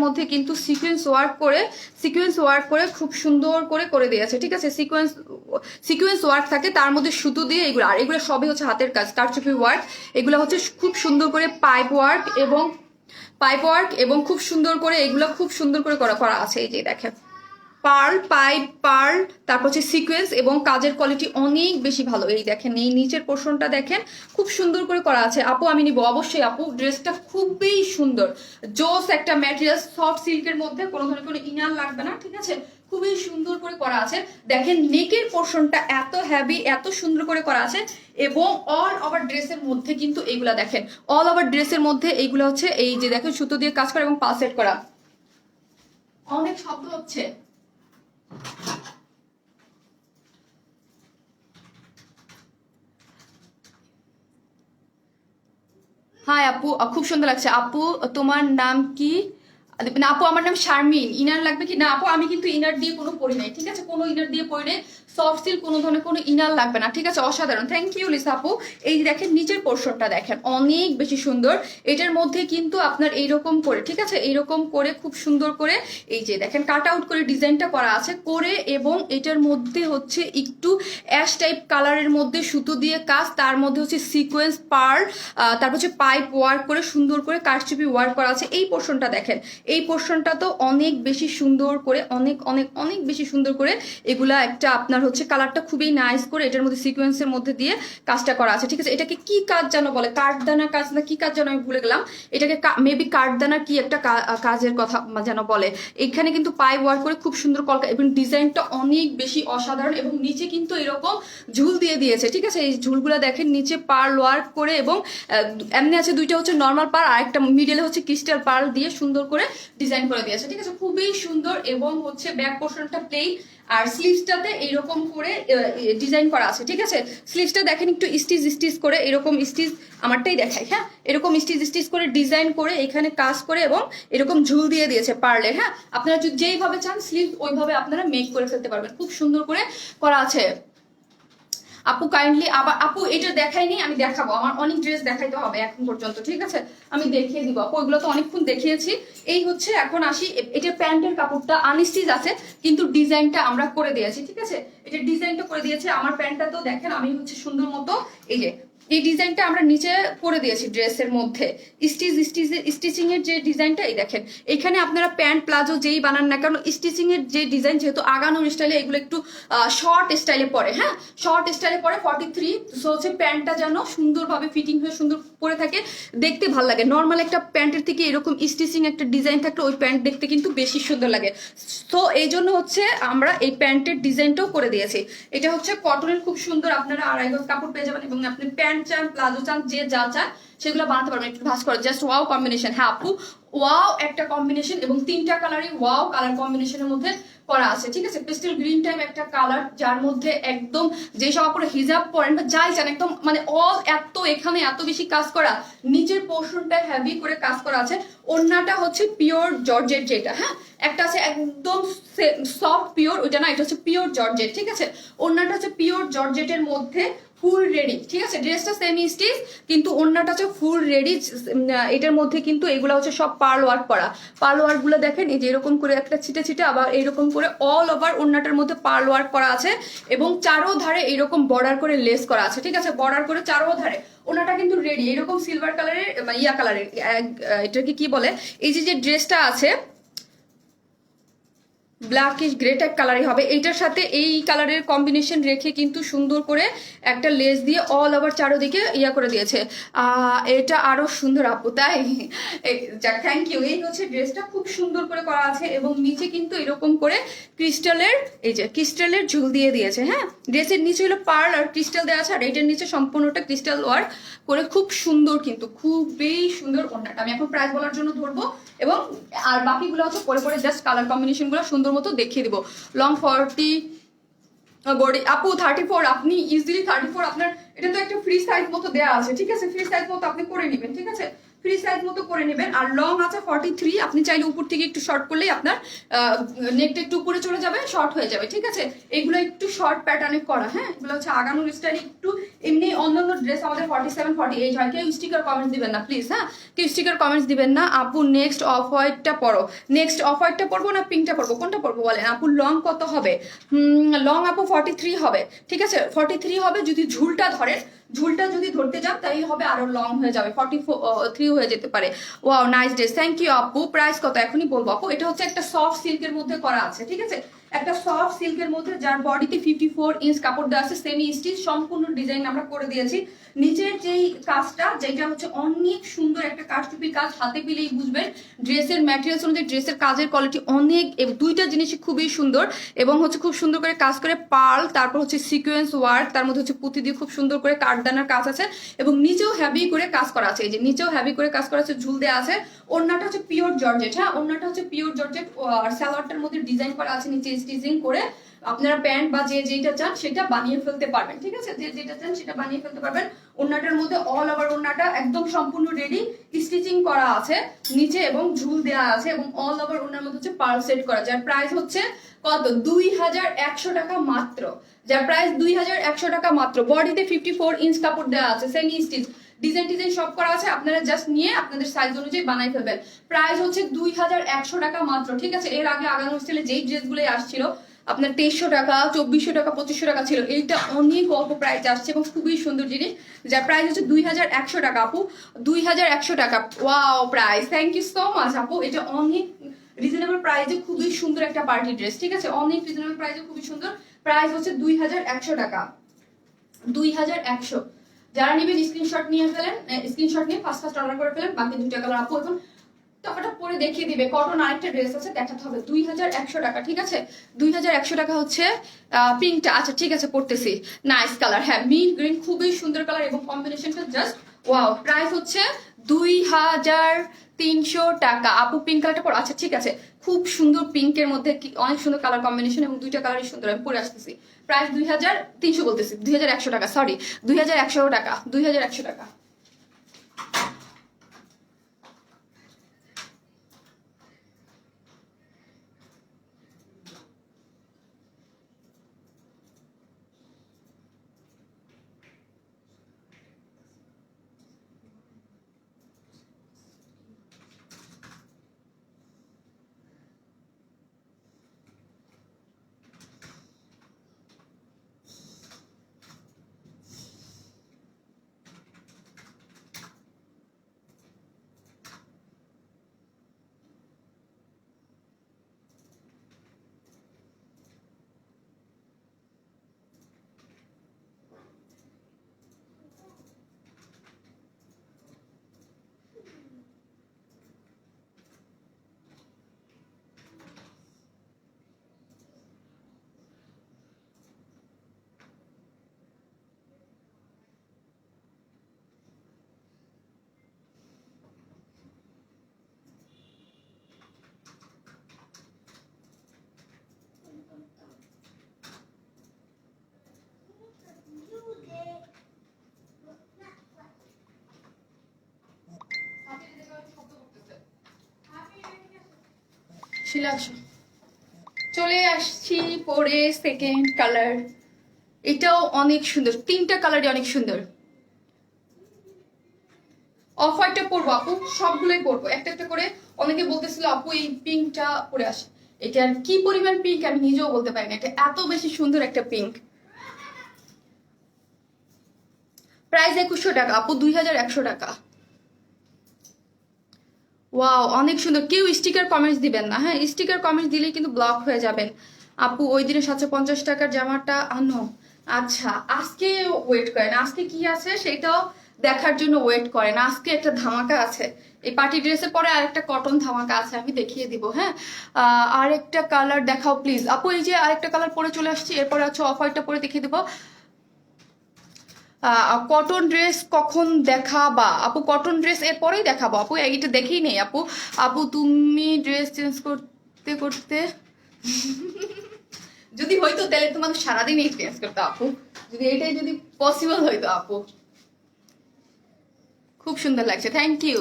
মধ্যে কিন্তু সিকোয়েন্স ওয়ার্ক করে খুব সুন্দর করে দিয়েছে, ঠিক আছে। সিকোয়েন্স ওয়ার্ক থাকে, তার মধ্যে সুতো দিয়ে এগুলো, আর এগুলো সবই হচ্ছে হাতের কাজ, কারচুপি ওয়ার্ক। এগুলো হচ্ছে খুব সুন্দর করে পাইপ ওয়ার্ক এবং খুব সুন্দর করে এগুলো খুব সুন্দর করে করা আছে। এই যে দেখেন পার্ল, তারপর হচ্ছে সিকোয়েন্স, এবং কাজের কোয়ালিটি অনেক বেশি ভালো। এই দেখেন, এই নিচের পোর্শনটা দেখেন, খুব সুন্দর করে করা আছে। আপু আমি নিব অবশ্যই আপু, ড্রেসটা খুবই সুন্দর, জোস একটা ম্যাটেরিয়াল, সফট সিল্কের মধ্যে, কোনো ধরনের কোনো ইনার লাগবে না, ঠিক আছে। খুবই সুন্দর করে করা আছে। দেখেন নেকের পোর্শনটা এত হেভি, এত সুন্দর করে করা আছে, এবং অল ওভার ড্রেসের মধ্যে কিন্তু এইগুলা দেখেন, অল ওভার ড্রেসের মধ্যে এইগুলো হচ্ছে এই যে দেখেন সুতো দিয়ে কাজ করা এবং পালসেট করা। অনেক শব্দ হচ্ছে। হাই আপু, খুব সুন্দর লাগছে আপু। তোমার নাম কি? না আপু আমার নাম শারমিন। ইনার লাগবে কি? না আপু আমি কিন্তু ইনার দিয়ে কোনো পরি নাই, ঠিক আছে, কোনো ইনার দিয়ে পরি নাই। সফট সিল্ক, কোনো ধরনের কোনো ইনার লাগবে না, ঠিক আছে? অসাধারণ, থ্যাংক ইউ লিসা আপু। এই দেখেন নিচের পোর্শনটা দেখেন অনেক বেশি সুন্দর। এটার মধ্যে কিন্তু আপনার এইরকম করে, ঠিক আছে, এইরকম করে খুব সুন্দর করে এই যে দেখেন কাট আউট করে ডিজাইনটা করা আছে করে, এবং এটার মধ্যে হচ্ছে একটু অ্যাশ টাইপ কালারের মধ্যে সুতো দিয়ে কাজ, তার মধ্যে হচ্ছে সিকোয়েন্স পার্ল, তারপর হচ্ছে পাইপ ওয়ার্ক করে সুন্দর করে কারচুপি ওয়ার্ক করা আছে। এই পোর্শনটা দেখেন, এই পোর্শনটা তো অনেক বেশি সুন্দর করে, অনেক অনেক অনেক বেশি সুন্দর করে এগুলা একটা আপনার হচ্ছে কালারটা খুবই নাইস করে এটার মধ্যে সিকোয়েন্সের মধ্যে দিয়ে কাজটা করা আছে, ঠিক আছে? এটাকে কি কাজ যেন বলে, কাঠদানা কাজ না কি কাজ যেন আমি ভুলে গেলাম। এটাকে মেবি কাঠদানা কি একটা কাজের কথা যেন বলে। এখানে কিন্তু পাইপ ওয়ার্ক করে খুব সুন্দর কলকা, এবং ডিজাইনটা অনেক বেশি অসাধারণ। এবং নিচে কিন্তু এরকম ঝুল দিয়ে দিয়েছে, ঠিক আছে? এই ঝুলগুলা দেখেন নিচে পার্ল ওয়ার্ক করে, এবং এমনি আছে দুইটা হচ্ছে নর্মাল পার্ল, আর একটা মিডলে হচ্ছে ক্রিস্টাল পার্ল দিয়ে সুন্দর করে ডিজাইন করে দিয়েছে, ঠিক আছে? খুবই সুন্দর। এবং হচ্ছে ব্যাক পোর্শনটা প্লেন, আর স্লিভসটাতে এইরকম করে ডিজাইন করা আছে, ঠিক আছে? স্লিভসটা দেখেন একটু স্টিচ করে, এরকম স্টিচ আমারটাই দেখাই, হ্যাঁ, এরকম স্টিচ করে ডিজাইন করে এখানে কাজ করে, এবং এরকম ঝুল দিয়ে দিয়েছে পার্লের। হ্যাঁ, আপনারা যদি যেইভাবে চান স্লিভ ওইভাবে আপনারা মেক করে ফেলতে পারবেন, খুব সুন্দর করে করা আছে। আপু কাইন্ডলি আবার, আপু এটা দেখাইনি, আমি দেখাবো, আমার অনেক ড্রেস দেখাইতে হবে এখন পর্যন্ত, ঠিক আছে? আমি দেখিয়ে দিব আপু, ওইগুলো তো অনেকক্ষণ দেখিয়েছি। এই হচ্ছে এখন আসি, এটা প্যান্টের কাপড়টা আনস্টিচ আছে কিন্তু ডিজাইনটা আমরা করে দিয়েছি, ঠিক আছে? এটা ডিজাইনটা করে দিয়েছে। আমার প্যান্টটা তো দেখেন আমি হচ্ছে সুন্দর মতো এই যে এই ডিজাইনটা আমরা নিচে করে দিয়েছি ড্রেসের মধ্যে, স্টিচিং এর যে ডিজাইনটা এই দেখেন। এখানে আপনারা প্যান্ট প্লাজো যেই বানান না কারণ স্টিচিং এর যে ডিজাইন, যেহেতু আগানোর স্টাইলে এগুলো একটু শর্ট স্টাইলে পরে, হ্যাঁ, শর্ট স্টাইলে পরে 43, সো হচ্ছে প্যান্টটা যেন সুন্দরভাবে ফিটিং হয়ে সুন্দর পরে থাকে, দেখতে ভালো লাগে। নর্মাল একটা প্যান্টের থেকে এরকম স্টিচিং একটা ডিজাইন থাকলে ওই প্যান্ট দেখতে কিন্তু বেশি সুন্দর লাগে। তো এই জন্য হচ্ছে আমরা এই প্যান্টের ডিজাইনটাও করে দিয়েছি। এটা হচ্ছে কটনের, খুব সুন্দর, আপনারা 2.5 গজ কাপড় পেয়ে যাবেন, এবং আপনি প্যান্ট চান প্লাজো চান যে যা চান সেগুলো বানাতে পারবেন। একটু ভাস করো, জাস্ট ওয়াও কম্বিনেশন। হ্যাঁ আপু, ওয়াও একটা কম্বিনেশন, এবং 3টা কালারই ওয়াও কালার কম্বিনেশনের মধ্যে করা আছে, ঠিক আছে? পেস্টেল গ্রিন টাইপ একটা কালার, যার মধ্যে একদম যে সব আপনারা হিজাব পরেন বা যাই চান একদম মানে অল এত এখানে এত বেশি কাজ করা, নিচের পোর্শনটা হেভি করে কাজ করা আছে। ওড়নাটা হচ্ছে পিওর জর্জেট, যেটা হ্যাঁ একটা আছে একদম সফট পিওর, ওইটা না, এটা হচ্ছে পিওর জর্জেট, ঠিক আছে? ওড়নাটা হচ্ছে পিওর জর্জেটের মধ্যে ফুল রেডি, ঠিক আছে? ড্রেসটা সেমি স্টিচ কিন্তু ওড়নাটা হচ্ছে ফুল রেডি। এটার মধ্যে কিন্তু এগুলো হচ্ছে সব পার্ল ওয়ার্ক করা। পার্ল ওয়ার্ক গুলো দেখেন এই যে এরকম করে একটা ছিটে ছিটে, আবার এইরকম করে অল ওভার ওড়নাটার মধ্যে পার্ল ওয়ার্ক করা আছে, এবং চারো ধারে এইরকম বর্ডার করে লেস করা আছে, ঠিক আছে? বর্ডার করে চারো ধারে ওনাটা কিন্তু রেডি, এরকম সিলভার কালারের ইয়া কালারের, এটাকে কি বলে, এই যে যে ড্রেসটা আছে ব্ল্যাকিশ গ্রে টাইপ কালারই হবে। এইটার সাথে এই কালারের কম্বিনেশন রেখে কিন্তু সুন্দর করে একটা লেস দিয়ে অল ওভার চারোদিকে ইয়া করে দিয়েছে। এটা আরো সুন্দর আপু, তাই? যাক, থ্যাংক ইউ। এই হচ্ছে ড্রেসটা খুব সুন্দর করে করা আছে, এবং নিচে কিন্তু এরকম করে ক্রিস্টালের, এই যে ক্রিস্টালের ঝুল দিয়ে দিয়েছে। হ্যাঁ, ড্রেসের নিচে হলো পার্ল আর ক্রিস্টাল দেওয়া আছে, আর এইটার নিচে সম্পূর্ণটা ক্রিস্টাল ওয়ার্ক করে খুব সুন্দর, কিন্তু খুবই সুন্দর ওড়নাটা। আমি এখন প্রাইস বলার জন্য ধরবো, এবং আর বাকিগুলো হচ্ছে পরে পরে জাস্ট কালার কম্বিনেশন গুলো সুন্দর মতো দেখিয়ে দিব। লং 40 বডি আপু 34, আপনি ইজিলি 34, আপনার এটা তো একটা ফ্রি সাইজ মতো দেওয়া আছে, ঠিক আছে? ফ্রি সাইজ মতো আপনি করে নেবেন, ঠিক আছে? ফ্রি সাইজ মতো করে নেবেন। আর লং আছে 43, আপনি চাইলে উপর থেকে একটু শর্ট করলেই আপনার নেকটা একটু উপরে চলে যাবে, শর্ট হয়ে যাবে, ঠিক আছে? এগুলো একটু শর্ট প্যাটার্নে করা, হ্যাঁ, এগুলো হচ্ছে আগানোর স্টাইল একটু। এমনি অন্যান্য ড্রেস আমাদের 47 48 হয়। কেউ স্টিকার কমেন্টস দিবেন না প্লিজ, হ্যাঁ, কেউ স্টিকার কমেন্টস দিবেন না। আপু নেক্সট অফ হোয়াইটটা পরো। নেক্সট অফ হোয়াইটটা পরবো না পিঙ্কটা পরবো, কোনটা পরবো বলেন? আপু লং কত হবে? লং আপু 43 হবে, ঠিক আছে? 43 হবে। যদি ঝুলটা ধরেন, ঝুলটা যদি ধরতে যান তাই হবে আরো লং হয়ে যাবে, 43 হয়ে যেতে পারে। Wow, nice dress, thank you আপু। প্রাইস কত এখনই বলবো আপু। এটা হচ্ছে একটা সফট সিল্কের মধ্যে করা আছে, ঠিক আছে? একটা সফট সিল্কের মধ্যে, যার বডিতে 54 ইঞ্চ কাপড় দেওয়া আছে, সেমি স্টিচ, সম্পূর্ণ ডিজাইন আমরা করে দিয়েছি। নিচের যেই কাজটা, যেটা হচ্ছে অনেক সুন্দর একটা কারচুপি কাজ, হাতে পেলেই বুঝবেন ড্রেসের ম্যাটেরিয়ালস অনুযায়ী ড্রেসের কাজের কোয়ালিটি অনেক, দুইটা জিনিসই খুবই সুন্দর, এবং হচ্ছে খুব সুন্দর করে কাজ করে পার্ল, তারপর হচ্ছে সিকোয়েন্স ওয়ার্ক, তার মধ্যে হচ্ছে পুঁতি দিয়ে খুব সুন্দর করে কাঠদানার কাজ আছে, এবং নিচেও হেভি করে কাজ করা আছে। এই যে নিচেও হেভি করে কাজ করা আছে, ঝুল দেওয়া আছে। ওড়নাটা হচ্ছে পিওর জর্জেট, হ্যাঁ, ওড়নাটা হচ্ছে পিওর জর্জেট, আর সালোয়ারটার মধ্যে ডিজাইন করা আছে নিচে স্টিচিং করে। আপনারা প্যান্ট বা যে যেটা চান সেটা বানিয়ে ফেলতে পারবেন, ঠিক আছে, যে যেটা চান সেটা বানিয়ে ফেলতে পারবেন। ওড়নাটার মধ্যে অল ওভার ওড়নাটা একদম সম্পূর্ণ রেডি, স্টিচিং করা আছে নিচে এবং ঝুল দেওয়া আছে, এবং অল ওভার ওড়নার মধ্যে হচ্ছে পার্ল সেট করা, যার প্রাইস হচ্ছে কত 2100 টাকা মাত্র, যার প্রাইস 2100 টাকা মাত্র। বডিতে 54 ইঞ্চ কাপড় দেওয়া আছে, সেমি স্টিচ, ডিজাইন সব করা আছে, আপনারা জাস্ট নিয়ে আপনাদের সাইজ অনুযায়ী বানাই ফেলবেন। প্রাইস হচ্ছে 2100 টাকা মাত্র, ঠিক আছে। এর আগে আগানো স্টাইলে যেই ড্রেসগুলো আসছিল আপনার 2300 টাকা, 2400 টাকা, 2500 টাকা ছিল, এইটা অনেক অল্প প্রাইস আসছে এবং খুবই সুন্দর জিনিস, যার প্রাইস হচ্ছে 2100 টাকা আপু, 2100 টাকা। Wow price, thank you so much আপু, এটা অনেক রিজনেবল প্রাইসে খুবই সুন্দর একটা পার্টি ড্রেস, ঠিক আছে, অনেক রিজনেবল প্রাইসে খুবই সুন্দর। প্রাইস হচ্ছে 2100 টাকা, 2100। যারা নেবেন স্ক্রিনশট নিয়ে ফেলেন, স্ক্রিনশট নিয়ে ফার্স্ট অর্ডার করে ফেলেন। বাকি 2 টাকা আপু এখন টাকাটা পরে দেখিয়ে দিবে, কটন আরেকটা ড্রেস আছে দেখাতে হবে, 2100 টাকা, ঠিক আছে, 2100 টাকা হচ্ছে পিঙ্কটা। আচ্ছা ঠিক আছে, পড়তেছি, নাইস কালার, হ্যাঁ মিন্ট গ্রিন, খুবই সুন্দর কালার এবং কম্বিনেশনটা জাস্ট ওয়াও। প্রাইস হচ্ছে 2300 টাকা আপু, পিঙ্ক কালারটা পর, আচ্ছা ঠিক আছে, খুব সুন্দর পিঙ্কের মধ্যে অনেক সুন্দর কালার কম্বিনেশন এবং 2টা কালারই সুন্দর, আমি পরে আসতেছি। প্রাইস 2300 বলতেছি, 2100 টাকা, সরি 2100 টাকা, 2100 টাকা। চলে আসছি পরে সেকেন্ড কালার, এটাও অনেক সুন্দর, 3টা কালারই অনেক সুন্দর। অফ হোয়াইটটা পরবো আপু, সবগুলোই পরবো একটা একটা করে। অনেকে বলতেছিল আপু এই পিঙ্কটা পরে আসে, এটা আর কি পরিমাণ পিঙ্ক আমি নিজেও বলতে পারি না, এটা এত বেশি সুন্দর একটা পিঙ্ক। প্রাইস 2100 টাকা আপু, 2100 টাকা। ওয়াও অনেক সুন্দর, কেউ স্টিকার কমেন্টস দিবেন না, হ্যাঁ স্টিকার কমেন্টস দিলেই কিন্তু ব্লক হয়ে যাবেন। আপু ওই দিনে 750 টাকার জামাটা আনো, আচ্ছা আজকে ওয়েট করেন, আজকে কি আছে সেটাও দেখার জন্য ওয়েট করেন। আজকে একটা ধামাকা আছে, এই পার্টি ড্রেসের পরে আরেকটা কটন ধামাকা আছে, আমি দেখিয়ে দিব। হ্যাঁ আরেকটা কালার দেখাও প্লিজ আপু, এই যে আরেকটা কালার পরে চলে আসছি, এরপরে হচ্ছে অফ হোয়াইটটা পরে দেখিয়ে দিব। কটন ড্রেস কখন দেখাবা আপু? কটন ড্রেস এরপরেই দেখাবো আপু, এইটা দেখেই নেই আপু। আপু তুমি ড্রেস চেঞ্জ করতে করতে যদি হইতো তাহলে তোমাকে সারাদিন এই চেঞ্জ করতো আপু, যদি এটাই যদি পসিবল হইতো আপু। খুব সুন্দর লাগছে, থ্যাংক ইউ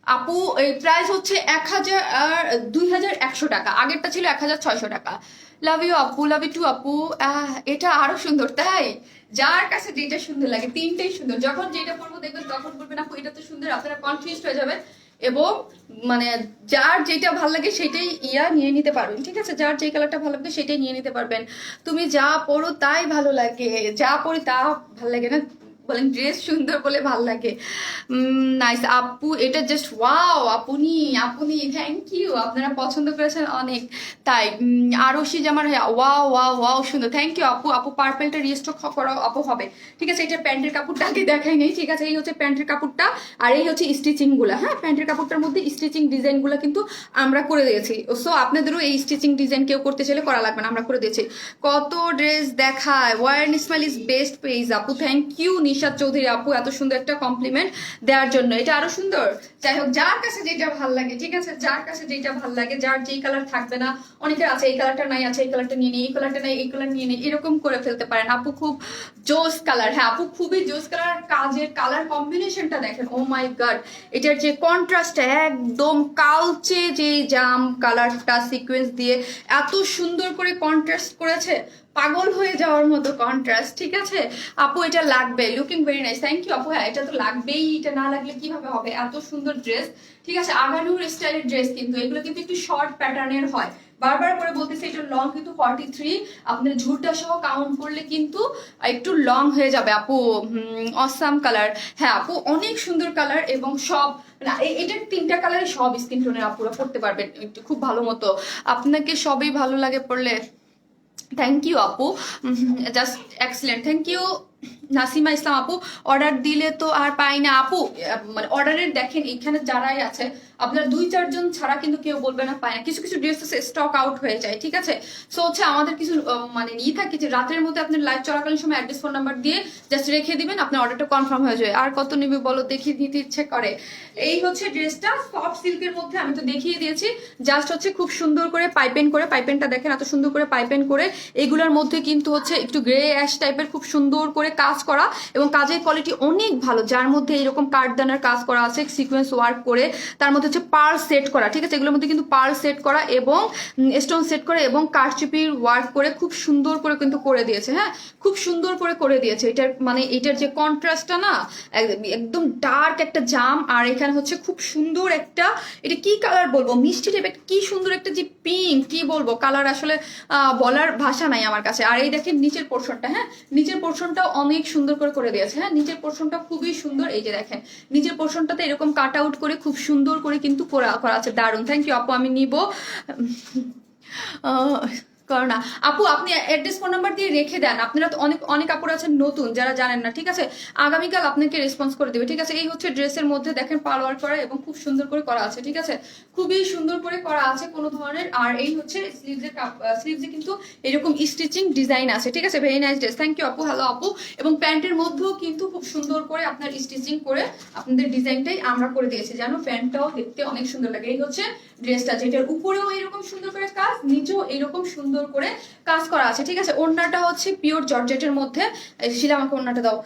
আপু। এই প্রাইস হচ্ছে 2100 টাকা, আগেরটা ছিল 1600 টাকা। লাভ ইউ আপু, লাভ ইউ টু আপু। এটা আরো সুন্দর, তাই যার কাছে যেটা সুন্দর লাগে, 3টাই সুন্দর, যখন যেটা পরবো দেখবেন তখন বলবেন আপু এটা তো সুন্দর, আপনারা কনফিউজড হয়ে যাবেন এবং মানে যার যেটা ভালো লাগে সেটাই নিয়ে নিতে পারবেন, ঠিক আছে, যার যে কালারটা ভালো লাগে সেটাই নিয়ে নিতে পারবেন। তুমি যা পরো তাই ভালো লাগে, যা পরি তা ভালো লাগে না, বলেন ড্রেস সুন্দর বলে ভাল লাগে। নাইস আপু, এটা জাস্ট ওয়াও। আপনি আপনি থ্যাংক ইউ, আপনারা পছন্দ করেছেন অনেক, তাই আরশি জামার ওয়াও ওয়াও ওয়াও সুন্দর, থ্যাংক ইউ আপু। আপু পার্পেলটা রিস্টক করা আপু হবে, ঠিক আছে। এটা প্যান্টের কাপড়টা আগে দেখাই নেই, ঠিক আছে, এই হচ্ছে প্যান্টের কাপড়টা আর এই হচ্ছে স্টিচিং গুলা। হ্যাঁ প্যান্টের কাপড়টার মধ্যে স্টিচিং ডিজাইন গুলা কিন্তু আমরা করে দিয়েছি, সো আপনাদেরও এই স্টিচিং ডিজাইন কেউ করতে চাইলে করা লাগবে না, আমরা করে দিয়েছি। কত ড্রেস দেখায়, wear smile is best page আপু, থ্যাংক ইউ নিশাত চৌধুরী আপু এত সুন্দর একটা কমপ্লিমেন্ট দেওয়ার জন্য। এটা আরো সুন্দর। যাই হোক, যার কাছে যেটা ভাল লাগে, ঠিক আছে, যার কাছে যেটা ভাল লাগে, যার যেই কালার থাকবে না, অনেকের আছে এই কালারটা নাই, আছে এই কালারটা নিয়ে নিই, এই কালারটা নাই, এই কালার নিয়ে নিই, এরকম করে ফেলতে পারেন। আপু খুব জোস কালার, হ্যাঁ আপু খুবই জোস কালার। কাজের কালার কম্বিনেশনটা দেখেন, ও মাই গড, এটার যে কন্ট্রাস্ট একদম কালচে যে জাম কালারটা সিকোয়েন্স দিয়ে এত সুন্দর করে কন্ট্রাস্ট করেছে, পাগল হয়ে যাওয়ার মতো কন্ট্রাস্ট। ঠিক আছে আপু, এটা লাগবে, looking very nice, thank you আপু। হ্যাঁ এটা তো লাগবেই, এটা না লাগলে কিভাবে হবে, এত সুন্দর ড্রেস। ঠিক আছে, আগানুর স্টাইলের ড্রেস, কিন্তু এগুলো কিন্তু একটু শর্ট প্যাটার্নের হয়। বারবার করে বলতেছে এটা লং কিন্তু 43, আপনার ঝুলটা সহ কাউন্ট করলে কিন্তু একটু লং হয়ে যাবে আপু। অসাম কালার, হ্যাঁ আপু অনেক সুন্দর কালার, এবং সব এটার 3টা কালারে সব স্কিন টোনের আপুরা পড়তে পারবেন খুব ভালো মতো। আপনাকে সবই ভালো লাগে পড়লে, থ্যাংক ইউ আপু, just excellent, thank you Nasima Islam আপু। অর্ডার দিলে তো আর পাই না আপু, মানে অর্ডারের দেখেন এখানে যারাই আছে আপনারা 2-4 জন ছাড়া কিন্তু কেউ বলবে না পায় না। কিছু কিছু ড্রেস আছে স্টক আউট হয়ে যায়, ঠিক আছে। সো হচ্ছে আমাদের কিছু মানে নিয়ে থাকে যে রাতের মধ্যে আপনার লাইভ চলাকালীন সময় অ্যাড্রেস ফোন নাম্বার দিয়ে জাস্ট রেখে দিবেন, আপনার অর্ডারটা কনফার্ম হয়ে যায়। আর কত নিবে বলো, দেখিয়ে দিতে ইচ্ছে করে। এই হচ্ছে ড্রেসটা সফট সিল্কের মধ্যে, আমি তো দেখিয়ে দিয়েছি। জাস্ট হচ্ছে খুব সুন্দর করে পাইপেন করে, পাইপেনটা দেখেন এত সুন্দর করে পাইপেন করে, এগুলোর মধ্যে কিন্তু হচ্ছে একটু গ্রে অ্যাশ টাইপের খুব সুন্দর করে কাজ করা, এবং কাজের কোয়ালিটি অনেক ভালো, যার মধ্যে এরকম কাঠদানার কাজ করা আছে সিকোয়েন্স ওয়ার্ক করে, তার মধ্যে হচ্ছে পার্ল সেট করা, ঠিক আছে, এগুলোর মধ্যে কিন্তু পার্ল সেট করা এবং স্টোন সেট করে এবং কারচুপির ওয়ার্ক করে খুব সুন্দর করে কিন্তু করে দিয়েছে। হ্যাঁ খুব সুন্দর করে করে দিয়েছে। এটার মানে এটার যে কন্ট্রাস্টটা না, একদম ডার্ক একটা জাম, আর এখানে হচ্ছে খুব সুন্দর একটা, এটা কি কালার বলবো, মিষ্টি টাইপ একটা, কি সুন্দর একটা যে পিঙ্ক, কি বলবো কালার, আসলে বলার ভাষা নাই আমার কাছে। আর এই দেখেন নিচের পোর্শনটা, হ্যাঁ নিচের পোর্শনটাও অনেক সুন্দর করে করে দিয়েছে। হ্যাঁ নিচের পোর্শনটা খুবই সুন্দর, এই যে দেখেন নিচের পোর্শনটাতে এরকম কাট আউট করে খুব সুন্দর করে কিন্তু করা আছে, দারুণ, থ্যাংক ইউ আপু, আমি নিব। করো না আপু, আপনি অ্যাড্রেস ফোন নাম্বার দিয়ে রেখে দেন, আপনারা তো অনেক অনেক আপুর আছেন নতুন যারা জানেন না, ঠিক আছে, আগামীকাল আপনাকে রেসপন্স করে দেবে, ঠিক আছে। এই হচ্ছে ড্রেসের মধ্যে দেখেন পালোয়ার করা এবং খুব সুন্দর করে করা আছে, ঠিক আছে, খুবই সুন্দর করে করা আছে কোনো ধরনের। আর এই হচ্ছে স্লিভসে কিন্তু এরকম স্টিচিং ডিজাইন আছে, ঠিক আছে, very nice dress, thank you আপু। হ্যালো আপু, এবং প্যান্টের মধ্যেও কিন্তু খুব সুন্দর করে আপনার স্টিচিং করে আপনাদের ডিজাইনটাই আমরা করে দিয়েছি, জানো প্যান্টটাও দেখতে অনেক সুন্দর লাগে। এই হচ্ছে ড্রেসটা, যেটার উপরেও এরকম সুন্দর করে কাজ, নিচেও এরকম সুন্দর করে কাজ করা আছে, ঠিক আছে। ওড়নাটা হচ্ছে পিওর জর্জেটের মধ্যে, শিলা আমাকে ওড়নাটা দাও।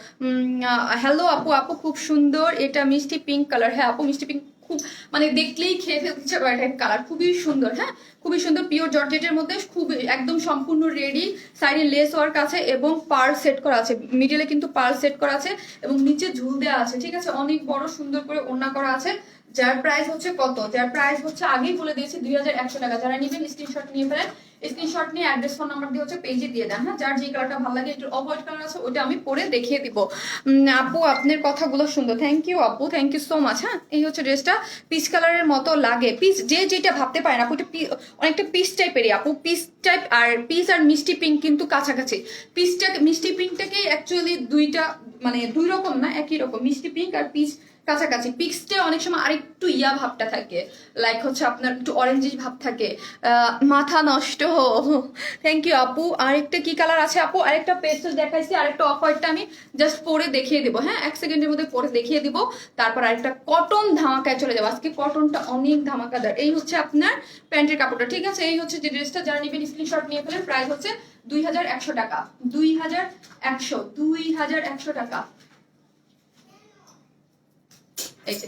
হ্যালো আপু, আপু খুব সুন্দর, এটা মিষ্টি পিঙ্ক কালার, হ্যাঁ আপু মিষ্টি পিঙ্ক খুব মানে দেখলেই খেয়ে ফেলতে ইচ্ছে করে টাইপ কালার, খুবই সুন্দর, হ্যাঁ খুবই সুন্দর, পিওর জর্জেটের মধ্যে, খুব একদম সম্পূর্ণ রেডি, সাইডে লেস ওয়ার্ক আছে এবং পার্ল সেট করা আছে, মিডলে কিন্তু পার্ল সেট করা আছে এবং নিচে ঝুল দেওয়া আছে, ঠিক আছে, অনেক বড় সুন্দর করে ওড়না করা আছে। যার প্রাইস হচ্ছে কত, যার প্রাইস হচ্ছে আগেই বলে দিয়েছি 2100 টাকা। যারা নেবেন স্ক্রিনশট নিয়ে ফেলেন, স্ক্রিনশট নিয়ে অ্যাড্রেস ফোন নাম্বার দিয়ে হচ্ছে পেজে দিয়ে দেন। হ্যাঁ যার যে কালারটা ভালো লাগে, একটু অফ হোয়াইট কালার আছে ওটা আমি পরে দেখিয়ে দিব। আপু আপনার কথাগুলো সুন্দর, থ্যাংক ইউ আপু, থ্যাংক ইউ সো মাচ। হ্যাঁ এই হচ্ছে ড্রেসটা, পিচ কালারের মতো লাগে, পিচ যে যেটা ভাবতে পারেন আপু, এটা অনেকটা পিচ টাইপেরই আপু, পিচ টাইপ, আর পিচ আর মিষ্টি পিঙ্ক কিন্তু কাছাকাছি। পিচটা মিষ্টি পিঙ্কটাকে অ্যাকচুয়ালি দুইটা মানে দুই রকম না, একই রকম, মিষ্টি পিঙ্ক আর পিচ কাছাকাছি। পিক্সটা অনেক সময় আরেকটু ইয়া ভাবটা থাকে, লাইক হচ্ছে আপনার একটু অরেঞ্জিশ ভাব থাকে, মাথা নষ্ট। থ্যাংক ইউ আপু। আরেকটা কি কালার আছে আপু, আরেকটা পেস্টেল দেখাইছি, আরেকটা অফ হোয়াইটটা আমি জাস্ট পরে দেখিয়ে দেবো, হ্যাঁ 1 সেকেন্ডের মধ্যে পরে দেখিয়ে দিব। তারপর আরেকটা কটন ধামাকায় চলে যাবো, আজকে কটনটা অনেক ধামাকাদার। এই হচ্ছে আপনার প্যান্টের কাপড়টা, ঠিক আছে, এই হচ্ছে যে ড্রেসটা, যারা নেবেন স্ক্রিনশট নিয়ে ফেলেন। প্রাইস হচ্ছে 2100 টাকা, 2100 টাকা। এই যে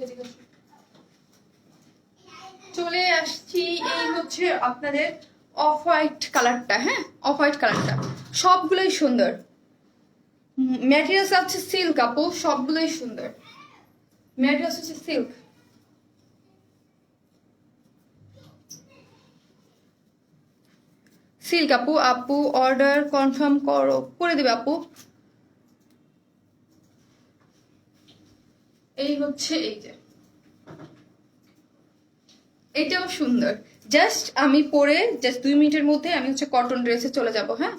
এদিকে আসো। চলে আসছি, এই হচ্ছে আপনাদের অফ হোয়াইট কালারটা। হ্যাঁ, অফ হোয়াইট কালারটা সবগুলোই সুন্দর। ম্যাটেরিয়ালস আছে সিল্ক আপু, সবগুলোই সুন্দর। ম্যাটেরিয়ালস হচ্ছে সিল্ক। সিল্ক আপু, আপু অর্ডার কনফার্ম করো, করে দেবে আপু। এই হচ্ছে, এই যে এটাও সুন্দর। জাস্ট আমি পরে জাস্ট 2 মিনিটের মধ্যে আমি হচ্ছে কটন ড্রেসে চলে যাব। হ্যাঁ,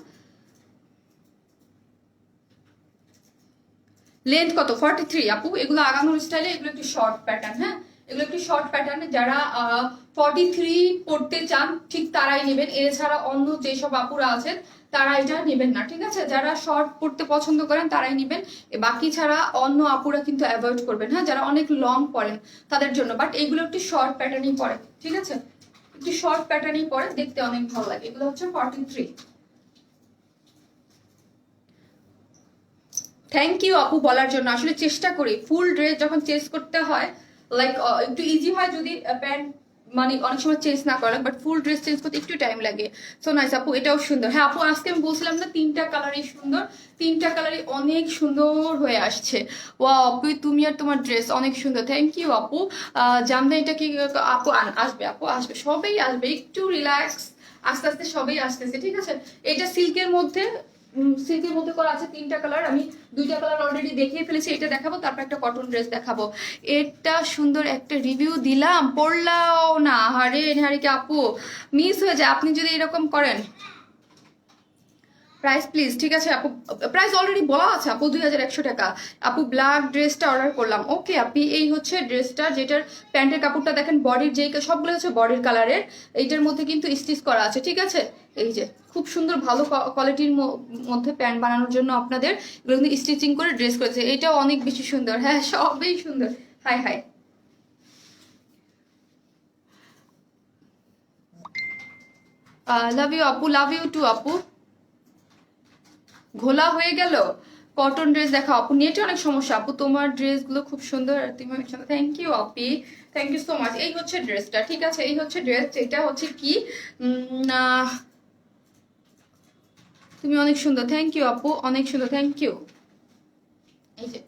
লেন্থ কত? 43 আপু। এগুলো আগানোর স্টাইলে, এগুলো একটু শর্ট প্যাটার্ন। হ্যাঁ, এগুলো একটু শর্ট প্যাটার্ন। যারা 43 পড়তে চান ঠিক তারাই নেবেন, এছাড়া অন্য যেসব আপুরা আছেন তারা এটা নেবেন না, ঠিক আছে? যারা শর্ট পড়তে পছন্দ করেন তারাই নেবেন, বাকি ছাড়া অন্য আপুরা কিন্তু অ্যাভয়েড করবেন। হ্যাঁ, যারা অনেক লং পরেন তাদের জন্য, বাট এগুলো একটু শর্ট প্যাটার্নই পরে, ঠিক আছে? একটু শর্ট প্যাটার্নই পরে, দেখতে অনেক ভালো লাগে। এগুলো হচ্ছে 43। থ্যাংক ইউ আপু বলার জন্য। আসলে চেষ্টা করি ফুল ড্রেস যখন চেঞ্জ করতে হয়, লাইক একটু ইজি হয় যদি প্যান্ট মানে অনেক সময় চেঞ্জ না করা, বাট ফুল ড্রেস চেঞ্জ করতে একটু টাইম লাগে। সো নাইস আপু, এটাও সুন্দর। হ্যাঁ আপু, আজকে আমি বলছিলাম না 3টা কালারই সুন্দর, 3টা কালারই অনেক সুন্দর হয়ে আসছে। ও আপু, তুমি আর তোমার ড্রেস অনেক সুন্দর। থ্যাংক ইউ আপু। জামদানিটা কি আপু আসবে? আপু আসবে, সবাই আসবে, একটু রিল্যাক্স, আস্তে আস্তে সবাই আসতেছে, ঠিক আছে? এটা সিল্কের মধ্যে, সিল্কের মধ্যে করা আছে 3টা কালার। আমি 2টা কালার অলরেডি দেখিয়ে ফেলেছি, এটা দেখাবো, তারপর একটা কটন ড্রেস দেখাবো। এটা সুন্দর একটা রিভিউ দিলাম, পড়লাও না। আরে হারিকে আপু, মিস হয়ে যায় আপনি যদি এরকম করেন। প্রাইস প্লিজ, ঠিক আছে আপু, প্রাইস অলরেডি বলা আছে আপু, 2100 টাকা। আপু ব্ল্যাক ড্রেসটা অর্ডার করলাম। ওকে আপনি, এই হচ্ছে ড্রেসটা, যেটার প্যান্টের কাপড়টা দেখেন বডির যেই সবগুলো হচ্ছে বডির কালারের, এইটার মধ্যে কিন্তু স্টিচ করা আছে, ঠিক আছে? এই যে খুব সুন্দর ভালো কোয়ালিটির মধ্যে প্যান্ট বানানোর জন্য আপনাদের এগুলো কিন্তু স্টিচিং করে ড্রেস করেছে। এটাও অনেক বেশি সুন্দর। হ্যাঁ, সবই সুন্দর। হাই হাই, লাভ ইউ আপু, লাভ ইউ টু আপু। ঘোলা হয়ে গেল, কটন ড্রেস দেখাও আপু। নেটে অনেক সমস্যা আপু, তোমার ড্রেসগুলো খুব সুন্দর আর তুমি অনেক সুন্দর। Thank you Api, thank you so much. এই হচ্ছে ড্রেসটা, ঠিক আছে? এই হচ্ছে ড্রেস, এটা হচ্ছে কি তুমি অনেক সুন্দর। থ্যাংক ইউ আপু, অনেক সুন্দর, থ্যাংক ইউ। এই যে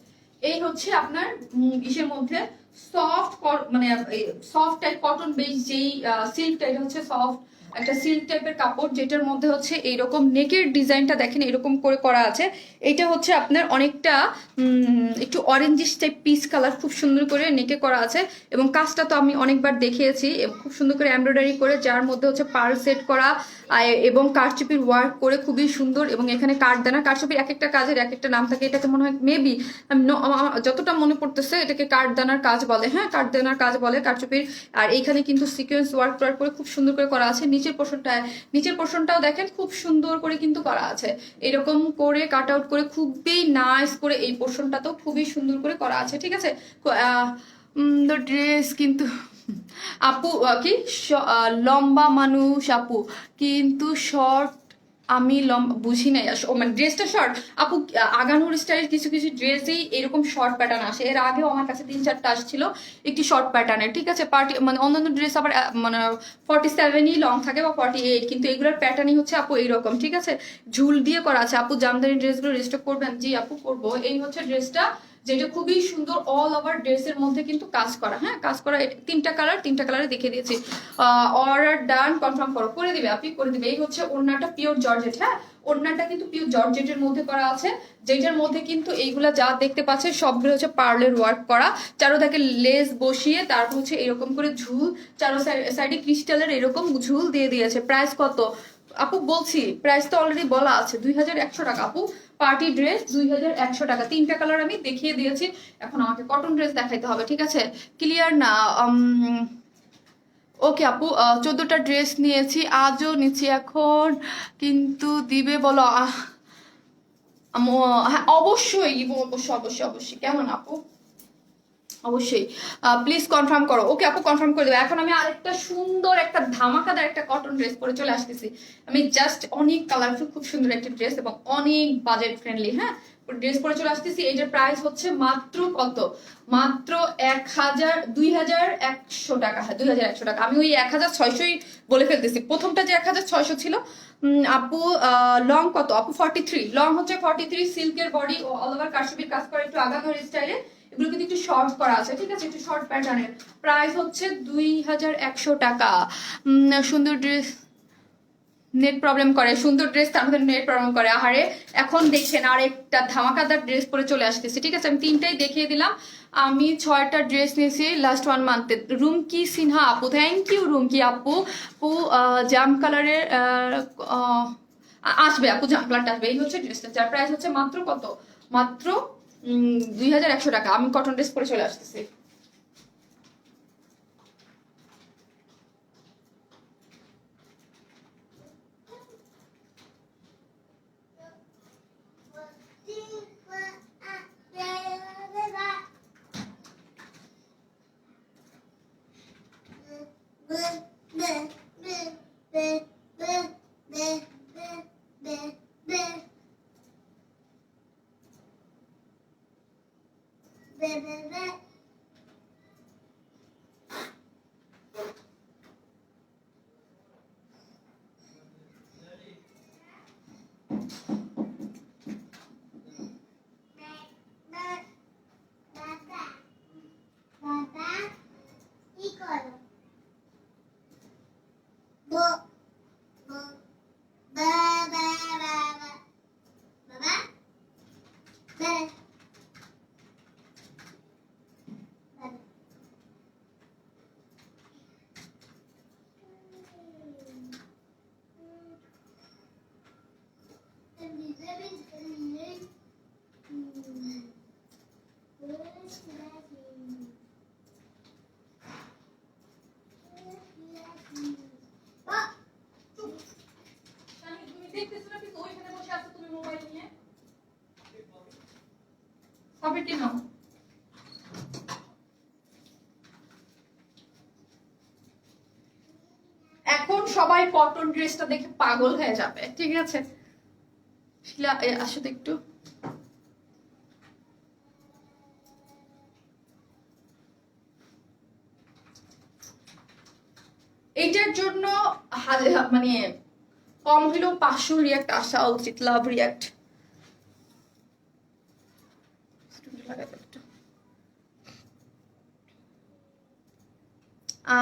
এই হচ্ছে আপনার ইসের মধ্যে সফট, মানে সফট টাইপ কটন বেস যেই সিল্কটা, এটা হচ্ছে সফট একটা সিল্ক টাইপের কাপড়, যেটার মধ্যে হচ্ছে এইরকম নেকের ডিজাইনটা দেখেন এরকম করে করা আছে। এটা হচ্ছে আপনার অনেকটা একটু অরেঞ্জিশ টাইপ পিচ কালার, খুব সুন্দর করে নেকে করা আছে, এবং কাজটা তো আমি অনেকবার দেখিয়েছি, খুব সুন্দর করে এমব্রয়ডারি করে, যার মধ্যে হচ্ছে পার্ল সেট করা এবং কারচুপির ওয়ার্ক করে খুবই সুন্দর। এবং এখানে কাঠদানা, কারচুপির এক একটা কাজের এক একটা নাম থাকে, এটাকে মনে হয় মেবি যতটা মনে পড়তেছে এটাকে কাঠদানার কাজ বলে। হ্যাঁ, কাঠদানার কাজ বলে কারচুপির। আর এইখানে কিন্তু সিকোয়েন্স ওয়ার্ক করে খুব সুন্দর করে করা আছে। নিচের পোর্শনটাও দেখেন খুব সুন্দর করে কিন্তু করা আছে, এরকম করে কাট আউট করে খুবই নাইস করে এই পোর্শনটাতেও খুবই সুন্দর করে করা আছে, ঠিক আছে? ড্রেস কিন্তু আপু কি লম্বা মানুষ আপু, কিন্তু শর্ট আমি লম্বা বুঝি নাই। মানে ড্রেসটা শর্ট আপু, আগানোর স্টাইলের কিছু কিছু ড্রেসেই এরকম শর্ট প্যাটার্ন আসে। এর আগেও আমার কাছে 3-4টা আসছিল একটি শর্ট প্যাটার্নের, ঠিক আছে? পার্টি মানে অন্যান্য ড্রেস আবার মানে 47ই লং থাকে বা 48, কিন্তু এগুলোর প্যাটার্নই হচ্ছে আপু এইরকম, ঠিক আছে? ঝুল দিয়ে করা আছে। আপু জামদানি ড্রেসগুলো রেস্টক করবেন? জি আপু করবো। এই হচ্ছে ড্রেসটা, যেটা খুবই সুন্দর, অল ওভার ড্রেসের মধ্যে কিন্তু কাজ করা। হ্যাঁ, কাজ করা, 3টা কালারে দেখিয়ে দিয়েছি। অর্ডার ডান, কনফার্ম করো, করে দিবে আপনি, করে দিবে। এই হচ্ছে ওড়নাটা, পিওর জর্জেট। হ্যাঁ, ওড়নাটা কিন্তু পিওর জর্জেটের মধ্যে করা আছে, যেটার মধ্যে কিন্তু এইগুলা যা দেখতে পাচ্ছে সবগুলো হচ্ছে পার্লের ওয়ার্ক করা, চারোদিকে লেস বসিয়ে তারপর হচ্ছে এরকম করে ঝুল, চারো সাইডে ক্রিস্টালের এরকম ঝুল দিয়ে দিয়েছে। প্রাইস কত আপু? বলছি প্রাইস তো অলরেডি বলা আছে, 2100 টাকা আপু। পার্টি ড্রেস 2100 টাকা। 3টা কালার আমি দেখিয়ে দিয়েছি, এখন আমাকে কটন ড্রেস দেখাইতে হবে, ঠিক আছে? ক্লিয়ার না? ওকে আপু, 14টা ড্রেস নিয়েছি, আজও নিচ্ছি এখন, কিন্তু দিবে বলো? হ্যাঁ অবশ্যই দিব, অবশ্যই অবশ্যই অবশ্যই। কেমন আপু? অবশ্যই প্লিজ কনফার্ম করো। ওকে আপু কনফার্ম করে দেবো। এখন আমি আরেকটা সুন্দর একটা ধামাকাদার একটা কটন ড্রেস পরে চলে আসতেছি। আমি জাস্ট অনেক কালারফুল, খুব সুন্দর একটা ড্রেস এবং অনেক বাজেট ফ্রেন্ডলি। হ্যাঁ, ড্রেস পরে চলে আসতেছি। এইটার প্রাইস হচ্ছে মাত্র কত, মাত্র 2,100 টাকা। হ্যাঁ 2,100 টাকা। আমি ওই 1,600ই বলে ফেলতেছি। প্রথমটা যে 1,600 ছিল আপু লং কত আপু 43, লং হচ্ছে 43, সিল্কের বডি ও অল ওভার কারচুপির কাজ করা, একটু আগানোর স্টাইলে। এগুলো কিন্তু একটু শর্ট করা আছে, ঠিক আছে, একটু শর্ট প্যাটার্নের। প্রাইস হচ্ছে 2,100 টাকা। সুন্দর ড্রেস, নেট প্রবলেম করে, সুন্দর ড্রেস তার মধ্যে নেট প্রবলেম করে। আহারে, এখন দেখছেন আর একটা ধামাকাদার ড্রেস পরে চলে আসতেছি, ঠিক আছে। আমি 3টাই দেখিয়ে দিলাম। আমি 6টা ড্রেস নিয়েছি লাস্ট 1 মান্থে। রুমকি সিনহা আপু, থ্যাংক ইউ রুমকি আপু। আপু জাম কালারের আসবে আপু, জাম কালারটা আসবে। এই হচ্ছে ড্রেসটা, যার প্রাইস হচ্ছে মাত্র কত, মাত্র 2,100 টাকা। আমি কটন ড্রেস পরে চলে আসতেছি। এখন সবাই কটন ড্রেসটা দেখে পাগল হয়ে যাবে, ঠিক আছে। শিলা আসো তো একটু। এইটার জন্য মানে কম হলেও 500 রিয়াক্ট আসা উচিত, লাভ রিয়াক্ট।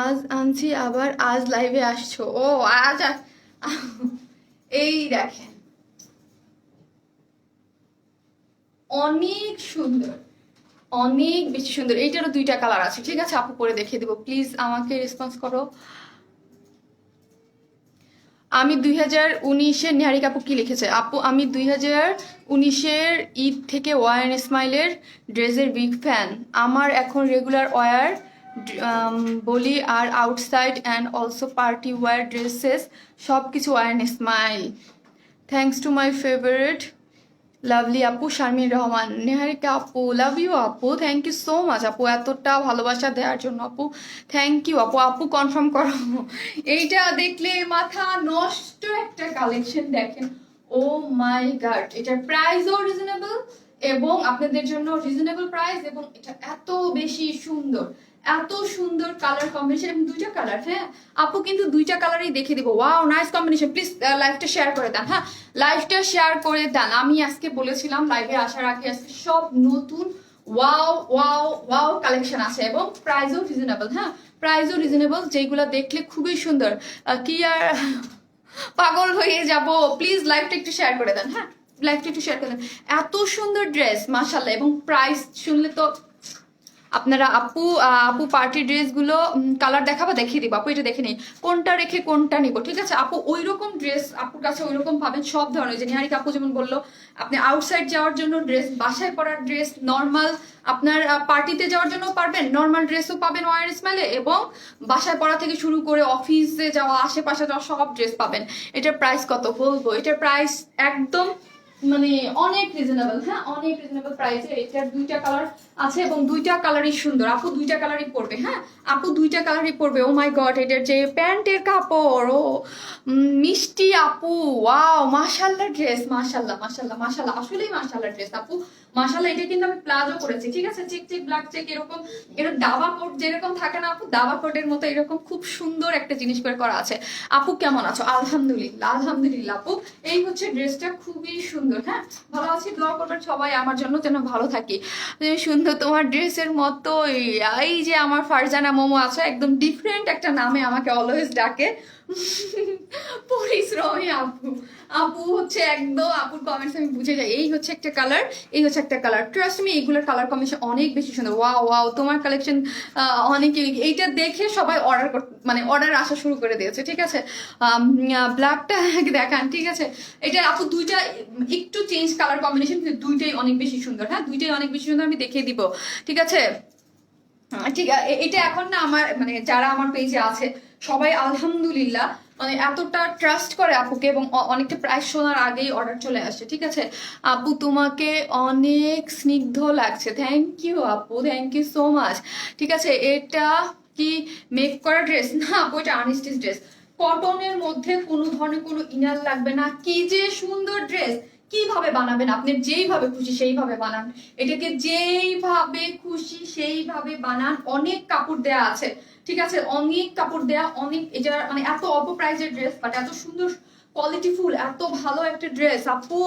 আজ আনছি আবার আজ লাইভে আসছো? ও আজ এই দেখেন অনেক সুন্দর, অনেক বেশি সুন্দর। এইটারও 2টা কালার আছে, ঠিক আছে আপু পরে দেখিয়ে দেবো। প্লিজ আমাকে রেসপন্স করো। আমি 2019-এর নিহারিক আপু কি লিখেছে? আপু আমি 2019-এর ঈদ থেকে ওয়ার স্মাইলের ড্রেসের বিগ ফ্যান। আমার এখন রেগুলার ওয়ার বলি আর outside and also party wear dresses সব কিছু wear smile. Thanks to my favourite lovely আপু শারমিন রহমান। নেহারিকা আপু লাভ ইউ আপু, থ্যাংক ইউ সো মাচ আপু এতটা ভালোবাসা দেওয়ার জন্য আপু, থ্যাংক ইউ আপু। আপু কনফার্ম করো। এইটা দেখলে মাথা নষ্ট একটা কালেকশন, দেখেন ও মাই গড। এটার প্রাইসও রিজনেবল এবং আপনাদের জন্য রিজনেবল প্রাইস, এবং এটা এত বেশি সুন্দর, এত সুন্দর কালার কম্বিনেশন এবং 2টা কালার। হ্যাঁ আপু কিন্তু 2টা কালারই দেখে দিব। Wow nice combination. প্লিজ লাইভটা শেয়ার করে দেন। হ্যাঁ লাইভটা শেয়ার করে দেন। আমি আজকে বলেছিলাম লাইভে আসার আগে আজকে সব নতুন ওয়াও ওয়াও ওয়াও কালেকশন আছে এবং প্রাইসও রিজনেবল। হ্যাঁ প্রাইসও রিজনেবল, যেগুলো দেখলে খুবই সুন্দর। কি আর পাগল হয়ে যাব। প্লিজ লাইভটা একটু শেয়ার করে দেন। হ্যাঁ লাইভটা একটু শেয়ার করে দেন। এত সুন্দর ড্রেস মাশাআল্লাহ, এবং প্রাইস শুনলে তো আপনারা আপু পার্টি ড্রেসগুলো কালার দেখাবা, দেখিয়ে দিব আপু। এটা দেখে নিই কোনটা রেখে কোনটা নিব, ঠিক আছে আপু। ওই রকম ড্রেস আপুর কাছে ওই রকম পাবেন সব ধরনের। যে নিহারিকা আপু যেমন বললো আপনি আউটসাইড যাওয়ার জন্য ড্রেস, বাসায় পরার ড্রেস, নর্মাল আপনার পার্টিতে যাওয়ার জন্য পারবেন, নর্মাল ড্রেসও পাবেন ওয়ার স্মাইলে, এবং বাসায় পরা থেকে শুরু করে অফিসে যাওয়া, আশেপাশে যাওয়া সব ড্রেস পাবেন। এটার প্রাইস কত বলবো? এটার প্রাইস একদম মানে অনেক রিজনেবল, হ্যাঁ অনেক রিজনেবল প্রাইসে। এটার দুইটা কালার আছে এবং দুইটা কালারই সুন্দর। আপু দুইটা কালারই পরবে, হ্যাঁ আপু দুইটা কালারই পরবে। ও মাই গড, এটার যে প্যান্টের কাপড়, ও মিষ্টি আপু, ওয়াও মাশাআল্লাহ ড্রেস, মাশাআল্লাহ মাশাআল্লাহ মাশাআল্লাহ, আসলেই মাশাআল্লাহ ড্রেস আপু, মাশাআল্লাহ। এটা কিন্তু আমি প্লাজো করেছি, ঠিক আছে, চেক চেক ব্ল্যাক চেক এরকম, এর দাবা কোট যেরকম থাকে না আপু, দাবা কোটের মতো এরকম খুব সুন্দর একটা জিনিস করে করা আছে। আপু কেমন আছো? আলহামদুলিল্লাহ আলহামদুলিল্লাহ আপু, এই হচ্ছে ড্রেসটা, খুবই সুন্দর। হ্যাঁ ভালো আছি, দোয়া করবেন সবাই আমার জন্য যেন ভালো থাকি। সুন্দর তোমার ড্রেসের মতো। এই যে আমার ফারজানা মোমো আছে, একদম ডিফারেন্ট একটা নামে আমাকে অলওয়েজ ডাকে, পরিশ্রমী আপু। আপু হচ্ছে একদম, আপুর কমেন্টস আমি বুঝে যাই। এই হচ্ছে একটা কালার, এই হচ্ছে একটা কালার, ট্রাস্ট মি এগুলোর কালার কম্বিনেশন অনেক বেশি সুন্দর। ওয়াও ওয়াও, তোমার কালেকশন অনেকে এইটা দেখে সবাই অর্ডার মানে অর্ডার আসা শুরু করে দিয়েছে, ঠিক আছে। ব্ল্যাকটা দেখান, ঠিক আছে। এটা আপু দুইটা একটু চেঞ্জ কালার কম্বিনেশন, কিন্তু দুইটাই অনেক বেশি সুন্দর। হ্যাঁ দুইটাই অনেক বেশি সুন্দর, আমি দেখিয়ে দিব, ঠিক আছে। ঠিক আছে, এটা এখন না আমার মানে যারা আমার পেজে আছে সবাই আলহামদুলিল্লাহ মানে এতটা ট্রাস্ট করে আপুকে, এবং অনেকটা প্রাইস শোনার আগেই অর্ডার চলে আসে, ঠিক আছে। আপু তোমাকে অনেক স্নিগ্ধ লাগছে, থ্যাংক ইউ আপু, থ্যাংক ইউ সো মাচ। ঠিক আছে, এটা কি মেক করা ড্রেস? না আপু, এটা আনস্টিচ ড্রেস, কটনের মধ্যে কোনো ধরনের কোনো ইনার লাগবে না। কি যে সুন্দর ড্রেস, কিভাবে বানাবেন আপনি? যেইভাবে খুশি সেইভাবে বানান, এটাকে যেইভাবে খুশি সেইভাবে বানান। অনেক কাপড় দেয়া আছে, ঠিক আছে, অনেক কাপড় দেয়া, অনেক, এটা মানে এত অল্প প্রাইসের ড্রেস বাট এত সুন্দর কোয়ালিটিফুল, এত ভালো একটা ড্রেস আপু।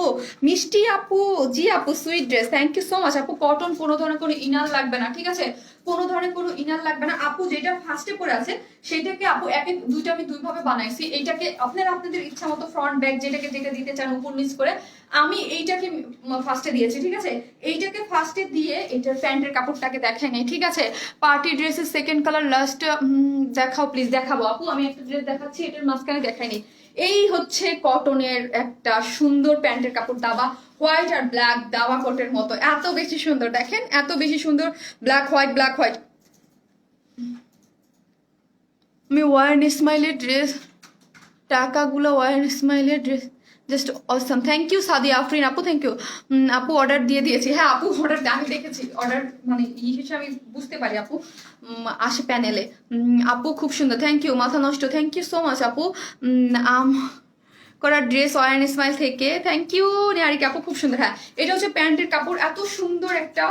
মিষ্টি আপু, জি আপু, sweet dress, thank you so much আপু। কটন, কোনো ধরনের কোনো ইনার লাগবে না, ঠিক আছে, কোনো ধরনের কোনো ইনার লাগবে না আপু। যেটা ফার্স্টে পরে আছে সেটাকে আপু দুইটা আমি দুইভাবে বানাইছি। এইটাকে আপনারা আপনাদের ইচ্ছা মতো ফ্রন্ট ব্যাক যেটাকে যেটা দিতে চান উপর নিচ করে, আমি এইটাকে ফার্স্টে দিয়েছি, ঠিক আছে। এইটাকে ফার্স্টে দিয়ে এটার প্যান্টের কাপড়টাকে দেখাই নাই, ঠিক আছে। পার্টি ড্রেসের সেকেন্ড কালার লাস্ট দেখাও প্লিজ। দেখাবো আপু, আমি একটা ড্রেস দেখাচ্ছি, এটার মাঝখানে দেখাইনি। এই হচ্ছে কটনের একটা সুন্দর প্যান্টের কাপড়, দাবা হোয়াইট আর ব্ল্যাক, দাবা কোটের মতো, এত বেশি সুন্দর, দেখেন এত বেশি সুন্দর, ব্ল্যাক হোয়াইট ব্ল্যাক হোয়াইট। আমি ওয়ার্ন স্মাইলের ড্রেস, টাকাগুলো ওয়ার্ন স্মাইলের dress just awesome, thank you Sadia Afrin আপু, থ্যাংক ইউ আপু। অর্ডার দিয়ে দিয়েছি, হ্যাঁ আপু অর্ডার আমি দেখেছি, অর্ডার মানে ই হিসেবে আমি বুঝতে পারি আপু, আসে প্যানেলে। আপু খুব সুন্দর, থ্যাংক ইউ। মাথা নষ্ট, থ্যাংক ইউ সো মাচ আপু। করা ড্রেস ওয়ান স্মাইল থেকে, থ্যাংক ইউ নিহারিকা আপু, খুব সুন্দর। হ্যাঁ এটা হচ্ছে প্যান্টের কাপড়, এত সুন্দর একটা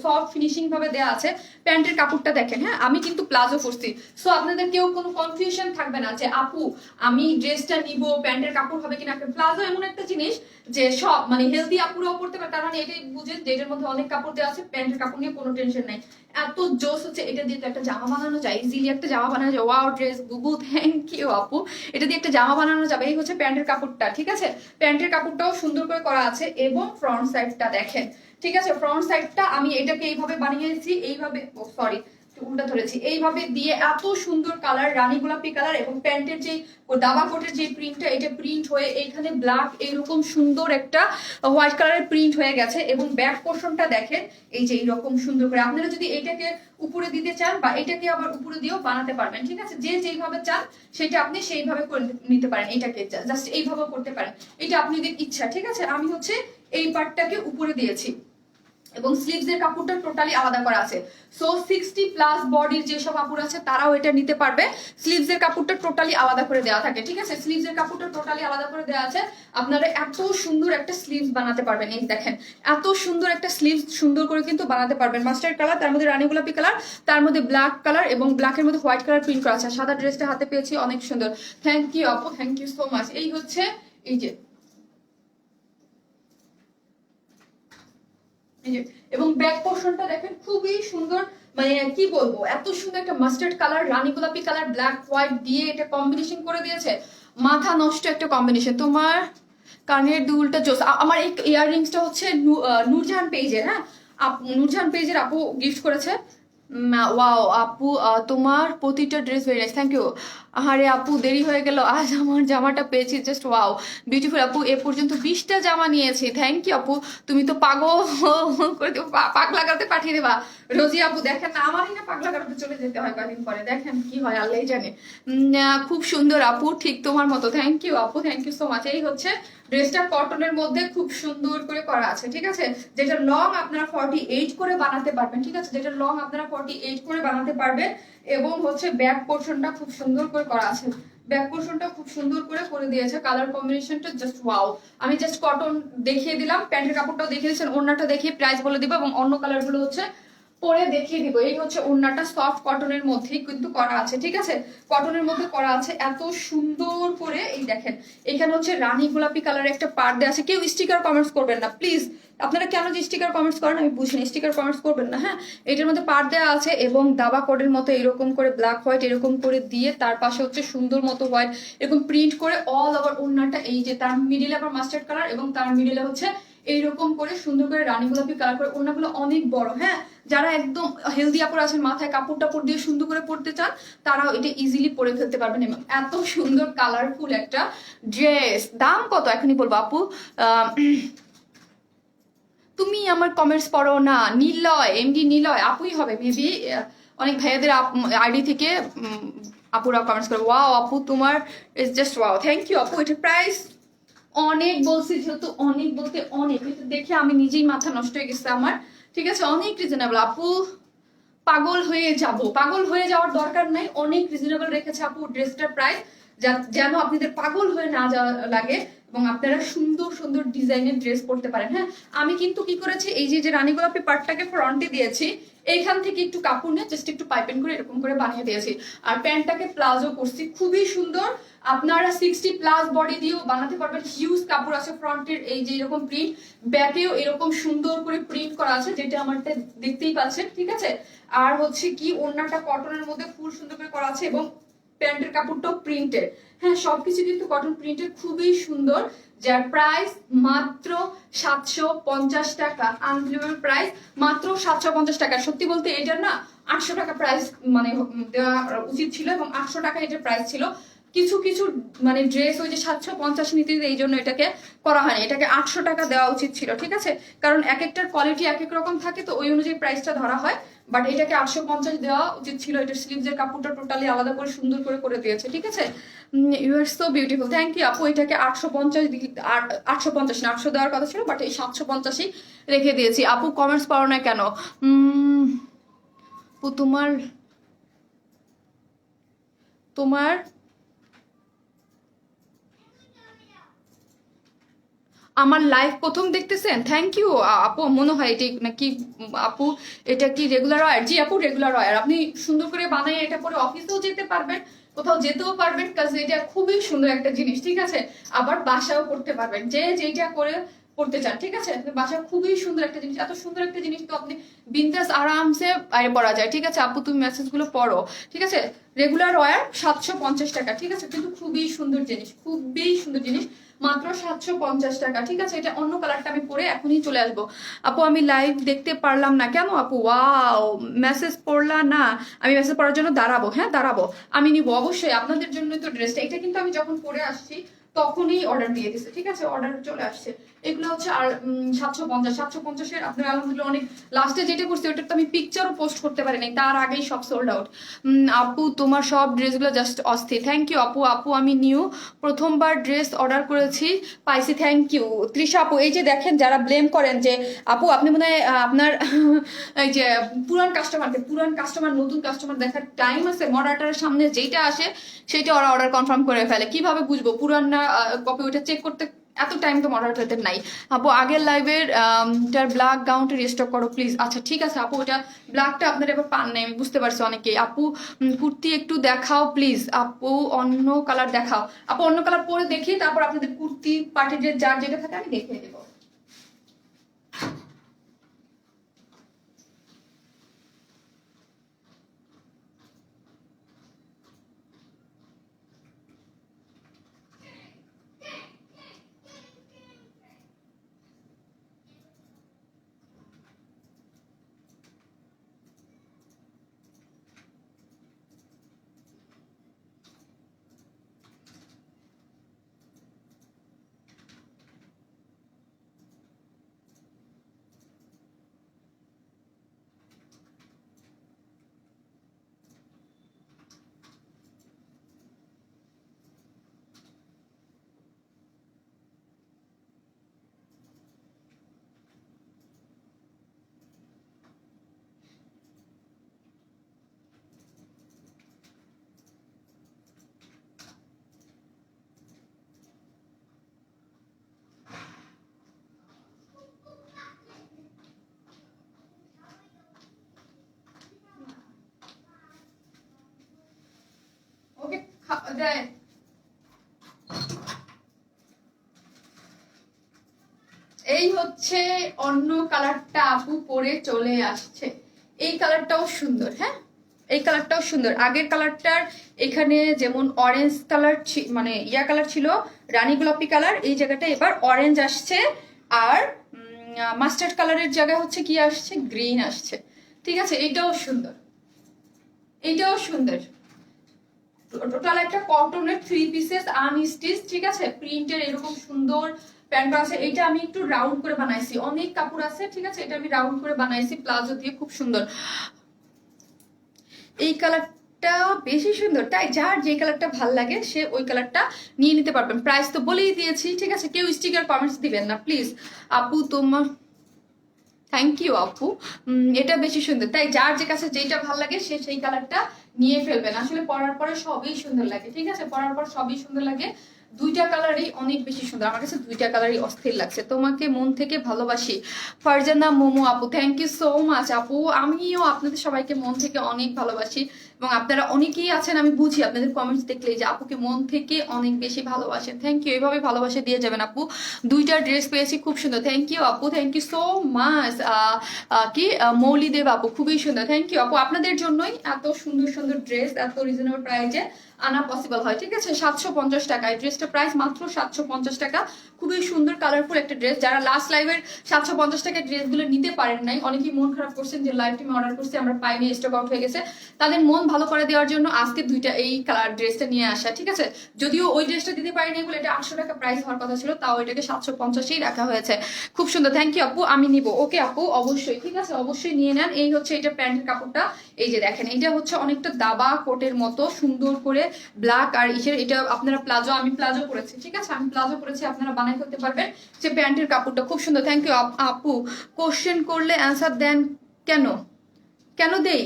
সফট ফিনিশিং ভাবে দেওয়া আছে। প্যান্টের কাপড়টা দেখেন, হ্যাঁ আমি কিন্তু প্লাজো করছি, সো আপনাদের কেউ কোনো কনফিউশন থাকবে না যে আপু আমি ড্রেসটা নিব প্যান্টের কাপড় হবে কিনা। প্লাজো এমন একটা জিনিস যে সব মানে হেলদি আপুরাও পড়তে পারে, তার মানে এটাই বুঝেন যে এটার মধ্যে অনেক কাপড় দেওয়া আছে, প্যান্টের কাপড় নিয়ে কোনো টেনশন নাই। এত জোস হচ্ছে, এটা দিয়ে তো একটা জামা বানানো যায়, ইজিলি একটা জামা বানানো যায়। ওয়াও ড্রেস বুবু, থ্যাংক ইউ আপু, এটা দিয়ে একটা জামা বানানো যাবে। এই হচ্ছে প্যান্টের কাপড়টা, ঠিক আছে, প্যান্টের কাপড়টাও সুন্দর করে করা আছে। এবং ফ্রন্ট সাইডটা দেখেন, ঠিক আছে, ফ্রন্ট সাইডটা আমি এটাকে এইভাবে বানিয়েছি, এইভাবে, ও সরি উল্টা ধরেছি, এইভাবে দিয়ে এত সুন্দর কালার, রানী গোলাপি কালার, এবং প্যান্টের যে দাবা কোটের যে প্রিন্টটা, এটা প্রিন্ট হয়ে এইখানে ব্ল্যাক এরকম সুন্দর একটা হোয়াইট কালারের প্রিন্ট হয়ে গেছে। এবং ব্যাক পোর্শনটা দেখেন, এই যে এইরকম সুন্দর করে, আপনারা যদি এইটাকে উপরে দিতে চান বা এটাকে আবার উপরে দিয়েও বানাতে পারবেন, ঠিক আছে, যে যেইভাবে চান সেটা আপনি সেইভাবে করে নিতে পারেন। এটাকে জাস্ট এইভাবে করতে পারেন, এটা আপনাদের ইচ্ছা, ঠিক আছে। আমি হচ্ছে এই পার্টটাকে উপরে দিয়েছি, এবং স্লিভস এর কাপড়টা টোটালি আলাদা করা আছে। সো 60+ বডির যেসব কাপড় আছে তারাও এটা নিতে পারবে। স্লিভস এর কাপড়টা টোটালি আলাদা করে দেওয়া থাকে, ঠিক আছে, স্লিভস এর কাপড়টা টোটালি আলাদা করে দেওয়া আছে। আপনারা এত সুন্দর একটা স্লিভস বানাতে পারবেন, এই দেখেন এত সুন্দর একটা স্লিভস সুন্দর করে কিন্তু বানাতে পারবেন। মাস্টার্ড কালার, তার মধ্যে রানী গোলাপি কালার, তার মধ্যে ব্ল্যাক কালার, এবং ব্ল্যাকের মধ্যে হোয়াইট কালার প্রিন্ট করা আছে। সাদা ড্রেসটা হাতে পেয়েছি, অনেক সুন্দর, থ্যাংক ইউ আপু, থ্যাংক ইউ সো মাচ। এই হচ্ছে এই যে, এবং ব্যাক পোর্শনটা দেখেন খুবই সুন্দর, মানে কি বলবো, এত সুন্দর একটা মাস্টার্ড কালার, রানী গোলাপি কালার, ব্ল্যাক হোয়াইট দিয়ে এটা কম্বিনেশন করে দিয়েছে, মাথা নষ্ট একটা কম্বিনেশন। তোমার কানের দুলটা জোস। আমার এই ইয়াররিংসটা হচ্ছে নূরজাহান পেজের, হ্যাঁ নূরজাহান পেজের আপু গিফট করেছে। ওয়াও আপু, তোমার প্রতিটা dress very nice, thank you আরে আপু দেরি হয়ে গেল, আজ আমার জামাটা পেয়েছি, জাস্ট ওয়াও বিউটিফুল। আপু এ পর্যন্ত 20টা জামা নিয়েছি, থ্যাংক ইউ আপু। তুমি তো পাগল করে দেবো, পাগলা গাতে পাঠিয়ে দেবা। রোজি আপু দেখেন না, আমারই না পাগলা গাতে চলে যেতে হয় কদিন পরে, দেখেন কি হয় আল্লাহই জানে। খুব সুন্দর আপু, ঠিক তোমার মতো, থ্যাংক ইউ আপু, থ্যাংক ইউ সো মাচ। এই হচ্ছে ড্রেসটা, কটনের মধ্যে খুব সুন্দর করে করা আছে, ঠিক আছে। যেটা লং আপনারা 48 করে বানাতে পারবেন, ঠিক আছে, যেটা লং আপনারা 48 করে বানাতে পারবেন। এবং হচ্ছে ব্যাক পোর্শনটা খুব সুন্দর করে করা আছে, ব্যাক পোর্শনটা খুব সুন্দর করে করে দিয়েছে, কালার কম্বিনেশনটা জাস্ট ওয়াও। আমি জাস্ট কটন দেখিয়ে দিলাম, প্যান্টের কাপড়টাও দেখিয়ে দিয়েছেন, ওড়নাটা দেখিয়ে প্রাইস বলে দিব এবং অন্য কালার গুলো হচ্ছে পরে দেখিয়ে দিব। এই হচ্ছে ওড়নাটা, সফট কটনের মধ্যেই কিন্তু করা আছে, ঠিক আছে, কটনের মধ্যে করা আছে এত সুন্দর করে। এই দেখেন এখানে হচ্ছে রানী গোলাপি কালারের একটা পাড় দেওয়া আছে। কেউ স্টিকার কমেন্টস করবেন না প্লিজ, আপনারা কেন যে স্টিকার কমেন্টস করেন আমি বুঝিনি, স্টিকার কমেন্টস করবেন না, হ্যাঁ। এটার মধ্যে পাড় দেওয়া আছে এবং দাবা কোডের মতো এরকম করে ব্ল্যাক হোয়াইট এরকম করে দিয়ে তার পাশে হচ্ছে সুন্দর মতো হোয়াইট এরকম প্রিন্ট করে অল ওভার ওড়নাটা। এই যে তার মিডিলে আবার মাস্টার্ড কালার এবং তার মিডিলে হচ্ছে এইরকম করে সুন্দর করে রানী গোলাপি কালার করে। ওড়নাগুলো অনেক বড়, হ্যাঁ, যারা একদম হেলদি আপর আছেন, মাথায় কাপড় টাপড় দিয়ে সুন্দর করে পরতে চান, তারাও এটা ইজিলি পরে ফেলতে পারবেন। এবং এত সুন্দর কালারফুল একটা ড্রেস। দাম কত এখনই বলবো আপু। তুমি আমার কমেন্টস পড়ো না, নিলয়, এমডি নিলয় আপুই হবে মেবি, অনেক ভাইয়াদের আইডি থেকে আপুরা কমেন্টস করে। ওয়াও আপু তোমার is just wow, thank you আপু। এটার প্রাইস অনেক বলছি, যেহেতু অনেক বলতে অনেক, এটা দেখে আমি নিজেই মাথা নষ্ট হয়ে গেছে আমার, ঠিক আছে, অনেক রিজনেবল আপু, পাগল হয়ে যাব। পাগল হয়ে যাওয়ার দরকার নাই, অনেক রিজনেবল রেখেছে আপু ড্রেসটার প্রাইস, যেন আপনাদের পাগল হয়ে না যাওয়া লাগে এবং আপনারা সুন্দর সুন্দর ডিজাইনের ড্রেস পরতে পারেন। হ্যাঁ, আমি কিন্তু কি করেছি, এই যে রানী গোলাপি পাটটাকে ফ্রন্টে দিয়েছি, এইখান থেকে একটু কাপড় নিয়ে জাস্ট একটু পাইপিং করে এরকম করে বানিয়ে দিয়েছি, আর প্যান্টটাকে প্লাজো করছি, খুবই সুন্দর। আপনারা 60+ বডি দিয়েও বানাতে পারবেন, হিউজ কাপড় আছে ফ্রন্টের, এই যে এরকম প্রিন্ট, ব্যাকেও এরকম সুন্দর করে প্রিন্ট করা আছে, যেটা আমারটা দেখতেই পাচ্ছেন, ঠিক আছে। আর হচ্ছে কি ওড়নাটা কটনের মধ্যে ফুল সুন্দর করে করা আছে এবং প্যান্টের কাপড়টাও প্রিন্টেড, হ্যাঁ, সবকিছু কিন্তু কটন প্রিন্টেড, খুবই সুন্দর। যার প্রাইস মাত্র 750 টাকা, আনবিলিভেবল প্রাইস, মাত্র 750 টাকা। সত্যি বলতে এটার না 800 টাকা প্রাইস মানে দেওয়া উচিত ছিল এবং 800 টাকা এটার প্রাইস ছিল। কিছু কিছু মানে ড্রেস ওই যে 750 নিতে, এই জন্য এটাকে করা হয়নি, এটাকে 800 টাকা দেওয়া উচিত ছিল, ঠিক আছে, কারণ এক একটার কোয়ালিটি এক এক রকম থাকে, তো ওই অনুযায়ী প্রাইসটা ধরা হয়। বাট এটাকে 850 দেওয়া উচিত ছিল। এটার স্লিভসের কাপড়টা টোটালি আলাদা করে সুন্দর করে করে দিয়েছে, ঠিক আছে। You are so beautiful, thank you আপু। এটাকে 850 850 না, 800 দেওয়ার কথা ছিল, বাট এই 750ই রেখে দিয়েছি। আপু কমেন্টস পারো না কেন? তোমার তোমার আমার লাইভ প্রথম দেখতেছেন, থ্যাংক ইউ আপু। মনে হয় এটি নাকি আপু, এটা কি রেগুলার ওয়ার? জি আপু রেগুলার ওয়ার, আপনি সুন্দর করে বানিয়ে এটা পরে অফিসেও যেতে পারবেন, কোথাও যেতেও পারবেন, কাজ এটা খুবই সুন্দর একটা জিনিস, ঠিক আছে। আবার বাসাও করতে পারবেন, যে যেটা করে পড়তে চান, ঠিক আছে, বাসা খুবই সুন্দর একটা জিনিস, এত সুন্দর একটা জিনিস তো আপনি বিন্দাস আরামসে বাইরে পড়া যায়, ঠিক আছে আপু। তুমি মেসেজগুলো পড়ো, ঠিক আছে। রেগুলার ওয়ার 750 টাকা, ঠিক আছে, কিন্তু খুবই সুন্দর জিনিস, খুবই সুন্দর জিনিস, মাত্র 750 টাকা, ঠিক আছে। এটা অন্য কালারটা আমি পরে এখনই চলে আসবো। আপু আমি লাইভ দেখতে পারলাম না কেন আপু? ওয়াও, মেসেজ পড়লা না? আমি মেসেজ পড়ার জন্য দাঁড়াবো, হ্যাঁ দাঁড়াবো, আমি নিবো অবশ্যই আপনাদের জন্য তো ড্রেসটা। এটা কিন্তু আমি যখন পরে আসছি তখনই অর্ডার দিয়ে দিছে, ঠিক আছে, অর্ডার চলে আসছে। এগুলো হচ্ছে আর 750 আপনার আলহামদুলিল্লাহ অনেক। লাস্টে যেটা করছি ওটা তো আমি পিকচারও পোস্ট করতে পারি নাই, তার আগেই সব সোল্ড আউট। আপু তোমার সব ড্রেসগুলো জাস্ট অস্থির, থ্যাংক ইউ আপু। আপু আমি নিউ প্রথমবার ড্রেস অর্ডার করেছি, পাইছি, থ্যাংক ইউ। তৃষা আপু এই যে দেখেন, যারা ব্লেম করেন যে আপু আপনি মনে হয় আপনার এই যে পুরান কাস্টমার নতুন কাস্টমার দেখার টাইম আছে, মডারেটারের সামনে যেটা আসে সেটা ওরা অর্ডার কনফার্ম করে ফেলে, কিভাবে বুঝবো পুরান না কপি? ওটা চেক করতে এত টাইম তো মডারেটরদের নাই। আপু আগের লাইভের টার ব্ল্যাক গাউনটা রিস্টক করো প্লিজ। আচ্ছা ঠিক আছে আপু, ওটা ব্ল্যাকটা আপনার এবার পান নাই, আমি বুঝতে পারছি অনেকে। আপু কুর্তি একটু দেখাও প্লিজ আপু, অন্য কালার দেখাও আপু, অন্য কালার পরে দেখি, তারপর আপনাদের কুর্তি পার্টি ড্রেস যার যেটা থাকে আমি দেখিয়ে দেবো। দেয়। এই হচ্ছে অন্য কালারটা আপু পরে চলে আসছে। এই কালারটাও সুন্দর, হ্যাঁ এই কালারটাও সুন্দর। আগের কালারটার এখানে যেমন অরেঞ্জ কালার মানে ইয়া কালার ছিল, রানী গোলাপি কালার, এই জায়গাটা এবার অরেঞ্জ আসছে। আর মাস্টার্ড কালারের জায়গায় হচ্ছে কি আসছে, গ্রিন আসছে। ঠিক আছে, এইটাও সুন্দর, এইটাও সুন্দর। টোটাল একটা কটনের 3 পিসেস আনস্টিচ, ঠিক আছে, প্রিন্টের এরকম সুন্দর প্যান্ট আছে। এটা আমি একটু রাউন্ড করে বানাইছি, অনেক কাপড় আছে, ঠিক আছে, এটা আমি রাউন্ড করে বানাইছি প্লাজো দিয়ে, খুব সুন্দর। এই কালারটা বেশি সুন্দর, তাই যার যে কালারটা ভাল লাগে সে ওই কালারটা নিয়ে নিতে পারবেন। প্রাইস তো বলেই দিয়েছি, ঠিক আছে, কেউ স্টিকার কমেন্টস দিবেন না প্লিজ। আপু তোমার থ্যাংক ইউ আপু, এটা বেশি সুন্দর, তাই যার যে কাছে যেটা ভাল লাগে সে সেই কালারটা নিয়ে ফেলবেন। আসলে পরার পরে সবই সুন্দর লাগে, ঠিক আছে, পরার পর সবই সুন্দর লাগে। দুইটা কালারই অনেক বেশি সুন্দর, আমার কাছে দুইটা কালারই অস্থির লাগছে। তোমাকে মন থেকে ভালোবাসি ফারজানা মোমো আপু, থ্যাংক ইউ সো মাচ আপু। আমিও আপনাদের সবাইকে মন থেকে অনেক ভালোবাসি, এবং আপনারা অনেকেই আছেন আমি বুঝি আপনাদের কমেন্টস দেখলে যে আপুকে মন থেকে অনেক বেশি ভালোবাসেন। থ্যাংক ইউ, এভাবে ভালোবাসা দিয়ে যাবেন আপু। দুইটা ড্রেস পেয়েছি, খুব সুন্দর, থ্যাংক ইউ আপু, থ্যাংক ইউ সো মাচ। কি মৌলি দেব আপু, খুবই সুন্দর, থ্যাংক ইউ আপু। আপনাদের জন্যই এত সুন্দর সুন্দর ড্রেস এত রিজনেবল প্রাইসে আনা পসিবল হয়, ঠিক আছে। 750 টাকা এই ড্রেসটা প্রাইস, মাত্র 750 টাকা। খুবই সুন্দর কালারফুল একটা ড্রেস। যারা লাস্ট লাইভের 750 টাকার ড্রেসগুলো নিতে পারেন নাই, অনেকেই মন খারাপ করছেন যে লাইভ টিমে অর্ডার করছি আমরা পাইনি, স্টক আউট হয়ে গেছে, তাদের মন ভালো করে দেওয়ার জন্য আজকে দুইটা এই কালার ড্রেসটা নিয়ে আসা, ঠিক আছে। যদিও ওই ড্রেসটা দিতে পারিনি বলে এটা 800 টাকা প্রাইস হওয়ার কথা ছিল, তাও এটাকে 750ই রাখা হয়েছে। খুব সুন্দর, থ্যাংক ইউ আপু, আমি নিব। ওকে আপু, অবশ্যই, ঠিক আছে, অবশ্যই নিয়ে নেন। এই হচ্ছে এটা প্যান্টের কাপড়টা, এই যে দেখেন, এটা হচ্ছে অনেকটা দাবা কোটের মতো সুন্দর করে ব্ল্যাক আর ইসের, এটা আপনারা প্লাজো, আমি প্লাজো পরেছি, ঠিক আছে, আমি প্লাজো পরেছি, আপনারা বানাই করতে পারবেন। যে প্যান্টের কাপড়টা খুব সুন্দর, থ্যাংক ইউ আপু। কোশ্চেন করলে অ্যান্সার দেন কেন? কেন দেই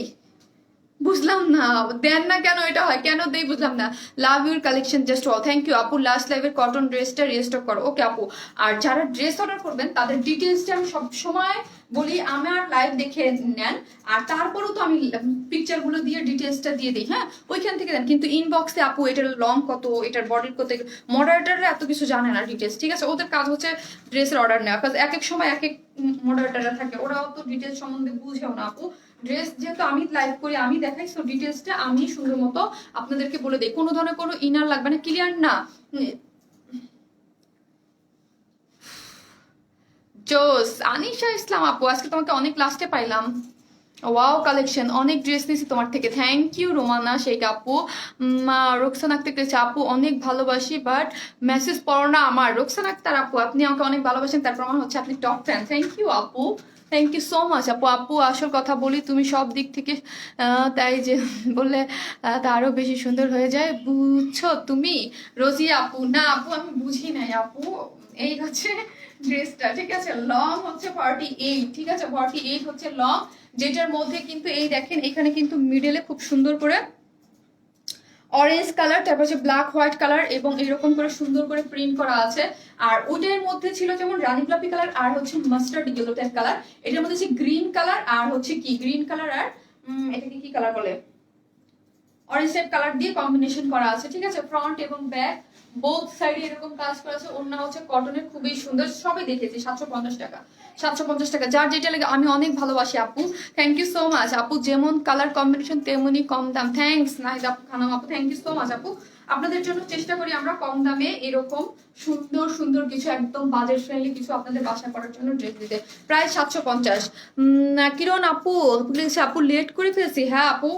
বুঝলাম না, দেন না কেন এটা হয়, কেন দেই বুঝলাম না। Love your collection just all, thank you আপু। লাস্ট লাইভের কটন ড্রেসটা রিস্টক করো, ওকে আপু। আর যারা ড্রেস অর্ডার করবেন তাদের ডিটেলসটা আমি সব সময় বলি, আমার লাইভ দেখে নেন, আর তারপরেও তো আমি পিকচারগুলো দিয়ে ডিটেলসটা দিয়ে দিই, হ্যাঁ, ওইখান থেকে দেন। কিন্তু ইনবক্সে আপু এটার লং কত, এটার বডির কত, মডারেটাররা এত কিছু জানে না ডিটেলস, ঠিক আছে, ওদের কাজ হচ্ছে ড্রেসের অর্ডার নেওয়া, কাজ এক এক সময় এক এক মডারেটাররা থাকে, ওরাও তো ডিটেলস সম্বন্ধে বুঝেও না আপু। ড্রেস যেহেতু আমি লাইভ করি, আমি দেখাই, সো ডিটেলসটা আমি সুন্দর মতো আপনাদেরকে বলে দিই, কোনো ধরনের কোনো ইনার লাগবে না, ক্লিয়ার না। জোস আনিশা ইসলাম আপু, আজকে তোমাকে অনেক লাস্টে পাইলাম। ওয়াও কালেকশন, অনেক ড্রেস নিয়েছি তোমার থেকে, থ্যাংক ইউ রোমানা শেখ আপু। রোকসান আক্তার কেছে আপু, অনেক ভালোবাসি বাট মেসেজ পড়ো না আমার। রোকসান আক্তার আপু, আপনি আমাকে অনেক ভালোবাসেন, তার প্রমাণ হচ্ছে আপনি টপ ফ্যান, থ্যাংক ইউ আপু, থ্যাংক ইউ সো মাচ আপু। আপু আসল কথা বলি, তুমি সব দিক থেকে তাই যে বললে তা আরো বেশি সুন্দর হয়ে যায়, বুঝছো তুমি? রোজিয়া আপু, না আপু আমি বুঝি নাই আপু। এই হচ্ছে ড্রেসটা, ঠিক আছে, লং হচ্ছে 48, ঠিক আছে, 48 হচ্ছে লং, যেটার মধ্যে কিন্তু এই দেখেন এখানে কিন্তু মিডলে খুব সুন্দর করে অরেঞ্জ কালার, তারপর হচ্ছে ব্ল্যাক হোয়াইট কালার, এবং এরকম করে সুন্দর করে প্রিন্ট করা আছে। আর ওইটার মধ্যে ছিল যেমন রানী গোলাপি কালার আর হচ্ছে মাস্টার্ড ইয়েলো টাইপ কালার, এটার মধ্যে হচ্ছে গ্রিন কালার আর হচ্ছে কি গ্রিন কালার আর এটাকে কি কালার বলে, অরেঞ্জ টাইপ কালার দিয়ে কম্বিনেশন করা আছে, ঠিক আছে। ফ্রন্ট এবং ব্যাক বোথ সাইডে এরকম কাজ করা আছে। ওড়না হচ্ছে কটনের, খুবই সুন্দর, সবই দেখেছি। 750 টাকা, 750 টাকা, যার যেটা লাগে আমি অনেক ভালোবাসি আপু, থ্যাংক ইউ সো মাচ আপু। যেমন কালার কম্বিনেশন তেমনই কম দাম, থ্যাংকস নাহিদ আপু, খানাম আপু, থ্যাংক ইউ সো মাচ আপু। আপনাদের জন্য চেষ্টা করি আমরা কম দামে এরকম সুন্দর সুন্দর কিছু, একদম বাজেট ফ্রেন্ডলি কিছু আপনাদের বাসা করার জন্য ড্রেস দিতে। প্রায় 750। কিরণ আপু প্লিজ, আপু লেট করে ফেলছি, হ্যাঁ আপু,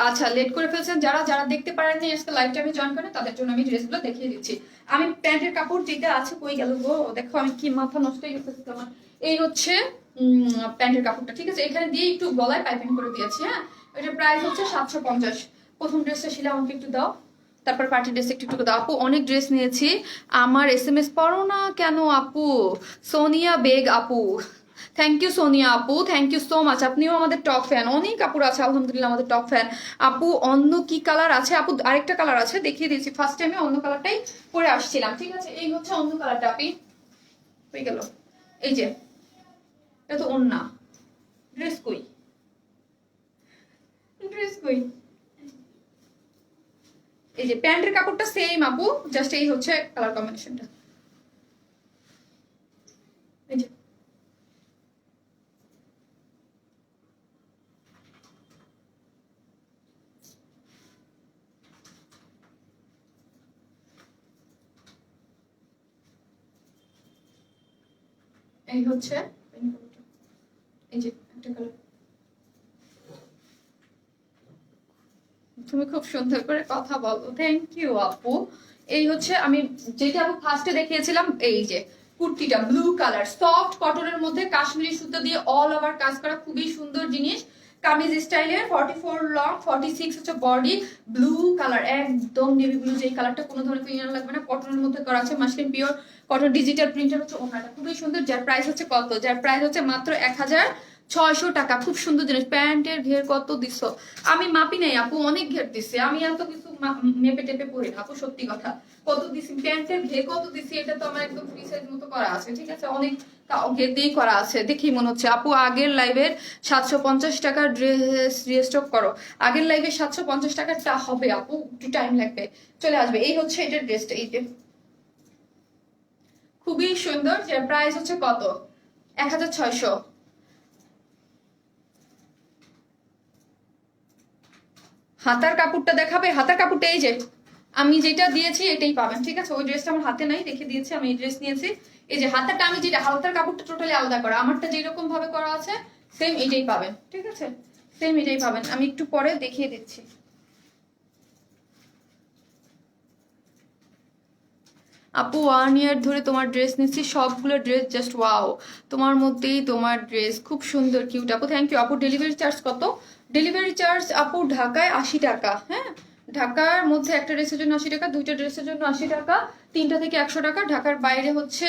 আচ্ছা লেট করে ফেলছেন। যারা যারা দেখতে পারেননি আজকে লাইভ টাইমে জয়েন করেন, তাদের জন্য আমি ড্রেসগুলো দেখিয়ে দিচ্ছি। আমি প্যান্টের কাপড় যেটা আছে, কই গেল গো, দেখো আমি কি মাথা নষ্ট হয়ে গেছে আমার। এই হচ্ছে প্যান্টের কাপড়টা, ঠিক আছে, এখানে দিয়ে একটু গলায় পাইপিং করে দিয়েছি, হ্যাঁ। এটার প্রাইস হচ্ছে 750। প্রথম ড্রেসটা ছিল, আমাকে একটু দাও, তারপর পার্টি ড্রেস একটু একটু দাও আপু। অনেক ড্রেস নিয়েছি, আমার SMS পড়ো না কেন আপু? সোনিয়া বেগ আপু, থ্যাংক ইউ সোনিয়া আপু, থ্যাংক ইউ সো মাচ। আপনিও আমাদের টপ ফ্যান, অনেক কাপড় আছে আলহামদুলিল্লাহ আমাদের টপ ফ্যান আপু। অন্য কি কালার আছে আপু? আরেকটা কালার আছে, দেখিয়ে দিয়েছি, ফার্স্ট টাইমে অন্য কালারটাই পরে আসছিলাম, ঠিক আছে। এই হচ্ছে অন্য কালারটা, আপনি হয়ে গেল, এই যে এটা তো ওন্না। ড্রেস কই, ড্রেস কই, এই যে প্যান্টের কাপড়টা সেম আপু, জাস্ট এই হচ্ছে কালার কম্বিনেশনটা। এই যে এই হচ্ছে, এই যে একটা কালার। তুমি খুব সুন্দর করে কথা বলো, থ্যাংক ইউ আপু। এই হচ্ছে আমি যেটা আপু ফার্স্টে দেখিয়েছিলাম, এই যে কুর্তিটা ব্লু কালার, সফট কটনের মধ্যে কাশ্মীরি সুতো দিয়ে অল ওভার কাজ করা, খুবই সুন্দর জিনিস। কামিজ স্টাইলের, 44 লং, 46 হচ্ছে বডি, ব্লু কালার, একদম নেভি ব্লু, যে কালারটা কোনো ধরনের ইনার লাগবে না, কটনের মধ্যে করা আছে, muslin pure cotton, digital printer হচ্ছে ওনাটা, খুবই সুন্দর। যার প্রাইস হচ্ছে কত? যার প্রাইস হচ্ছে মাত্র 1600 টাকা। খুব সুন্দর জিনিস। প্যান্টের ঘের কত দিছো? আমি মাপি নাই আপু, অনেক ঘের দিছে, আমি এত কিছু মেপে টেপে পড়ি না আপু, সত্যি কথা। কত দিছি প্যান্টের ঘের, কত দিছি, এটা তো আমার একদম ফ্রি সাইজ মতো করা আছে, ঠিক আছে, অনেক ঘের দিয়েই করা আছে, দেখি মনে হচ্ছে। আপু আগের লাইভের 750 টাকার ড্রেস রিস্টক করো। আগের লাইভে 750 টাকারটা হবে আপু, একটু টাইম লাগবে, চলে আসবে। এই হচ্ছে এটার ড্রেসটা, এই যে খুবই সুন্দর। যার প্রাইস হচ্ছে কত? 1600। হাতার কাপড়টা দেখাবে? হাতার কাপড়টা এই যে আমি যেটা দিয়েছি এটাই পাবেন, ঠিক আছে। ওই ড্রেসটা আমার হাতে নাই, রেখে দিয়েছি, আমি এই ড্রেস নিয়েছি। এই যে হাতাটা আমি যেটা, হাতার কাপড়টা টোটালি আলাদা করা, আমারটা যেরকম ভাবে করা আছে সেম এটাই পাবেন, ঠিক আছে, সেম এটাই পাবেন। আমি একটু পরে দেখিয়ে দিচ্ছি। আপু 1 ইয়ার ধরে তোমার ড্রেস নিচ্ছি, সবগুলো ড্রেস জাস্ট ওয়াও, তোমার মধ্যেই তোমার ড্রেস খুব সুন্দর, কিউট আপু, থ্যাংক ইউ আপু। ডেলিভারি চার্জ কত? ডেলিভারি চার্জ আপু ঢাকায় 80 টাকা, হ্যাঁ, ঢাকার মধ্যে একটা ড্রেসের জন্য 80 টাকা, দুইটা ড্রেসের জন্য 80 টাকা, তিনটা থেকে 100 টাকা। ঢাকার বাইরে হচ্ছে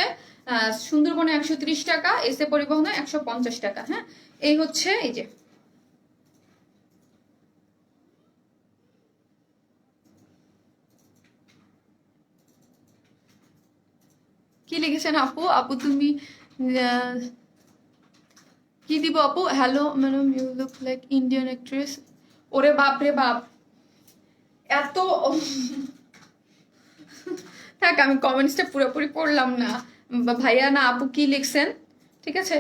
সুন্দরবনে 130 টাকা, এসে পরিবহনে 150 টাকা, হ্যাঁ। এই হচ্ছে, এই যে কি লিখেছেন আপু? আপু তুমি কি দিব আপু? Hello madam, you look like Indian actress. ওরে বাপ রে বাপ, এত থাক, আমি কমেন্টসটা পুরোপুরি পড়লাম না। ভাইয়া না আপু কি লিখছেন, ঠিক আছে।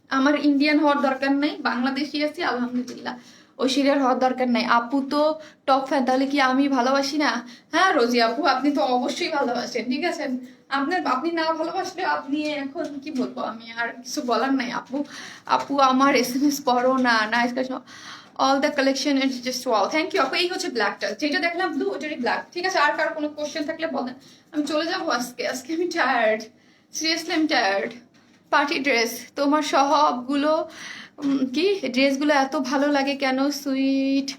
আমার ইন্ডিয়ান হওয়ার দরকার নাই, বাংলাদেশি আছি আলহামদুলিল্লাহ, ঐশ্বরিয়ার হওয়ার দরকার নাই। আপু তো টপ ফ্যান, তাহলে কি আমি ভালোবাসি না? হ্যাঁ রোজি আপু, আপনি তো অবশ্যই ভালোবাসেন, ঠিক আছে। আপনি না ভালোবাসলে আপনি এখন কি বলবো, আমি আর কিছু বলার নাই আপু। আপু আমার SMS পড়ো না, nice collection, all the collection is just wow, thank you আপু। এই হচ্ছে ব্ল্যাকটা, যেটা দেখলাম ব্লু, ওটারই ব্ল্যাক, ঠিক আছে। আর কার কোনো কোশ্চেন থাকলে বলেন, আমি চলে যাবো আজকে। আজকে আমি টায়ার্ড, সিরিয়াসলি আমি টায়ার্ড। পার্টি ড্রেস, তোমার সবগুলো কি ড্রেসগুলো এত ভালো লাগে কেন? সুইট,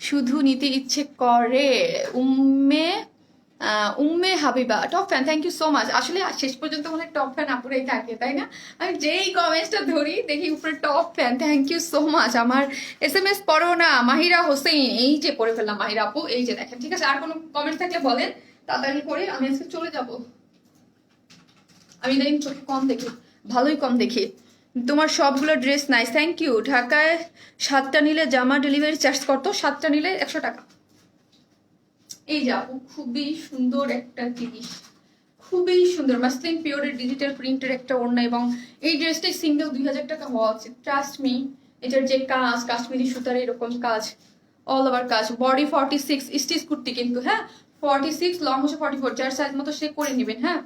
শুধু নিতে ইচ্ছে করে। Umme Umme Habiba, top fan, thank you so much. আসলে শেষ পর্যন্ত মনে টপ ফ্যান আপুরাই থাকে, তাই না? আমি যেই কমেন্টসটা ধরি দেখি উপরে top fan, thank you so much. আমার SMS পড়ো না, মাহিরা হোসেন, এই যে পড়ে ফেললাম মাহিরা আপু, এই যে দেখেন, ঠিক আছে। আর কোনো কমেন্ট থাকলে বলেন, তাড়াতাড়ি করে আমি আজকে চলে যাব। আমি ইদানিং চোখে কম দেখি, ভালোই কম দেখি। তোমার সবগুলো ড্রেস নাইস, থ্যাংক ইউ। ঢাকায় 7টা নিলে জামা ডেলিভারি চার্জ করতো, 7টা নিলে 100 টাকা। এই যে আপু খুবই সুন্দর একটা জিনিস, খুবই সুন্দর, মাসলিন পিওরের ডিজিটাল প্রিন্টের একটা ওড়না, এবং এই ড্রেসটাই সিঙ্গেল 2000 টাকা হওয়া উচিত, ট্রাস্ট মি। এটার যে কাজ, কাশ্মীরি সুতার এরকম কাজ, অল ওভার কাজ। বডি 46, স্টিচ কুর্তি কিন্তু, হ্যাঁ, 46, লং হচ্ছে 44, যার সাইজ মতো সে করে নেবেন, হ্যাঁ।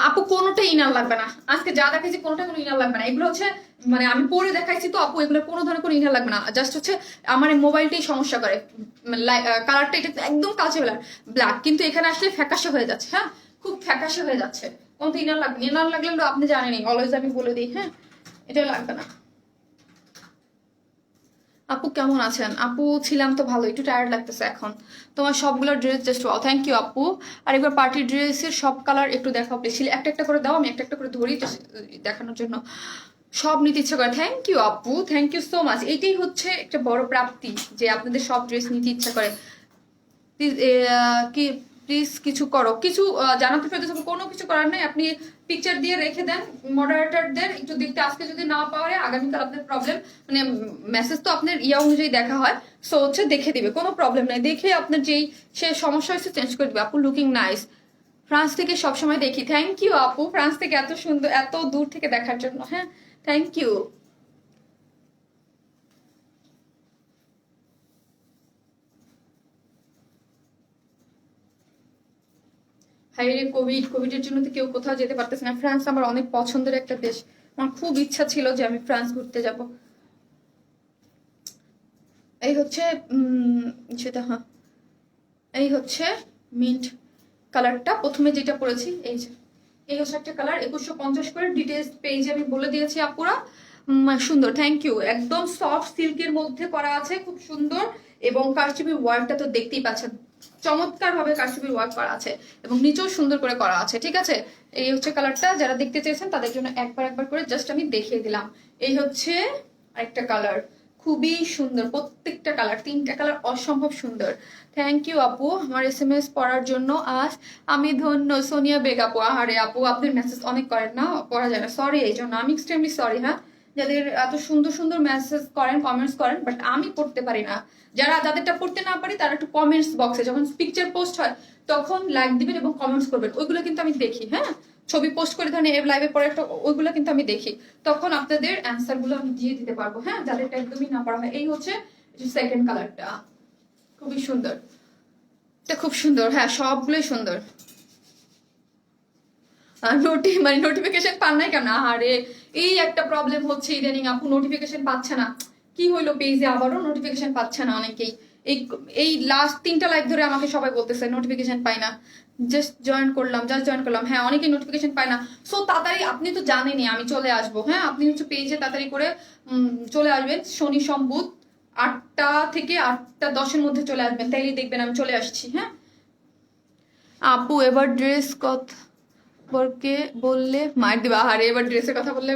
আপু কোনোটাই ইনার লাগবে না, আজকে যা দেখাইছি কোনোটা কোনো ইনার লাগবে না। এগুলো হচ্ছে মানে আমি পরে দেখাইছি তো আপু, এগুলো কোনো ধরনের কোনো ইনার লাগবে না, জাস্ট হচ্ছে আমার এই মোবাইলটাই সমস্যা করে। কালারটা এটা একদম কালচে ব্ল্যাক, কিন্তু এখানে আসলে ফ্যাকাশে হয়ে যাচ্ছে, হ্যাঁ, খুব ফ্যাকাশে হয়ে যাচ্ছে। কোনো তো ইনার লাগবে, ইনার লাগলে আপনি জানেনই, অলওয়েজ আমি বলে দিই, হ্যাঁ, এটা লাগবে না। আপু কেমন আছেন? আপু ছিলাম তো ভালো, একটু টায়ার্ড লাগতেছে এখন। তোমার সবগুলো dress just wow, thank you আপু। আর একবার পার্টি ড্রেসের সব কালার একটু দেখাও প্লিজ, একটা একটা করে দাও, আমি একটা একটা করে ধরি দেখানোর জন্য, সব নিতে ইচ্ছে করে। থ্যাংক ইউ আপু, থ্যাংক ইউ সো মাচ। এইটাই হচ্ছে একটা বড় প্রাপ্তি যে আপনাদের সব ড্রেস নিতে ইচ্ছা করে। প্লিজ কি প্লিজ কিছু করো, কিছু জানাতে ফেরদৌস আপু কোনো কিছু করার নাই, আপনি পিকচার দিয়ে রেখে দেন মডারেটরদের একটু দেখতে, আজকে যদি না পারে আগামীকাল আপনার প্রবলেম, মানে মেসেজ তো আপনার ইয়া অনুযায়ী দেখা হয়, সো হচ্ছে দেখে দিবে, কোনো প্রবলেম নাই, দেখে আপনার যেই সে সমস্যা হয়েছে চেঞ্জ করে দিবে। আপু লুকিং নাইস, ফ্রান্স থেকে সবসময় দেখি, থ্যাংক ইউ আপু, ফ্রান্স থেকে এত সুন্দর এত দূর থেকে দেখার জন্য, হ্যাঁ থ্যাংক ইউ। হাইরে কোভিডের জন্য তো কেউ কোথাও যেতে পারতেছে না। ফ্রান্স আমার অনেক পছন্দের একটা দেশ, আমার খুব ইচ্ছা ছিল যে আমি ফ্রান্স ঘুরতে যাব। এই হচ্ছে সেটা, হ্যাঁ এই হচ্ছে মিন্ট কালারটা, প্রথমে যেটা পরেছি এই যে, এই হচ্ছে একটা কালার, 2150 করে ডিটেলস পেজে আমি বলে দিয়েছি আপুরা। সুন্দর, থ্যাংক ইউ। একদম সফট সিল্কের মধ্যে করা আছে, খুব সুন্দর, এবং কারচুপি ওয়ার্কটা তো দেখতেই পাচ্ছেন, চমৎকার ভাবে কারচুপি ওয়ার্ক করা আছে, এবং নিচেও সুন্দর করে করা আছে, ঠিক আছে। এই হচ্ছে কালারটা, যারা দেখতে চেয়েছেন তাদের জন্য একবার করে জাস্ট আমি দেখিয়ে দিলাম। এই হচ্ছে আরেকটা কালার, খুবই সুন্দর, প্রত্যেকটা কালার, 3টা কালার অসম্ভব সুন্দর। থ্যাংক ইউ আপু আমার SMS পড়ার জন্য, আজ আমি ধন্য। সোনিয়া বেগ আপু, আহারে আপু আপনি মেসেজ অনেক করেন না, পড়া যায় না, সরি এই জন্য, আমি এক্সট্রিমলি সরি, হ্যাঁ যাদের এত সুন্দর সুন্দর মেসেজ করেন, কমেন্টস করেন, বাট আমি পড়তে পারি না। যাদেরটা পড়তে না পারি তারা একটু কমেন্টস বক্সে যখন পিকচার পোস্ট হয় তখন লাইক দিবেন এবং কমেন্টস করবেন, ওইগুলো কিন্তু আমি দেখি, হ্যাঁ ছবি পোস্ট করে ধরেন লাইভে পরে একটা, ওইগুলো কিন্তু আমি দেখি, তখন আপনাদের অ্যান্সার গুলো আমি দিয়ে দিতে পারবো, হ্যাঁ যাদেরটা একদমই না পড়া হয়। এই হচ্ছে সেকেন্ড কালারটা, খুবই সুন্দর, এটা খুব সুন্দর, হ্যাঁ সবগুলোই সুন্দর। নোটিফিকেশন পান নাই কেন? আরে এই একটা প্রবলেম হচ্ছে ইদানিং আপু, নোটিফিকেশন পাচ্ছে না, কি হইলো পেজে আবারও নোটিফিকেশন পাচ্ছে না অনেকেই। এই এই লাস্ট 3টা লাইভ ধরে আমাকে সবাই বলতেছে নোটিফিকেশন পাই না, জাস্ট জয়েন করলাম, হ্যাঁ অনেকেই নোটিফিকেশন পায় না। সো তাড়াতাড়ি, আপনি তো জানেনই আমি চলে আসবো, হ্যাঁ আপনি হচ্ছে পেজে তাড়াতাড়ি করে চলে আসবেন, শনি সোম বুধ 8টা থেকে 8টা 10-এর মধ্যে চলে আসবেন, তাইলেই দেখবেন আমি চলে আসছি, হ্যাঁ। আপু এবার ড্রেস কথা বরকে বললে মাইর দিবা? আরে এবার ড্রেসের কথা বললে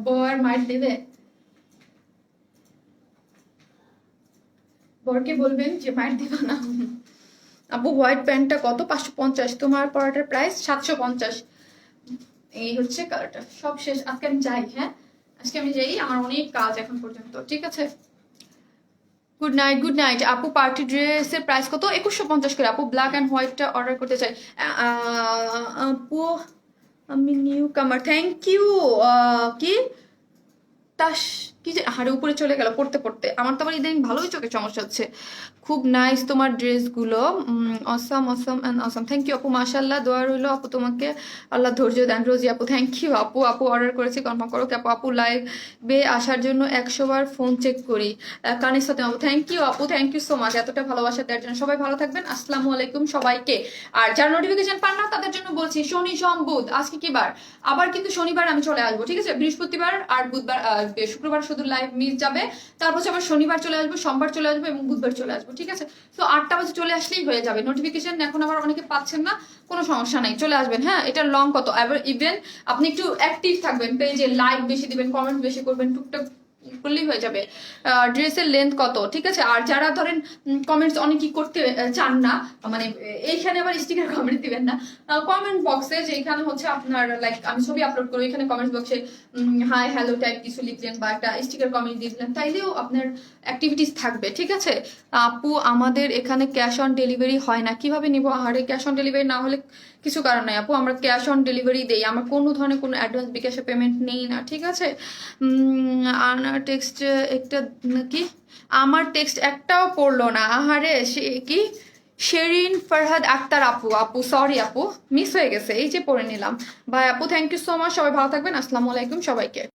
বর মাইর দেবে? বরকে বলবেন যে মাইর দিবা না। আপু হোয়াইট প্যান্টটা কত? 550, তোমার পরাটার প্রাইস 750। এই হচ্ছে কালারটা, সব শেষ, আজকে আমি যাই, হ্যাঁ আজকে আমি যাই, আমার অনেক কাজ এখন পর্যন্ত, ঠিক আছে। গুড নাইট আপু, পার্টি ড্রেসের প্রাইস কত? 2150 করে আপু, ব্ল্যাক অ্যান্ড হোয়াইটটা অর্ডার করতে চাই। আপু আমি নিউ কামার, থ্যাংক ইউ। কি তাস, কি যে হাড়ে উপরে চলে গেল পড়তে পড়তে, আমার তো আবার ইদানিং ভালোই চোখে সমস্যা হচ্ছে। খুব নাইস তোমার ড্রেসগুলো, awesome and awesome, thank you আপু, মাশাল্লাহ, দোয়া রইলো আপু তোমাকে, আল্লাহ ধৈর্য দেন। রোজি আপু, থ্যাংক ইউ আপু অর্ডার করেছি, কনফার্ম করো আপু লাইভে আসার জন্য 100 বার ফোন চেক করি। কানিস সাথে আপু, থ্যাংক ইউ আপু, থ্যাংক ইউ সো মাচ এতটা ভালোবাসা দেওয়ার জন্য। সবাই ভালো থাকবেন, আসসালামু আলাইকুম সবাইকে। আর যারা নোটিফিকেশন পান না তাদের জন্য বলছি, শনি সোম বুধ, আজকে কি বার? আবার কিন্তু শনিবার আমি চলে আসবো, ঠিক আছে, বৃহস্পতিবার আর বুধবার শুক্রবার শুধু লাইভ মিস যাবে, তারপর আবার শনিবার চলে আসবো, সোমবার চলে আসবো এবং বুধবার চলে আসবো, ঠিক আছে। তো 8টা বাজে চলে আসলেই হয়ে যাবে। নোটিফিকেশন এখন আবার অনেকে পাচ্ছেন না, কোনো সমস্যা নাই, চলে আসবেন, হ্যাঁ। এটা লং কত, এবার ইভেন আপনি একটু অ্যাক্টিভ থাকবেন পেজে, লাইক বেশি দিবেন, কমেন্ট বেশি করবেন, টুকটাক করলেই হয়ে যাবে। ড্রেসের লেন্থ কত, ঠিক আছে। আর যারা ধরেন কমেন্টস অনেকেই করতে চান না, মানে এইখানে আবার স্টিকার কমেন্ট দিবেন না, কমেন্ট বক্সে যেখানে হচ্ছে আপনার লাইক আমি ছবি আপলোড করি, এখানে কমেন্ট বক্সে হাই হ্যালো টাইপ কিছু লিখলেন বা একটা স্টিকার কমেন্ট দিয়ে দিলেন, তাইলেও আপনার অ্যাক্টিভিটিস থাকবে, ঠিক আছে। আপু আমাদের এখানে ক্যাশ অন ডেলিভারি হয় না, কিভাবে নিব? আহারে ক্যাশ অন ডেলিভারি না হলে কিছু কারণ নাই আপু, আমরা ক্যাশ অন ডেলিভারি দেই, আমরা কোনো ধরনের কোনো অ্যাডভান্স বিকাশে পেমেন্ট নেই না, ঠিক আছে। আনার টেক্সট একটা কি, আমার টেক্সট একটাও পড়লো না, আহারে সে কি, শেরিন ফরহাদ আক্তার আপু সরি আপু, মিস হয়ে গেছে, এই যে পড়ে নিলাম। ভাই আপু থ্যাংক ইউ সো মাচ, সবাই ভালো থাকবেন, আসসালামু আলাইকুম সবাইকে।